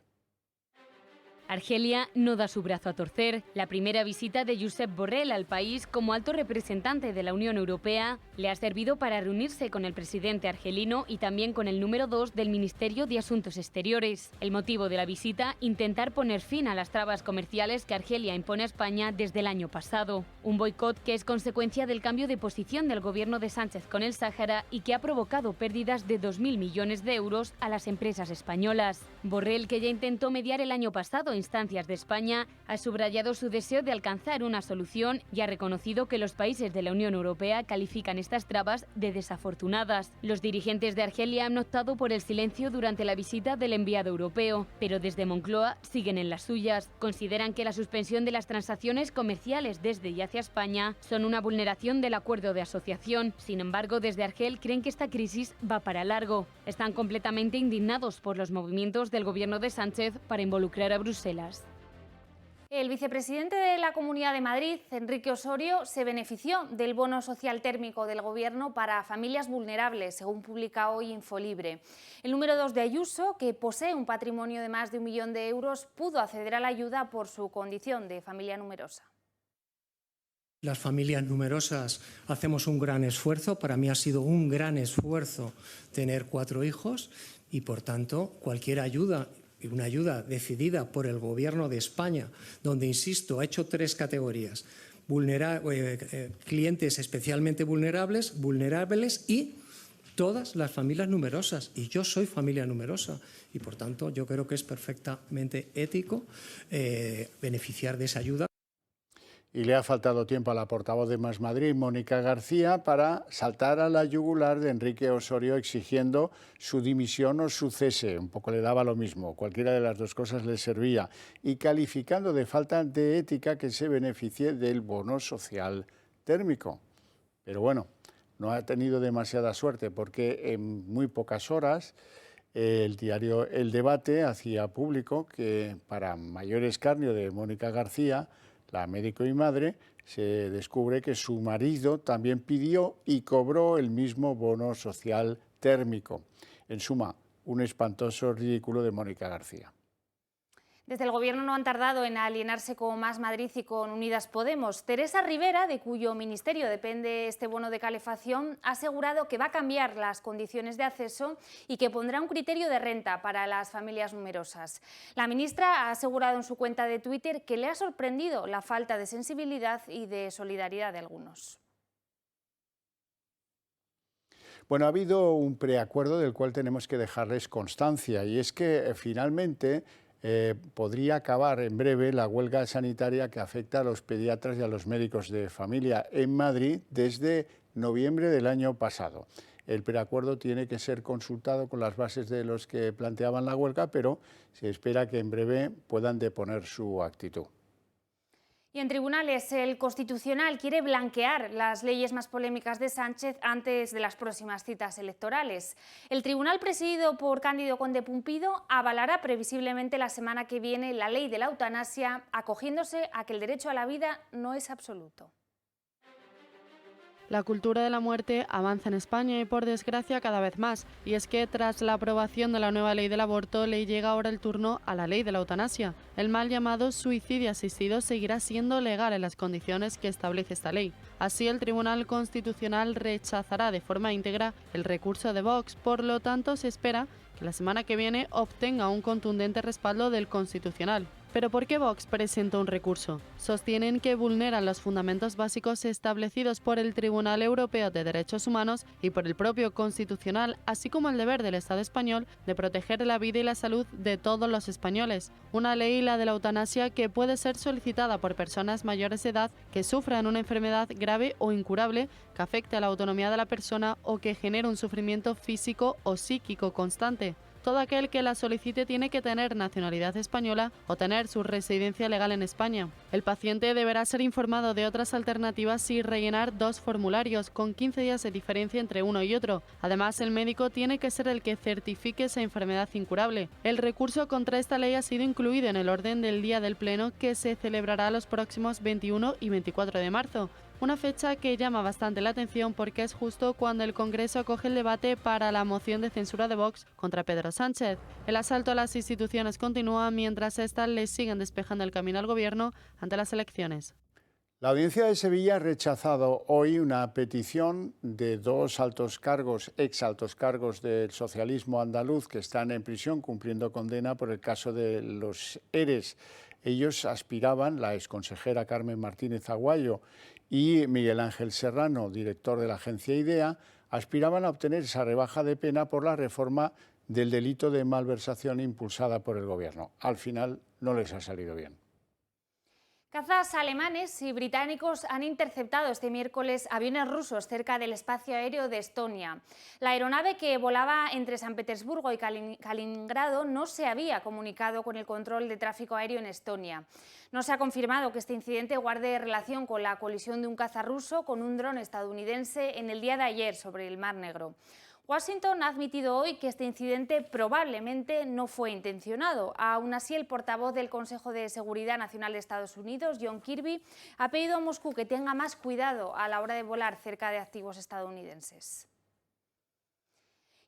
[SPEAKER 5] Argelia no da su brazo a torcer. La primera visita de Josep Borrell al país como alto representante de la Unión Europea le ha servido para reunirse con el presidente argelino y también con el número 2 del Ministerio de Asuntos Exteriores. El motivo de la visita, intentar poner fin a las trabas comerciales que Argelia impone a España desde el año pasado. Un boicot que es consecuencia del cambio de posición del gobierno de Sánchez con el Sáhara y que ha provocado pérdidas de 2.000 millones de euros a las empresas españolas. Borrell, que ya intentó mediar el año pasado instancias de España, ha subrayado su deseo de alcanzar una solución y ha reconocido que los países de la Unión Europea califican estas trabas de desafortunadas. Los dirigentes de Argelia han optado por el silencio durante la visita del enviado europeo, pero desde Moncloa siguen en las suyas. Consideran que la suspensión de las transacciones comerciales desde y hacia España son una vulneración del acuerdo de asociación. Sin embargo, desde Argel creen que esta crisis va para largo. Están completamente indignados por los movimientos del gobierno de Sánchez para involucrar a Bruselas.
[SPEAKER 8] El vicepresidente de la Comunidad de Madrid, Enrique Osorio, se benefició del bono social térmico del Gobierno para familias vulnerables, según publica hoy Infolibre. El número 2 de Ayuso, que posee un patrimonio de más de 1 millón de euros, pudo acceder a la ayuda por su condición de familia numerosa.
[SPEAKER 26] Las familias numerosas hacemos un gran esfuerzo. Para mí ha sido un gran esfuerzo tener 4 hijos y, por tanto, cualquier ayuda, una ayuda decidida por el Gobierno de España, donde, insisto, ha hecho 3 categorías: clientes especialmente vulnerables y todas las familias numerosas, y yo soy familia numerosa, y por tanto yo creo que es perfectamente ético beneficiar de esa ayuda.
[SPEAKER 1] Y le ha faltado tiempo a la portavoz de Más Madrid, Mónica García, para saltar a la yugular de Enrique Osorio exigiendo su dimisión o su cese. Un poco le daba lo mismo, cualquiera de las dos cosas le servía. Y calificando de falta de ética que se beneficie del bono social térmico. Pero bueno, no ha tenido demasiada suerte porque en muy pocas horas el diario El Debate hacía público que, para mayor escarnio de Mónica García, la médico y madre, se descubre que su marido también pidió y cobró el mismo bono social térmico. En suma, un espantoso ridículo de Mónica García.
[SPEAKER 8] Desde el Gobierno no han tardado en alienarse con Más Madrid y con Unidas Podemos. Teresa Rivera, de cuyo ministerio depende este bono de calefacción, ha asegurado que va a cambiar las condiciones de acceso y que pondrá un criterio de renta para las familias numerosas. La ministra ha asegurado en su cuenta de Twitter que le ha sorprendido la falta de sensibilidad y de solidaridad de algunos.
[SPEAKER 1] Bueno, ha habido un preacuerdo del cual tenemos que dejarles constancia, y es que finalmente podría acabar en breve la huelga sanitaria que afecta a los pediatras y a los médicos de familia en Madrid desde noviembre del año pasado. El preacuerdo tiene que ser consultado con las bases de los que planteaban la huelga, pero se espera que en breve puedan deponer su actitud.
[SPEAKER 8] Y en tribunales, el Constitucional quiere blanquear las leyes más polémicas de Sánchez antes de las próximas citas electorales. El tribunal, presidido por Cándido Conde Pumpido, avalará previsiblemente la semana que viene la ley de la eutanasia, acogiéndose a que el derecho a la vida no es absoluto.
[SPEAKER 7] La cultura de la muerte avanza en España y, por desgracia, cada vez más. Y es que, tras la aprobación de la nueva ley del aborto, le llega ahora el turno a la ley de la eutanasia. El mal llamado suicidio asistido seguirá siendo legal en las condiciones que establece esta ley. Así, el Tribunal Constitucional rechazará de forma íntegra el recurso de Vox. Por lo tanto, se espera que la semana que viene obtenga un contundente respaldo del Constitucional. ¿Pero por qué Vox presenta un recurso? Sostienen que vulneran los fundamentos básicos establecidos por el Tribunal Europeo de Derechos Humanos y por el propio Constitucional, así como el deber del Estado español de proteger la vida y la salud de todos los españoles. Una ley, la de la eutanasia, que puede ser solicitada por personas mayores de edad que sufran una enfermedad grave o incurable que afecte a la autonomía de la persona o que genere un sufrimiento físico o psíquico constante. Todo aquel que la solicite tiene que tener nacionalidad española o tener su residencia legal en España. El paciente deberá ser informado de otras alternativas y rellenar 2 formularios, con 15 días de diferencia entre uno y otro. Además, el médico tiene que ser el que certifique esa enfermedad incurable. El recurso contra esta ley ha sido incluido en el orden del día del Pleno, que se celebrará los próximos 21 y 24 de marzo. Una fecha que llama bastante la atención porque es justo cuando el Congreso acoge el debate para la moción de censura de Vox contra Pedro Sánchez. El asalto a las instituciones continúa mientras éstas le siguen despejando el camino al Gobierno ante las elecciones.
[SPEAKER 1] La Audiencia de Sevilla ha rechazado hoy una petición de 2 altos cargos, exaltos cargos del socialismo andaluz que están en prisión cumpliendo condena por el caso de los ERES. Ellos aspiraban, la exconsejera Carmen Martínez Aguayo y Miguel Ángel Serrano, director de la agencia IDEA, aspiraban a obtener esa rebaja de pena por la reforma del delito de malversación impulsada por el Gobierno. Al final no les ha salido bien.
[SPEAKER 8] Cazas alemanes y británicos han interceptado este miércoles aviones rusos cerca del espacio aéreo de Estonia. La aeronave, que volaba entre San Petersburgo y Kaliningrado, no se había comunicado con el control de tráfico aéreo en Estonia. No se ha confirmado que este incidente guarde relación con la colisión de un caza ruso con un dron estadounidense en el día de ayer sobre el Mar Negro. Washington ha admitido hoy que este incidente probablemente no fue intencionado. Aún así, el portavoz del Consejo de Seguridad Nacional de Estados Unidos, John Kirby, ha pedido a Moscú que tenga más cuidado a la hora de volar cerca de activos estadounidenses.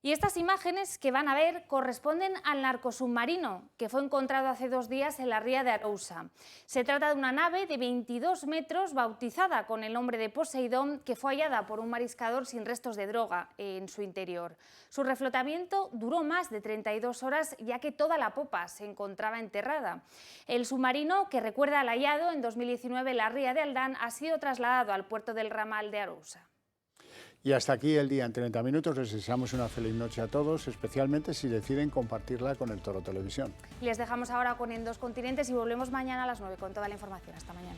[SPEAKER 8] Y estas imágenes que van a ver corresponden al narcosubmarino que fue encontrado hace 2 días en la ría de Arousa. Se trata de una nave de 22 metros bautizada con el nombre de Poseidón, que fue hallada por un mariscador sin restos de droga en su interior. Su reflotamiento duró más de 32 horas, ya que toda la popa se encontraba enterrada. El submarino, que recuerda al hallado en 2019 en la ría de Aldán, ha sido trasladado al puerto del Ramal de Arousa.
[SPEAKER 1] Y hasta aquí el día en 30 minutos. Les deseamos una feliz noche a todos, especialmente si deciden compartirla con el Toro Televisión.
[SPEAKER 8] Les dejamos ahora con En Dos Continentes y volvemos mañana a las 9 con toda la información. Hasta mañana.